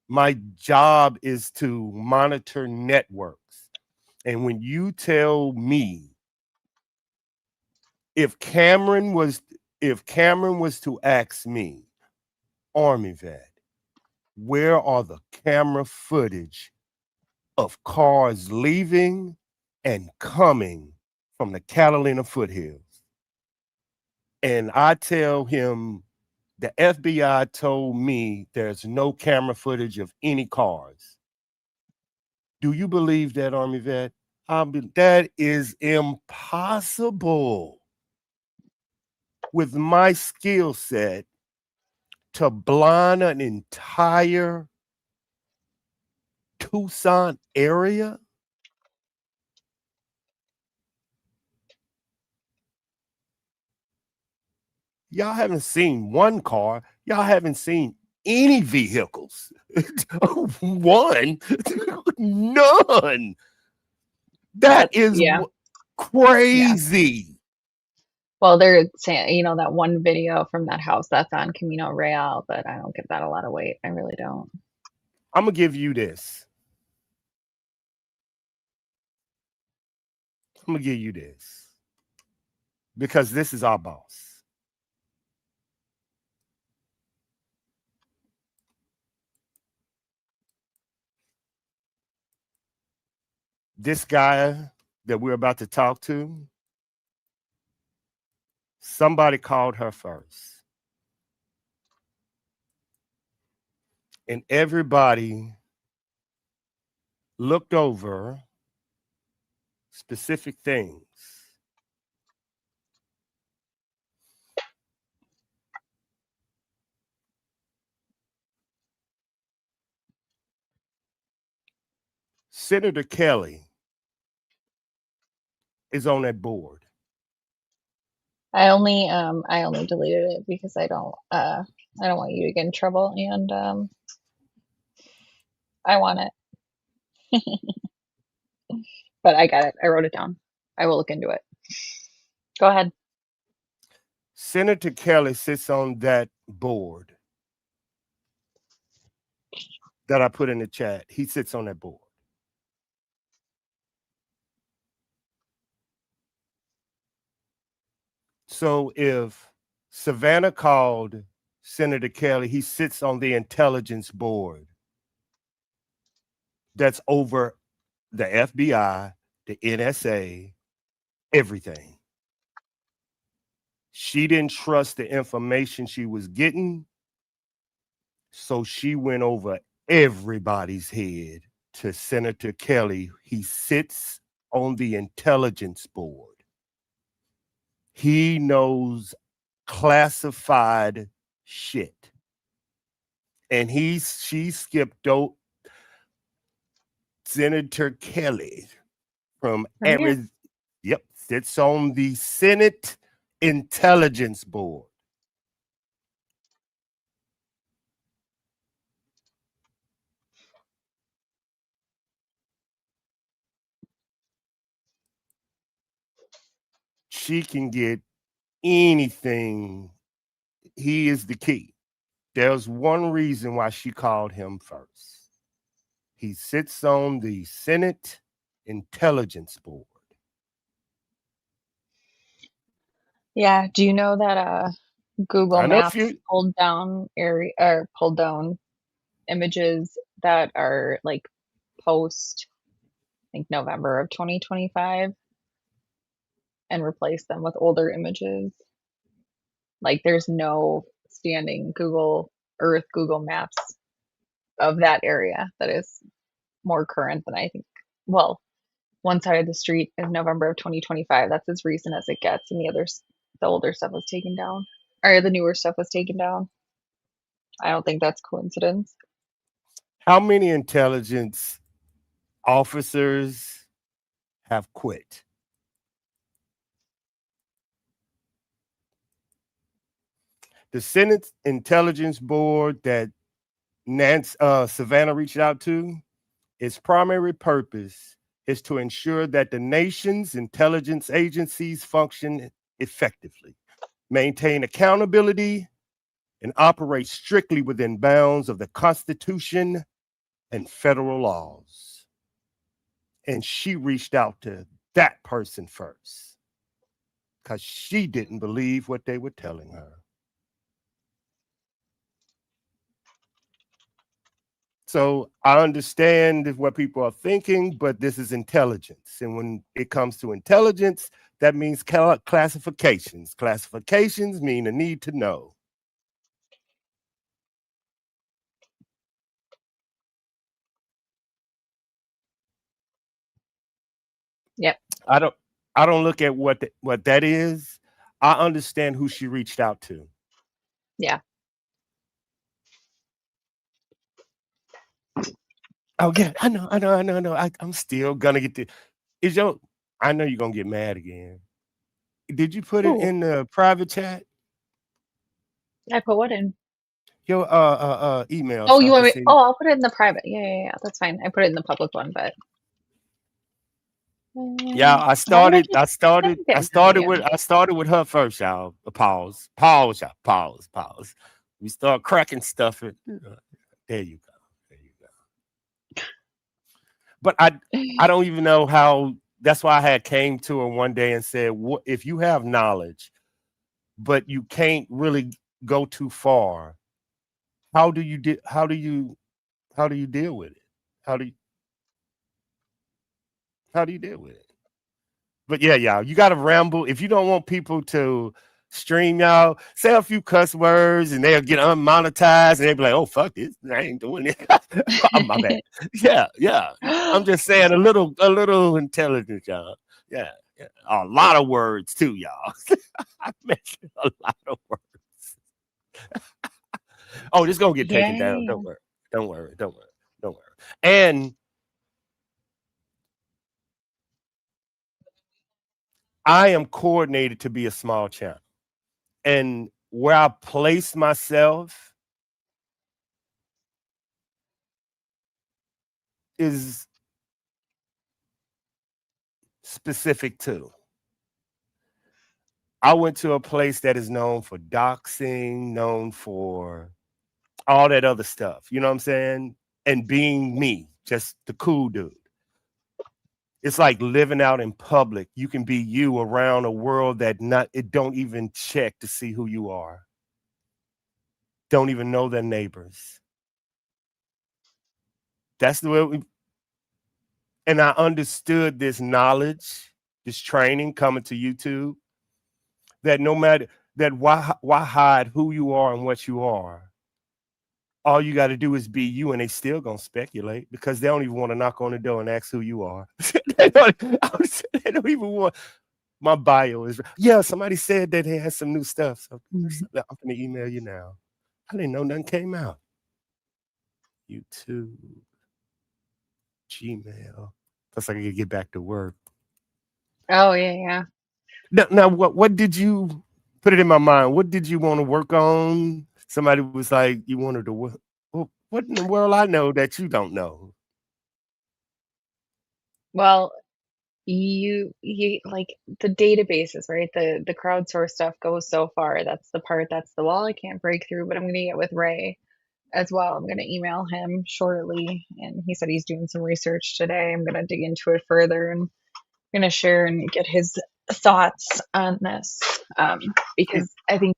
My job is to monitor networks. And when you tell me if Cameron was to ask me, Army vet, where are the camera footage of cars leaving and coming from the Catalina foothills? And I tell him the FBI told me there's no camera footage of any cars. Do you believe that, Army vet? That is impossible. With my skill set to blind an entire Tucson area? Y'all haven't seen one car. Y'all haven't seen any vehicles. One, none. That is Yeah. crazy. Well, they're saying, that one video from that house that's on Camino Real, but I don't give that a lot of weight. I really don't. I'm going to give you this. I'm going to give you this. Because this is our boss. This guy that we're about to talk to, somebody called her first. And everybody looked over specific things. Senator Kelly is on that board. I only deleted it because I don't want you to get in trouble, and I want it. But I got it. I wrote it down. I will look into it. Go ahead. Senator Kelly sits on that board that I put in the chat. He sits on that board. So if Savannah called Senator Kelly, he sits on the intelligence board that's over the FBI, the NSA, everything. She didn't trust the information she was getting, so she went over everybody's head to Senator Kelly. He sits on the intelligence board. He knows classified shit. And she skipped out Senator Kelly from Right here. Arizona. Yep, sits on the Senate Intelligence Board. She can get anything. He is the key. There's one reason why she called him first. He sits on the Senate Intelligence Board. Yeah. Do you know that Google I know Maps pulled down images that are like post, I think, November of 2025, and replaced them with older images? Like, there's no standing Google Earth, Google Maps of that area that is more current than I think. Well, one side of the street is November of 2025. That's as recent as it gets, and the older stuff was taken down, or the newer stuff was taken down. I don't think that's coincidence. How many intelligence officers have quit? The Senate Intelligence Board that Savannah reached out to, its primary purpose is to ensure that the nation's intelligence agencies function effectively, maintain accountability, and operate strictly within bounds of the Constitution and federal laws. And she reached out to that person first because she didn't believe what they were telling her. So I understand what people are thinking, but this is intelligence. And when it comes to intelligence, that means classifications. Classifications mean a need to know. Yep. I don't look at what that is. I understand who she reached out to. Yeah. Oh yeah, I know. I'm still gonna get the. I know you're gonna get mad again. Did you put it in the private chat? I put what in? Your email. Oh, so you I want can me? see. Oh, I'll put it in the private. Yeah. That's fine. I put it in the public one, but Yeah, I started with her first, y'all. Pause, y'all. Pause. We start cracking stuff. There you go. But I don't even know how. That's why I had came to her one day and said, "What if you have knowledge, but you can't really go too far? How do you deal with it? How do you deal with it?" But yeah, y'all, you got to ramble. If you don't want people to stream y'all, say a few cuss words and they'll get unmonetized and they'll be like, oh, fuck this. I ain't doing it. Oh, my bad. Yeah. I'm just saying a little intelligence, y'all. Yeah. A lot of words too, y'all. I mentioned a lot of words. Oh, this is going to get taken down. Don't worry. And I am coordinated to be a small channel. And where I place myself is specific to. I went to a place that is known for doxing, known for all that other stuff. You know what I'm saying? And being me, just the cool dude. It's like living out in public. You can be you around a world that it don't even check to see who you are. Don't even know their neighbors. That's the way and I understood this knowledge, this training coming to YouTube, that no matter that why hide who you are and what you are. All you got to do is be you, and they still gonna speculate because they don't even want to knock on the door and ask who you are. they don't even want. My bio is somebody said that they had some new stuff, so I'm gonna email you now. I didn't know nothing came out. YouTube, Gmail. Plus, I can get back to work. Oh yeah. Now, what did you put it in my mind? What did you want to work on? Somebody was like, you wanted to work. Well, what in the world I know that you don't know? Well, you like the databases, right? The crowdsource stuff goes so far. That's the part that's the wall I can't break through, but I'm gonna get with Ray as well. I'm gonna email him shortly, and he said he's doing some research today. I'm gonna dig into it further and I'm gonna share and get his thoughts on this. Because I think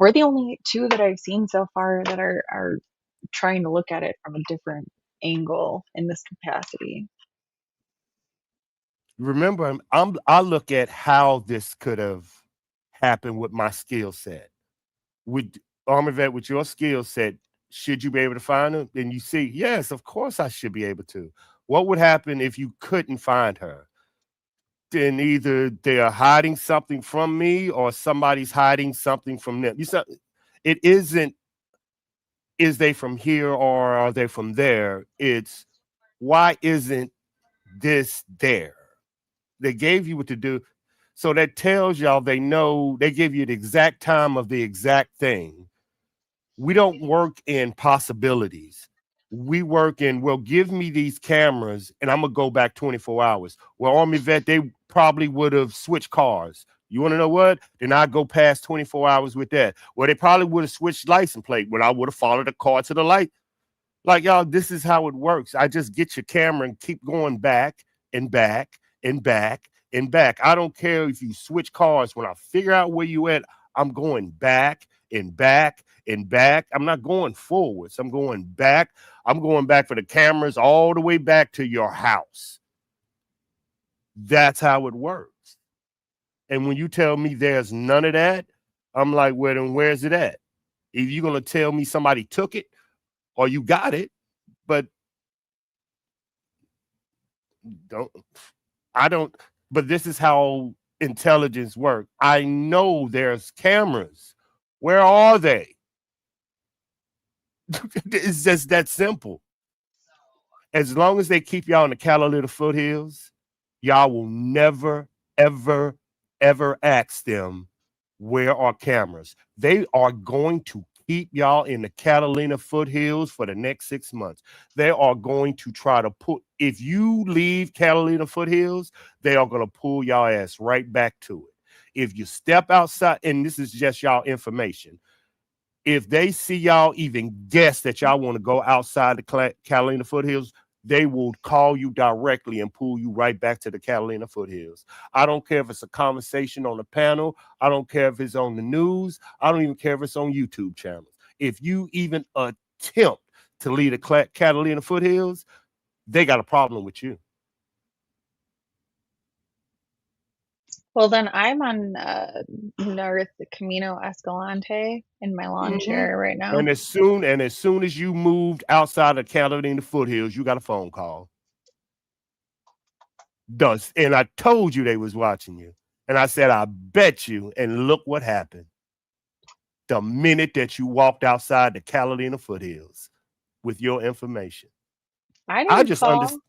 we're the only two that I've seen so far that are trying to look at it from a different angle in this capacity. Remember, I look at how this could have happened with my skill set. With Army Vet, with your skill set, should you be able to find her? And you see, yes, of course I should be able to. What would happen if you couldn't find her? Then either they are hiding something from me or somebody's hiding something from them. It isn't, is they from here or are they from there? It's why isn't this there? They gave you what to do. So that tells y'all they know, they give you the exact time of the exact thing. We don't work in possibilities. We work in, well, give me these cameras and I'm going to go back 24 hours. Well, Army Vet, they probably would have switched cars. You want to know what? Then I go past 24 hours with that. Well, they probably would have switched license plate when I would have followed the car to the light. Like, y'all, this is how it works. I just get your camera and keep going back and back and back and back. I don't care if you switch cars. When I figure out where you at, I'm going back and back and back. I'm not going forwards. I'm going back. I'm going back for the cameras all the way back to your house. That's how it works. And when you tell me there's none of that, I'm like, well, then where's it at? If you're going to tell me somebody took it or you got it, but but this is how intelligence works. I know there's cameras. Where are they? It's just that simple. As long as they keep y'all in the Catalina foothills, y'all will never, ever, ever ask them, where are cameras? They are going to keep y'all in the Catalina foothills for the next 6 months. They are going to try to if you leave Catalina foothills, they are going to pull y'all ass right back to it. If you step outside, and this is just y'all information, if they see y'all even guess that y'all want to go outside the Catalina foothills, they will call you directly and pull you right back to the Catalina foothills. I don't care if it's a conversation on the panel. I don't care if it's on the news. I don't even care if it's on YouTube channels. If you even attempt to leave the Catalina foothills, they got a problem with you. Well, then I'm on North Camino Escalante in my lawn chair right now. And as soon as you moved outside of Catalina foothills, you got a phone call. And I told you they was watching you. And I said, I bet you. And look what happened. The minute that you walked outside the Catalina foothills with your information. I just understand.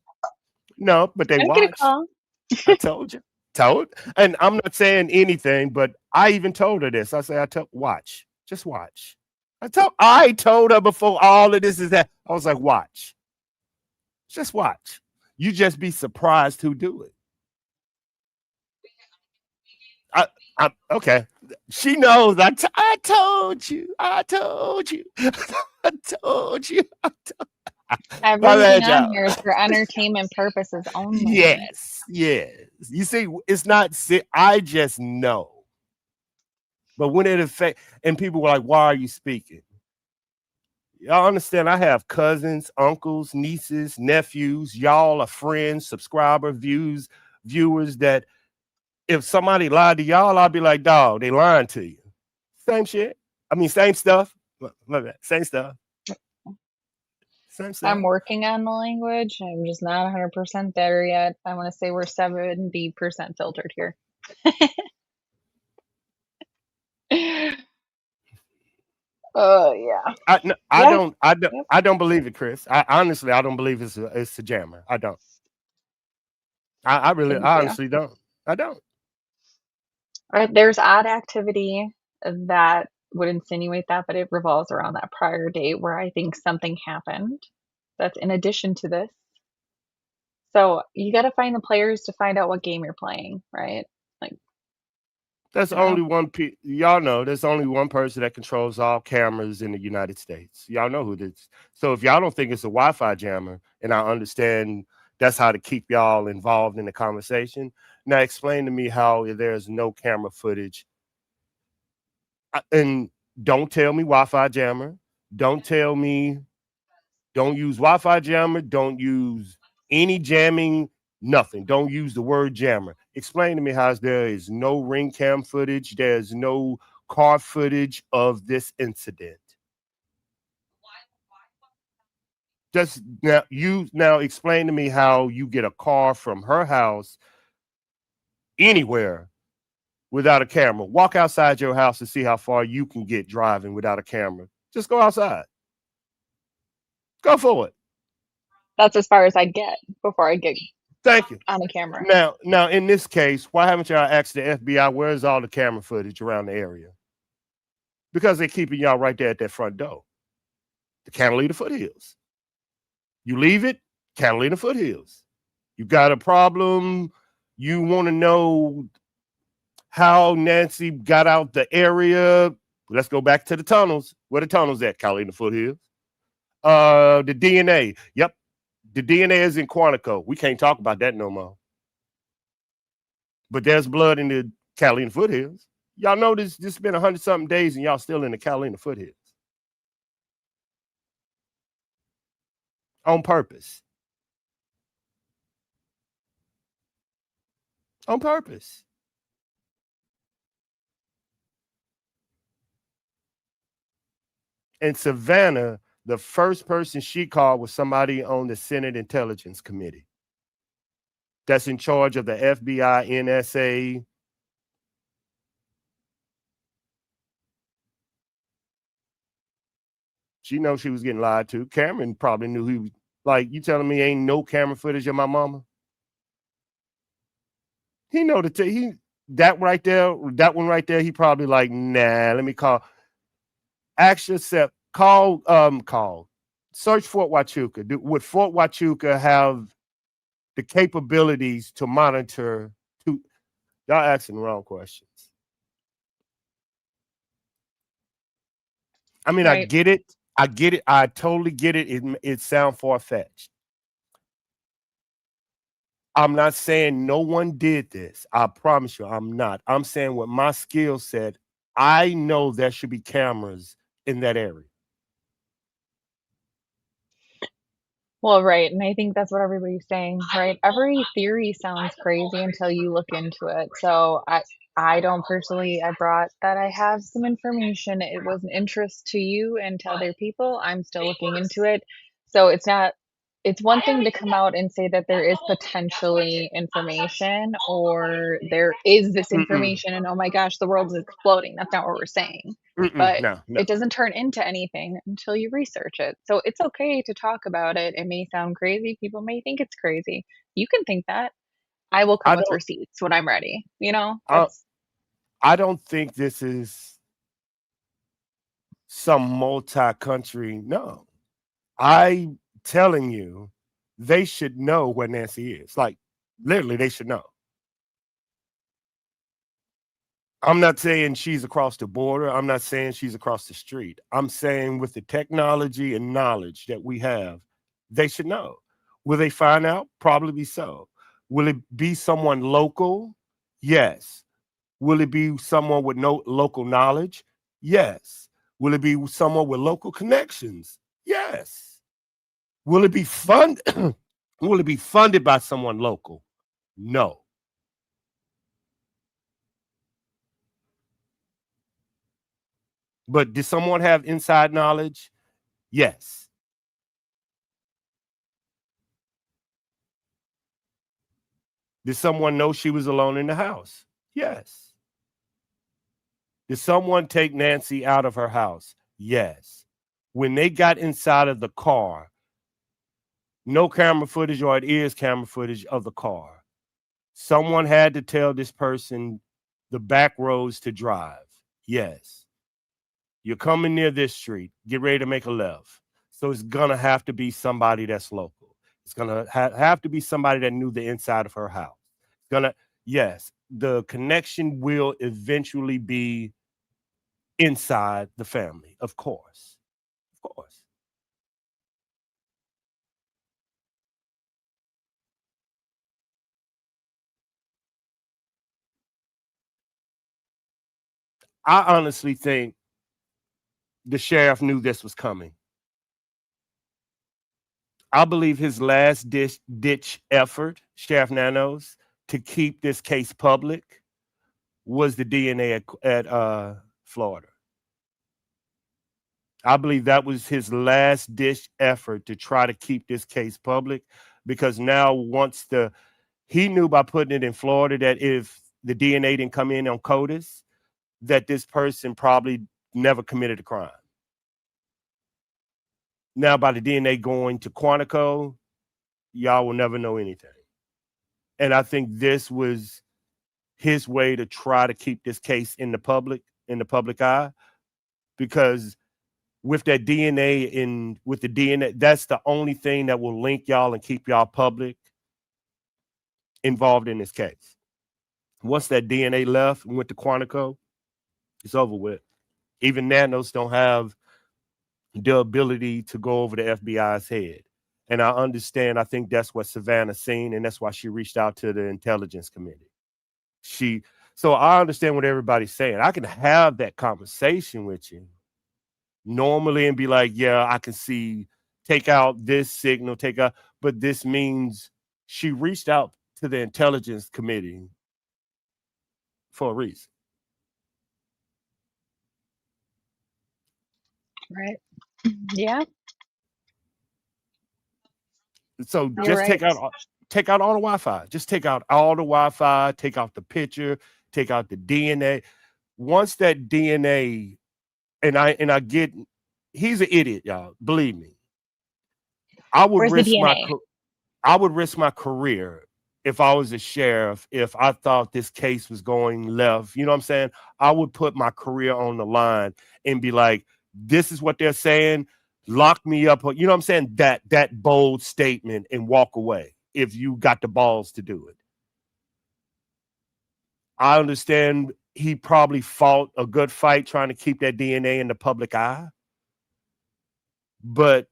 No, but they watched. I told you. told, and I'm not saying anything, but I even told her this. I said, watch, just watch. I told her before all of this is that I was like, watch, just watch. You just be surprised who do it. I okay. She knows. I told you. I told you. I told you. My Everything bad, on y'all. here is for entertainment purposes only. Yes, yes. You see, it's not. I just know. But when it affect, and people were like, "Why are you speaking?" Y'all understand? I have cousins, uncles, nieces, nephews. Y'all are friends, viewers. That if somebody lied to y'all, I'll be like, "Dog, they lying to you." Same shit. I mean, same stuff. Same stuff. Same stuff. I'm working on the language. I'm just not 100% there yet. I want to say we're 70% filtered here. Oh yeah. I don't believe it, Chris. I don't believe it's a jammer. I don't. I honestly don't. I don't. All right, there's odd activity that would insinuate that, but it revolves around that prior date where I think something happened. That's in addition to this. So you got to find the players to find out what game you're playing, right? Like There's only one. Y'all know there's only one person that controls all cameras in the United States. Y'all know who it is. So if y'all don't think it's a Wi-Fi jammer, and I understand that's how to keep y'all involved in the conversation. Now explain to me how there's no camera footage. And don't tell me Wi-Fi jammer. Don't tell me. Don't use Wi-Fi jammer. Don't use any jamming. Nothing. Don't use the word jammer. Explain to me how there is no ring cam footage. There's no car footage of this incident. Just now explain to me how you get a car from her house anywhere without a camera. Walk outside your house and see how far you can get driving without a camera. Just go outside. Go for it. that's as far as I get before I get Thank you. on the camera. Now, in this case, why haven't y'all asked the FBI where's all the camera footage around the area? Because they're keeping y'all right there at that front door. The Catalina foothills. You leave it, Catalina foothills. You got a problem. You want to know how Nancy got out the area. Let's go back to the tunnels. Where the tunnels at? Catalina foothills. The DNA. Yep. The DNA is in Quantico. We can't talk about that no more. But there's blood in the Catalina foothills. Y'all know this has been 100-something days and y'all still in the Catalina foothills. On purpose. On purpose. In Savannah, the first person she called was somebody on the Senate Intelligence Committee that's in charge of the FBI, NSA. She knows she was getting lied to. Cameron probably knew he was like, you telling me ain't no camera footage of my mama? He know that one right there, he probably like, nah, let me call. Actually, call. Search Fort Huachuca. Would Fort Huachuca have the capabilities to monitor? Y'all asking the wrong questions. I mean, right. I get it. I totally get it. It sounds far-fetched. I'm not saying no one did this. I promise you, I'm not. I'm saying with my skill set, I know there should be cameras in that area. Well, right. And I think that's what everybody's saying, right? Every theory sounds crazy until you look into it. So I don't personally, I brought that I have some information. It was an interest to you and to other people. I'm still looking into it. So it's one thing to come out and say that there is potentially information or there is this information and oh my gosh, the world is exploding. That's not what we're saying. But no. It doesn't turn into anything until you research it. So it's okay to talk about it. It may sound crazy. People may think it's crazy. You can think that. I will come I with don't. receipts when I'm ready. You know, I, that's I don't think this is some multi-country. No, I telling you, they should know where Nancy is. Like literally, they should know. I'm not saying she's across the border. I'm not saying she's across the street. I'm saying with the technology and knowledge that we have, they should know. Will they find out? Probably so. Will it be someone local? Yes. Will it be someone with no local knowledge? Yes. Will it be someone with local connections? Yes. Will it be fund will it be funded by someone local? No. But did someone have inside knowledge? Yes. Did someone know she was alone in the house? Yes. Did someone take Nancy out of her house? Yes. When they got inside of the car, no camera footage, or it is camera footage of the car. Someone had to tell this person the back roads to drive. Yes. You're coming near this street, get ready to make a left. So it's going to have to be somebody that's local. It's going to have to be somebody that knew the inside of her house. It's going to, yes, the connection will eventually be inside the family, of course. Of course. I honestly think the sheriff knew this was coming. I believe his last ditch effort, Sheriff Nanos, to keep this case public was the DNA at Florida. I believe that was his last ditch effort to try to keep this case public, because now he knew by putting it in Florida that if the DNA didn't come in on CODIS, that this person probably never committed a crime. Now by the DNA going to Quantico, y'all will never know anything. And I think this was his way to try to keep this case in the public eye, because with that DNA with the DNA, that's the only thing that will link y'all and keep y'all public involved in this case. Once that DNA left and went to Quantico, it's over with. Even Nanos don't have the ability to go over the FBI's head. And I understand, I think that's what Savannah seen, and that's why she reached out to the Intelligence Committee. So I understand what everybody's saying. I can have that conversation with you normally and be like, yeah, I can see, take out this signal, but this means she reached out to the Intelligence Committee for a reason. right. Yeah, So you're just right. take out all the Wi-Fi. Just take out all the Wi-Fi, take out the picture, take out the DNA. Once that DNA, and I get, he's an idiot, y'all. Believe me. I would Where's the risk DNA? my career if I was a sheriff, if I thought this case was going left. You know what I'm saying? I would put my career on the line and be like, this is what they're saying. Lock me up. You know what I'm saying? That bold statement, and walk away if you got the balls to do it. I understand he probably fought a good fight trying to keep that DNA in the public eye, but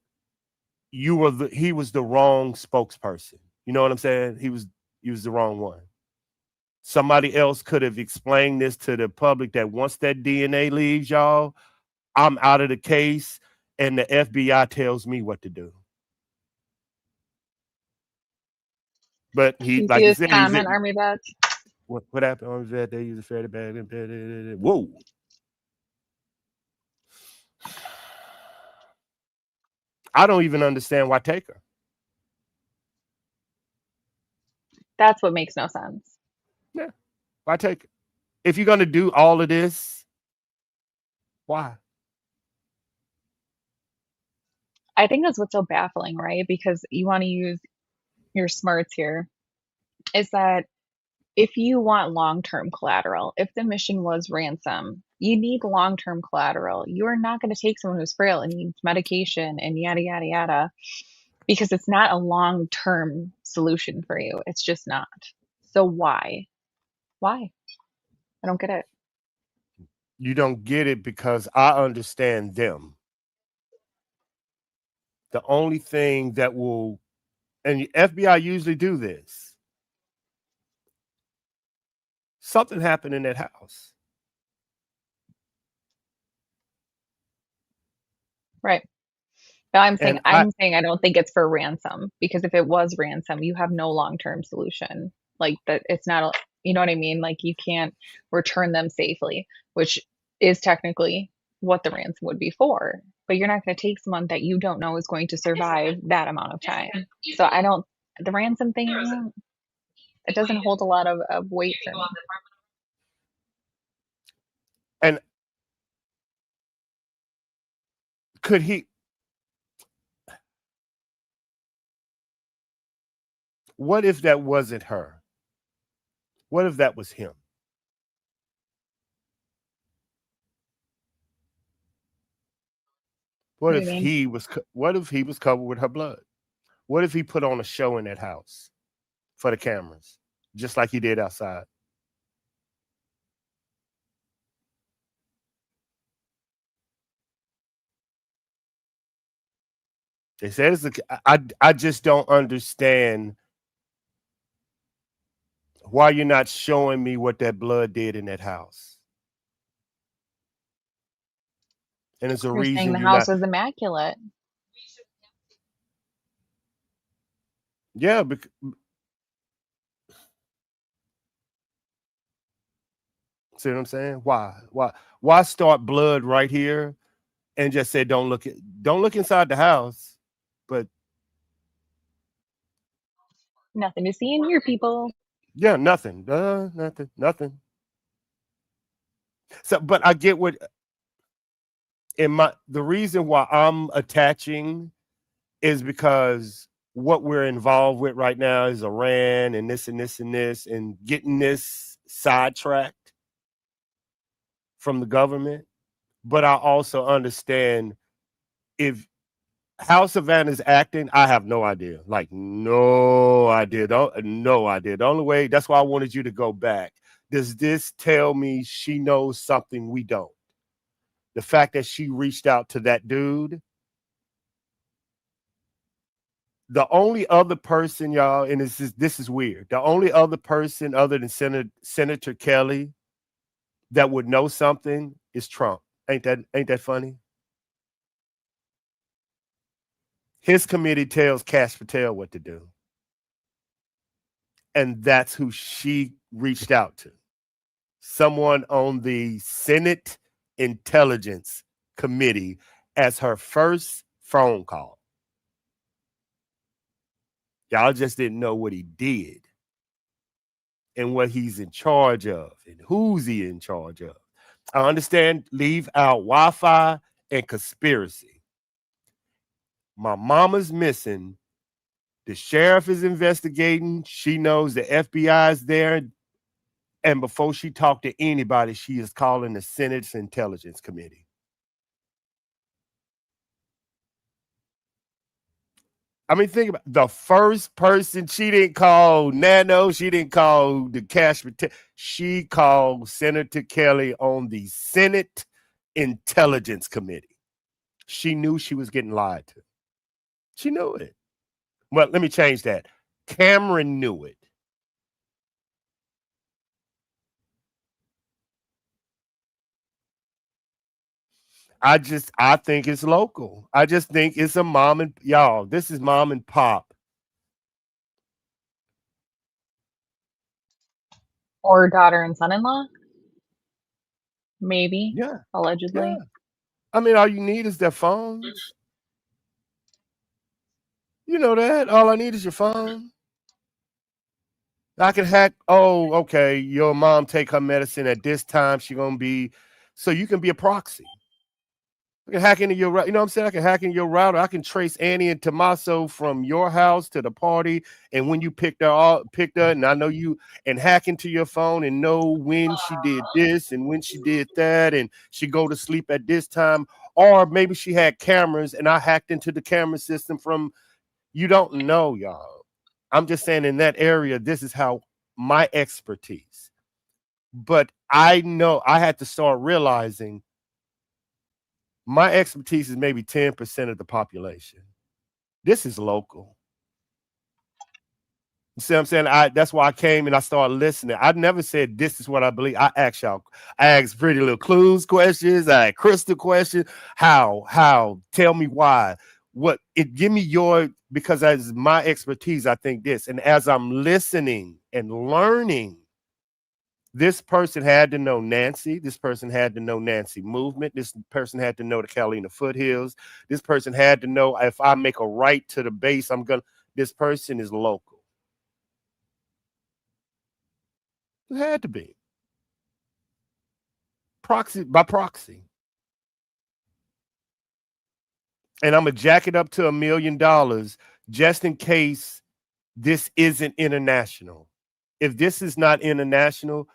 he was the wrong spokesperson. You know what I'm saying? He was the wrong one. Somebody else could have explained this to the public, that once that DNA leaves, y'all, I'm out of the case, and the FBI tells me what to do. But he, You like see you his said, comment, Army Badge? what happened on that? They use a fairly bad. Whoa. I don't even understand why take her. That's what makes no sense. Yeah, why take her? If you're gonna do all of this, why? I think that's what's so baffling, right? Because you want to use your smarts here. Is that if you want long-term collateral, if the mission was ransom, you need long-term collateral. You're not going to take someone who's frail and needs medication and yada, yada, yada, because it's not a long-term solution for you. It's just not. So why? Why? I don't get it. You don't get it because I understand them. The only thing that will, and the FBI usually do this, something happened in that house. Right. But I'm saying And I don't think it's for ransom, because if it was ransom, you have no long-term solution. Like that, it's not, you know what I mean? Like you can't return them safely, which is technically what the ransom would be for. But you're not going to take someone that you don't know is going to survive that amount of time. So I don't, the ransom thing, it doesn't hold a lot of weight for me. and could he, what if that wasn't her? What if that was him? What What do if you mean? what if he was covered with her blood? What if he put on a show in that house for the cameras, just like he did outside? They said it's I just don't understand why you're not showing me what that blood did in that house. And it's a You're saying reason the you're house not. was immaculate. Yeah, see what I'm saying? Why start blood right here and just say don't look inside the house, but Nothing to see in here, people. yeah, nothing. Nothing. So but I get what the reason why I'm attaching is because what we're involved with right now is Iran and this and this and this and getting this sidetracked from the government. But I also understand if how Savannah's acting, I have no idea. Like, no idea. No idea. The only way, that's why I wanted you to go back. Does this tell me she knows something we don't? The fact that she reached out to that dude. The only other person, y'all, and this is weird. The only other person other than Senator Kelly that would know something is Trump. Ain't that funny? His committee tells Cash Patel what to do. And that's who she reached out to. Someone on the Senate Intelligence Committee as her first phone call. Y'all just didn't know what he did and what he's in charge of and who's he in charge of. I understand leave out Wi-Fi and conspiracy. My mama's missing. The sheriff is investigating. She knows the FBI is there. And before she talked to anybody, she is calling the Senate's Intelligence Committee. I mean, think about the first person. She didn't call Nano. She didn't call the Cash. She called Senator Kelly on the Senate Intelligence Committee. She knew she was getting lied to. She knew it. Well, let me change that. Cameron knew it. I think it's local. I just think it's a mom and y'all. This is mom and pop. Or daughter and son-in-law, maybe, Yeah, yeah. allegedly. I mean, all you need is their phones. You know that. All I need is your phone. I can hack. Oh, okay. Your mom take her medicine at this time. She gonna be. So you can be a proxy. I can hack into your, you know what I'm saying? I can hack into your router. I can trace Annie and Tommaso from your house to the party, and when you picked her, and I know you, and hack into your phone and know when she did this and when she did that, and she go to sleep at this time, or maybe she had cameras and I hacked into the camera system from. You don't know, y'all. I'm just saying in that area, this is how my expertise. But I know I had to start realizing my expertise is maybe 10% of the population. This is local. You see what I'm saying? That's why I came and I started listening. I never said this is what I believe. I asked y'all. I asked Pretty Little Clues questions. I had Crystal questions. How? Tell me why. What? Give me your, because as my expertise, I think this. And as I'm listening and learning, this person had to know Nancy. This person had to know Nancy movement. This person had to know the Catalina foothills. This person had to know if I make a right to the base, this person is local. It had to be. By proxy. And I'm going to jack it up to $1 million just in case this isn't international. If this is not international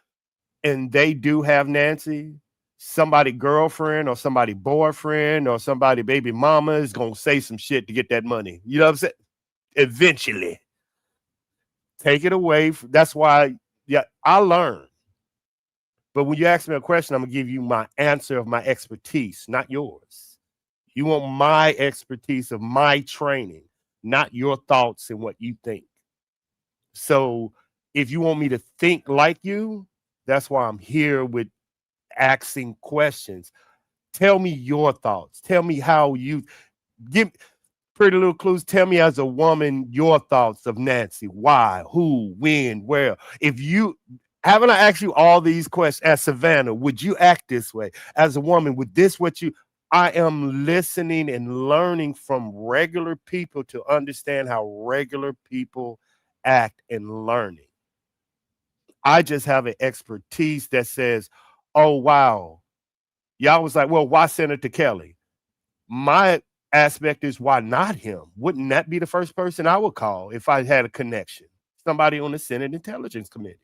and they do have Nancy, somebody girlfriend or somebody boyfriend or somebody baby mama is going to say some shit to get that money. You know what I'm saying? Eventually. Take it away. That's why, yeah, I learned. But when you ask me a question, I'm going to give you my answer of my expertise, not yours. You want my expertise of my training, not your thoughts and what you think. So if you want me to think like you, that's why I'm here with asking questions. Tell me your thoughts. Tell me how you give Pretty Little Clues. Tell me as a woman your thoughts of Nancy. Why, who, when, where. If you haven't I asked you all these questions as Savannah, would you act this way? As a woman, would this what you I am listening and learning from regular people to understand how regular people act and learning. I just have an expertise that says, oh, wow. Y'all was like, well, why Senator Kelly? My aspect is why not him? Wouldn't that be the first person I would call if I had a connection? Somebody on the Senate Intelligence Committee.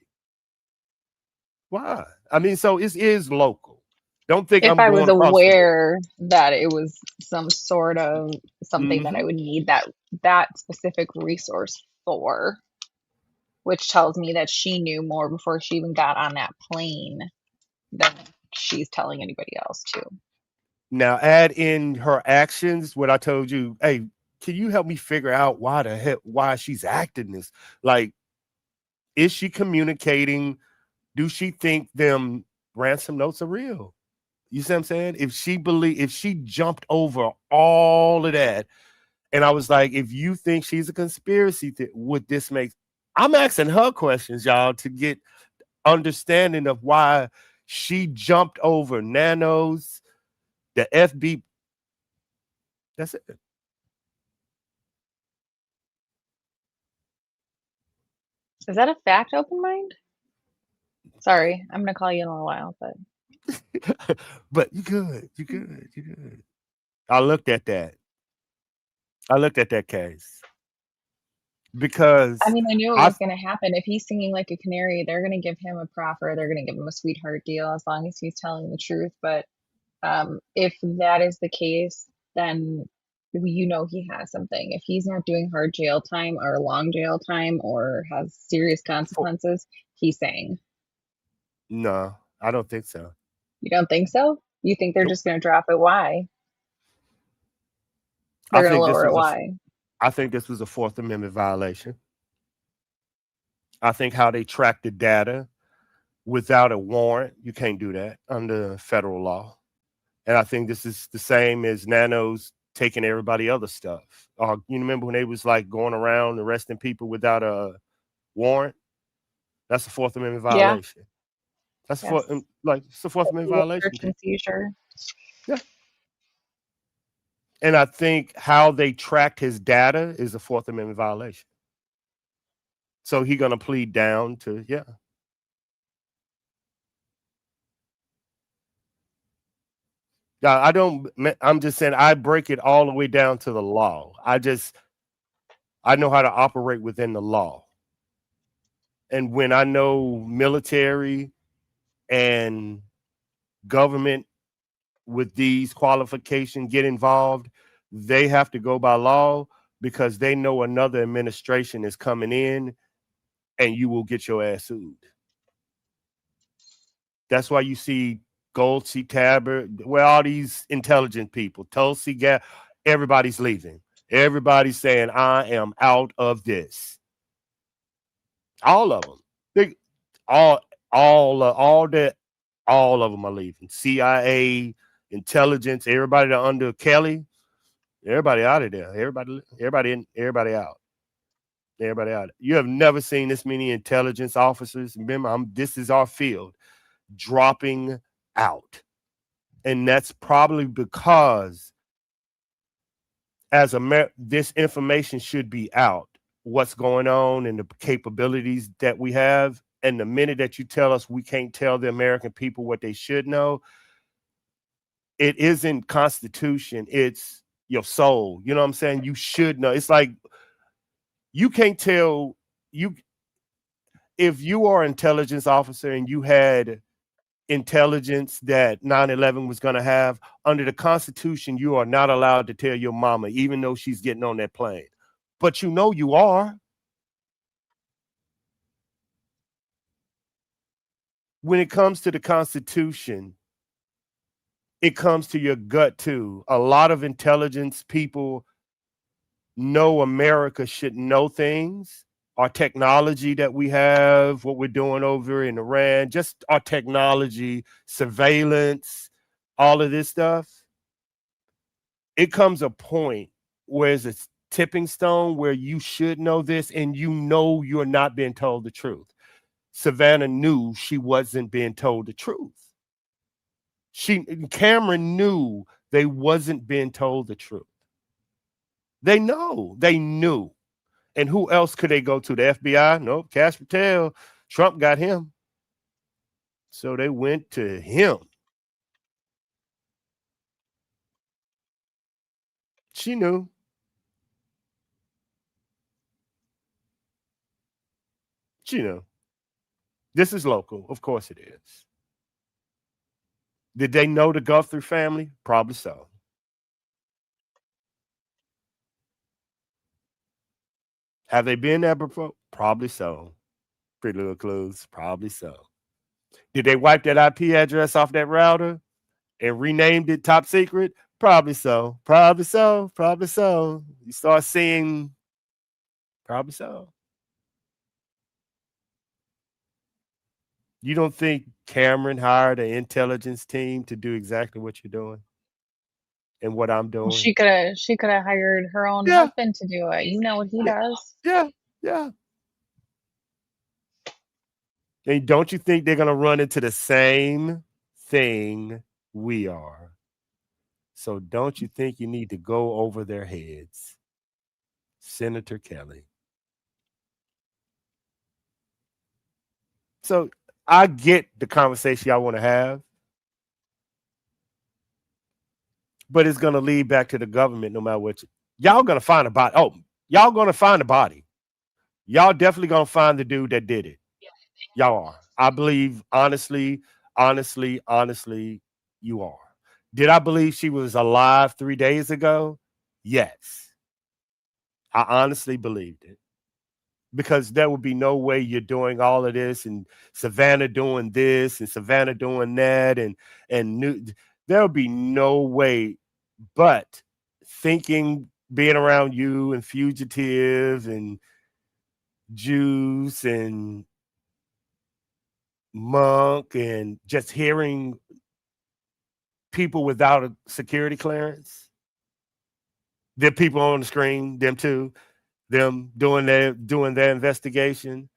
Why? I mean, so it is local. Don't think If I'm I was going across the board. aware that it was some sort of something that I would need that specific resource for, which tells me that she knew more before she even got on that plane than she's telling anybody else to. Now add in her actions. What I told you, hey, can you help me figure out why she's acting this? Like, is she communicating? Do she think them ransom notes are real? You see what I'm saying? If she jumped over all of that, and I was like, if you think she's a conspiracy, would this make? I'm asking her questions, y'all, to get understanding of why she jumped over nanos, the FB. That's it. Is that a fact, Open Mind? Sorry, I'm gonna call you in a little while, but But you good. I looked at that case because I mean, I knew it I was gonna happen. If he's singing like a canary, they're gonna give him a proffer. They're gonna give him a sweetheart deal as long as he's telling the truth. But if that is the case, then you know he has something. If he's not doing hard jail time or long jail time or has serious consequences, he's saying. no, I don't think so. You don't think so? You think they're Nope. just gonna drop it? Why? I They're gonna think this lower it. was Why? a Fourth Amendment violation. I think how they track the data without a warrant, you can't do that under federal law. And I think this is the same as Nanos taking everybody other stuff. You remember when they was like going around arresting people without a warrant? That's a Fourth Amendment Yeah. violation. That's Yes. it's a Fourth Amendment violation. Search and seizure. Yeah. And I think how they tracked his data is a Fourth Amendment violation. So he's gonna plead down to I'm just saying I break it all the way down to the law. I know how to operate within the law. And when I know military and government with these qualifications get involved, they have to go by law because they know another administration is coming in and you will get your ass sued. That's why you see Goldsie Tabbert, well, all these intelligent people, Tulsi Gabbard, everybody's leaving. Everybody's saying, I am out of this. All of them. They, all of them are leaving. CIA, intelligence, everybody that under Kelly, everybody out of there. Everybody out. Everybody out. You have never seen this many intelligence officers. Remember, this is our field, dropping out. And that's probably because this information should be out, what's going on and the capabilities that we have. And the minute that you tell us we can't tell the American people what they should know, it isn't Constitution, it's your soul. You know what I'm saying? You should know. It's like you can't tell you if you are an intelligence officer and you had intelligence that 9/11 was going to have, under the Constitution, you are not allowed to tell your mama, even though she's getting on that plane. But you know you are. When it comes to the Constitution, it comes to your gut too. A lot of intelligence people know America should know things. Our technology that we have, what we're doing over in Iran, just our technology, surveillance, all of this stuff. It comes a point where it's a tipping stone where you should know this and you know you're not being told the truth. Savannah knew she wasn't being told the truth. Cameron knew they wasn't being told the truth. They knew. And who else could they go to? The FBI? Nope, Cash Patel. Trump got him. So they went to him. She knew. She knew. This is local. Of course it is. Did they know the Guthrie family? Probably so. Have they been there before? Probably so. Pretty Little Clues? Probably so. Did they wipe that IP address off that router and renamed it Top Secret? Probably so. Probably so. Probably so. You start seeing, probably so. You don't think Cameron hired an intelligence team to do exactly what you're doing and what I'm doing? Well, she could have hired her own husband to do it. You know what he does. Yeah. And don't you think they're going to run into the same thing we are? So don't you think you need to go over their heads? Senator Kelly. So I get the conversation y'all want to have, but it's going to lead back to the government no matter what. Y'all going to find a body. Oh, y'all going to find a body. Y'all definitely going to find the dude that did it. Y'all are. I believe, honestly, you are. Did I believe she was alive 3 days ago? Yes. I honestly believed it. Because there would be no way you're doing all of this and Savannah doing this and Savannah doing that and there would be no way. But being around you and Fugitive and Juice and Monk and just hearing people without a security clearance, the people on the screen, them too, them doing their investigation.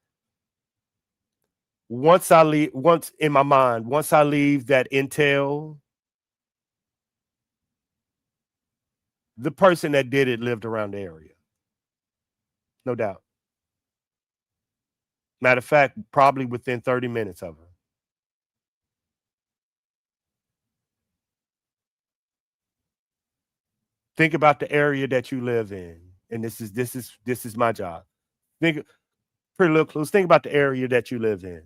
Once I leave that intel, the person that did it lived around the area. No doubt. Matter of fact, probably within 30 minutes of her. Think about the area that you live in. And this is my job. Think pretty little clues. Think about the area that you live in.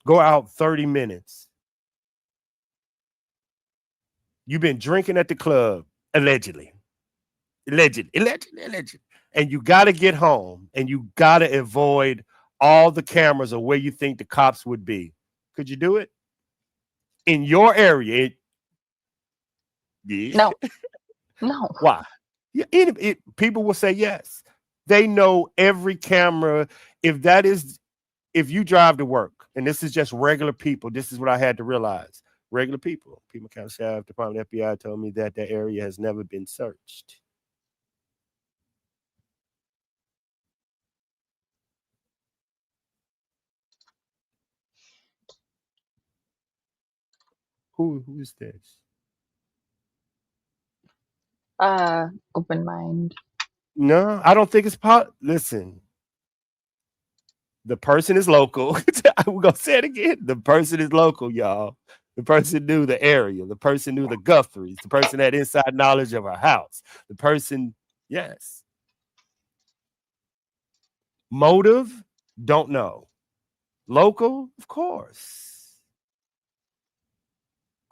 Go out 30 minutes. You've been drinking at the club, allegedly. Allegedly. And you got to get home and you got to avoid all the cameras of where you think the cops would be. Could you do it? In your area? Yeah. No. Why? Yeah, people will say yes. They know every camera. If you drive to work, and this is just regular people, this is what I had to realize. Regular people. Pima County Sheriff Department, FBI told me that the area has never been searched. Who's this? Open mind. No, I don't think it's listen. The person is local. We're gonna say it again. The person is local, y'all. The person knew the area. The person knew the Guthries. The person had inside knowledge of our house. The person, yes. Motive, don't know. Local, of course.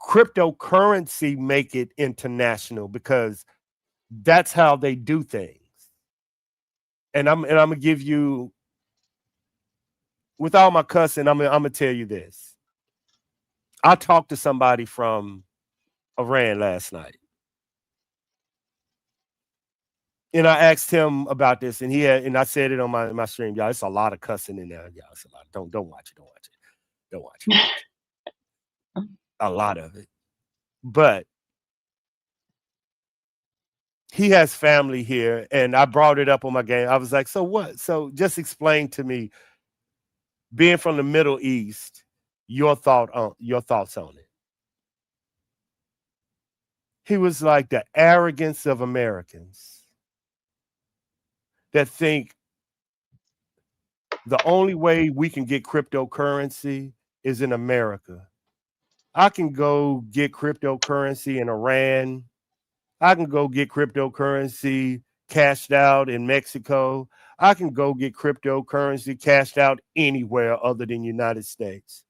Cryptocurrency make it international because that's how they do things. And I'm gonna give you, with all my cussing, I'm gonna tell you this. I talked to somebody from Iran last night. And I asked him about this, and and I said it on my stream, y'all. It's a lot of cussing in there, y'all. It's a lot. Don't watch it. Don't watch it. A lot of it. But he has family here, and I brought it up on my game. I was like, so what? So just explain to me, being from the Middle East, your thoughts on it. He was like, the arrogance of Americans that think the only way we can get cryptocurrency is in America. I can go get cryptocurrency in Iran. I can go get cryptocurrency cashed out in Mexico. I can go get cryptocurrency cashed out anywhere other than United States.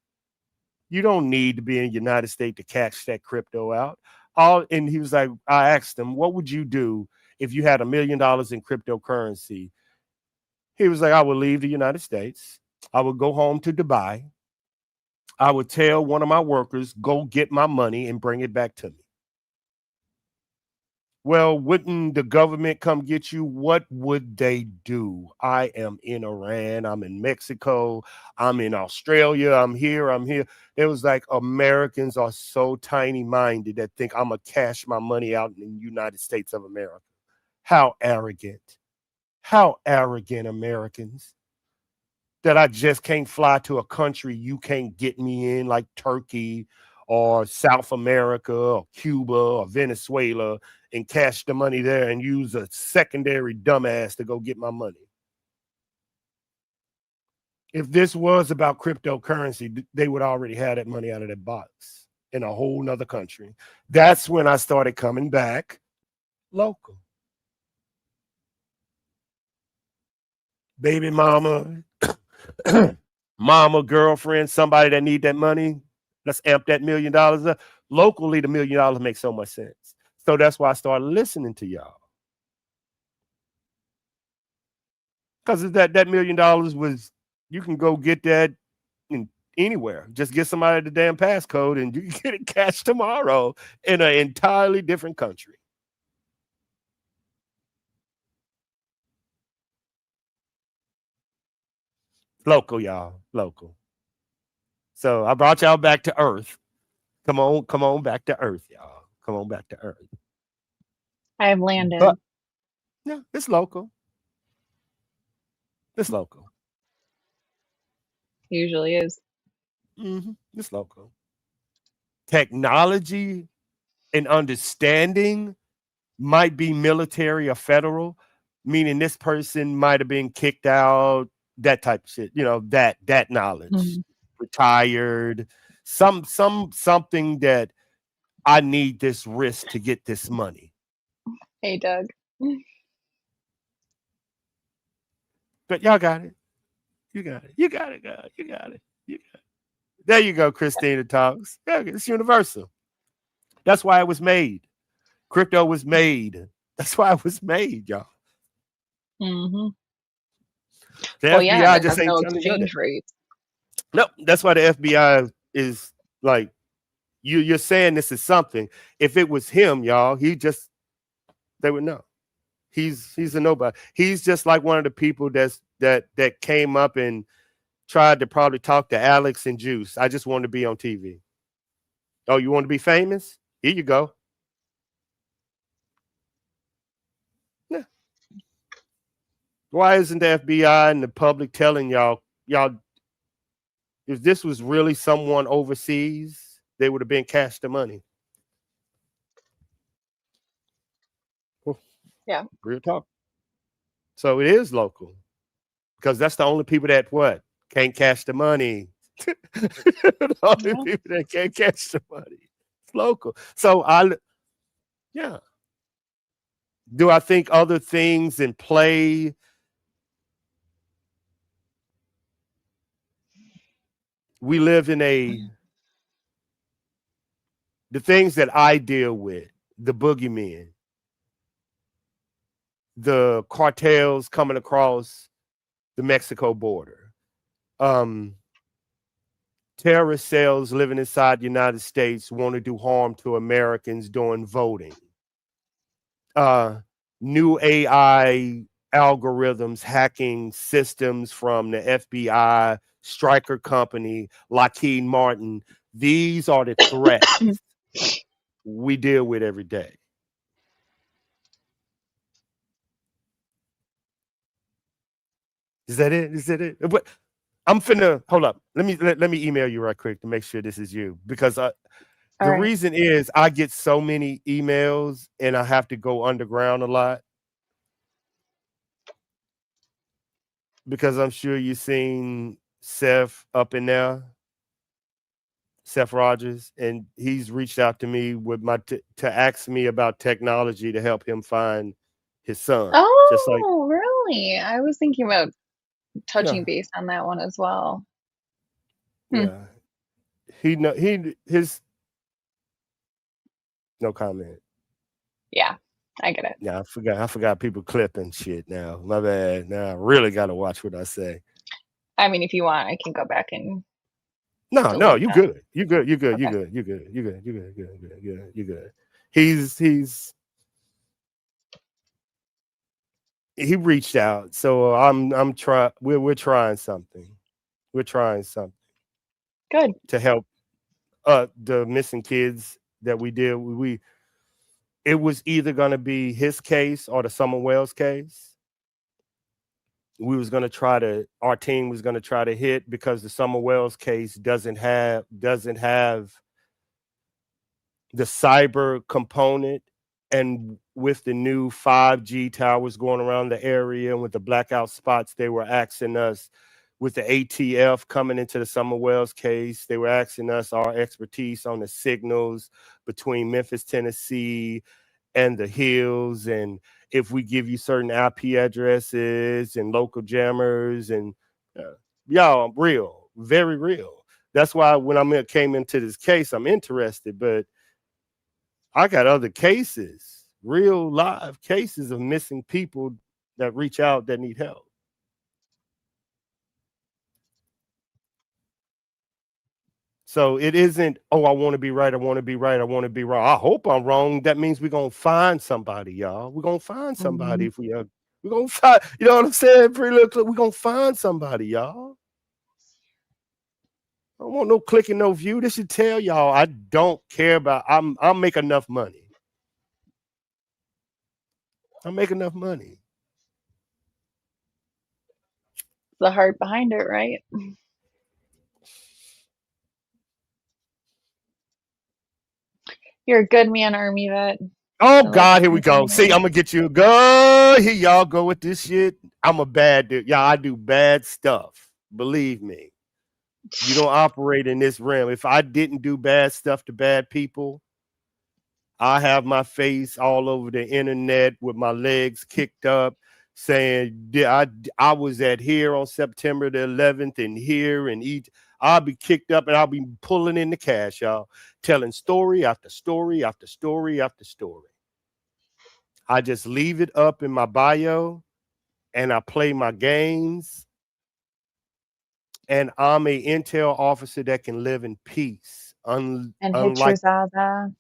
You don't need to be in the United States to cash that crypto out. And he was like, I asked him, what would you do if you had $1 million in cryptocurrency? He was like, I would leave the United States. I would go home to Dubai. I would tell one of my workers, go get my money and bring it back to me. Well, wouldn't the government come get you? What would they do? I am in Iran. I'm in Mexico. I'm in Australia. I'm here. It was like, Americans are so tiny minded that think I'm going to cash my money out in the United States of America. How arrogant. How arrogant, Americans. That I just can't fly to a country you can't get me in, like Turkey or South America or Cuba or Venezuela, and cash the money there and use a secondary dumbass to go get my money. If this was about cryptocurrency, they would already have that money out of that box in a whole nother country. That's when I started coming back local. Baby mama, mama, girlfriend, somebody that need that money, let's amp that $1 million up. Locally, the $1 million makes so much sense. So that's why I started listening to y'all. Because that $1 million was, you can go get that in anywhere. Just get somebody the damn passcode and you can get it cashed tomorrow in an entirely different country. Local, y'all. Local. So I brought y'all back to earth. Come on back to earth, y'all. Come on back to earth. I have landed. But, yeah, it's local. It's local. Usually is. It's local. Technology and understanding might be military or federal, meaning this person might have been kicked out, that type of shit. You know, that knowledge. Retired, something that I need this risk to get this money. Hey, Doug. But y'all got it. You got it. You got it, God. You got it. You got it. There you go, Christina Talks. Yeah, it's universal. That's why it was made. Crypto was made. That's why it was made, y'all. Mm-hmm. The Well, yeah, FBI and it just has ain't no telling you that. exchange rates. No, that's why the FBI is like, you're saying this is something. If it was him, y'all, they would know. He's a nobody. He's just like one of the people that came up and tried to probably talk to Alex and Juice. I just want to be on TV. Oh, you want to be famous? Here you go. Yeah. Why isn't the FBI and the public telling y'all, if this was really someone overseas, they would have been cashed the money. Yeah. Real talk. So it is local because that's the only people that can't cash the money. The only people that can't cash the money. It's local. So yeah. Do I think other things in play? We live in the things that I deal with, the boogeymen, the cartels coming across the Mexico border, terrorist cells living inside the United States want to do harm to Americans during voting, new AI algorithms hacking systems from the FBI, Stryker Company, Lockheed Martin. These are the threats we deal with every day. Is that it? Is that it? But I'm finna hold up. Let me email you right quick to make sure this is you, because the reason is I get so many emails and I have to go underground a lot, because I'm sure you've seen Seth up in there, Seth Rogers, and he's reached out to me with to ask me about technology to help him find his son. Just like, Oh, really? I was thinking about touching yeah, base on that one as well. yeah. His no comment. Yeah, I get it. Yeah, I forgot people clipping shit now. My bad. Now I really gotta watch what I say. I mean, if you want, I can go back and No, delete you that. good. You good. You good. You Okay. good. You good. You good. You good. You good. He's he reached out. So I'm trying we're trying something. We're trying something Good. to help the missing kids that we did. It was either gonna be his case or the Summer Wells case. Our team was gonna try to hit, because the Summer Wells case doesn't have the cyber component, and with the new 5G towers going around the area and with the blackout spots, they were asking us, with the ATF coming into the Summer Wells case, they were asking us our expertise on the signals between Memphis, Tennessee and the hills, and if we give you certain IP addresses and local jammers, and y'all, real, very real. That's why when I came into this case, I'm interested, but I got other cases, real live cases of missing people that reach out that need help. So it isn't, oh, I want to be right. I want to be right. I want to be wrong. I hope I'm wrong. That means we're going to find somebody, y'all. We're going to find somebody if we're going to find, you know what I'm saying? Pretty little clip. We're going to find somebody, y'all. I don't want no click and no view. This should tell y'all I don't care about, I'll make enough money. I'll make enough money. The heart behind it, right? You're a good man, Army vet. Oh I like God, here we go. hearing See, it. I'm gonna get you. Go here, y'all go with this shit. I'm a bad dude. Y'all, I do bad stuff. Believe me. You don't operate in this realm. If I didn't do bad stuff to bad people, I have my face all over the internet with my legs kicked up, saying I was at here on September the 11th and here and eat. I'll be kicked up and I'll be pulling in the cash, y'all, telling story after story after story after story. I just leave it up in my bio and I play my games. And I'm a intel officer that can live in peace. And hit Unlike your Zaza.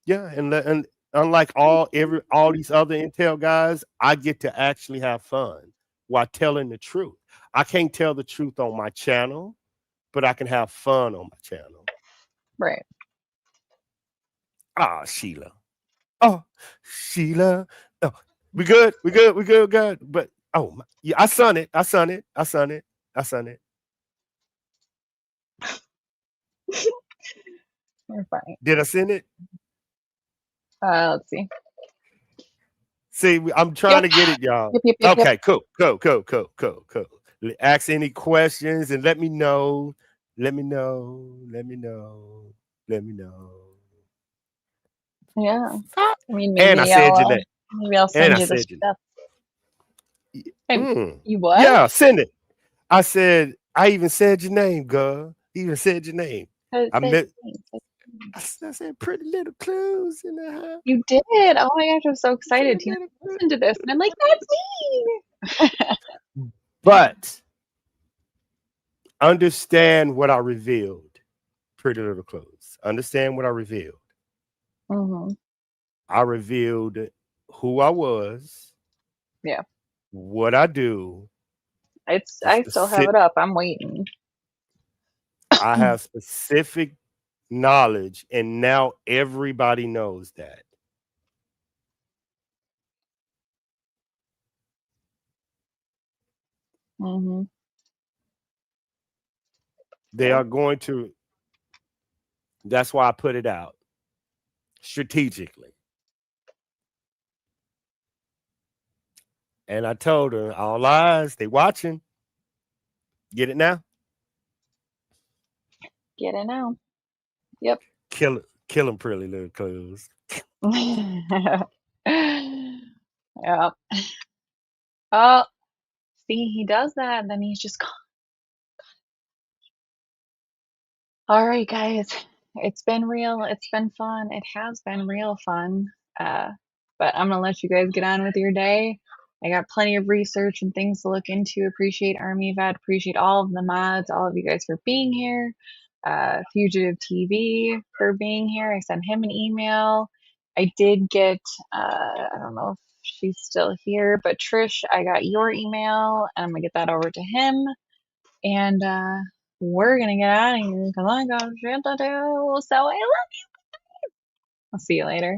Yeah, and unlike all these other intel guys, I get to actually have fun while telling the truth. I can't tell the truth on my channel, but I can have fun on my channel. Right. Ah, Sheila. Oh, Sheila. Oh, we good. Good. But yeah, I son it. You're fine. Did I send it? Let's see. See, I'm trying to get it, y'all. Yep. Okay, cool. Ask any questions and let me know. Let me know. Yeah. I mean, And I said your name. maybe I'll And send I you the said your name. stuff. And you what? Yeah, send it. I even said your name, girl. Even said your name. I said pretty little clues in the house. You did. Oh my gosh, I'm so excited to listen to this. And I'm like, that's me. But understand what I revealed. Pretty little clues. Understand what I revealed. Mm-hmm. I revealed who I was. Yeah. What I do. I still have it up. I'm waiting. I have specific knowledge, and now everybody knows that. Mm-hmm. They are going to. That's why I put it out strategically. And I told her, all eyes, they watching. Get it now? Get it now. Yep. Kill them pretty little clues. Yeah. Oh, see, he does that, and then he's just gone. All right, guys. It's been real. It's been fun. It has been real fun. But I'm gonna let you guys get on with your day. I got plenty of research and things to look into. Appreciate Army Vet. Appreciate all of the mods, all of you guys for being here. Fugitive TV for being here. I sent him an email. I did get, I don't know if she's still here, but Trish, I got your email and I'm gonna get that over to him. And we're gonna get out of here because I got shit to do. So I love you. I'll see you later.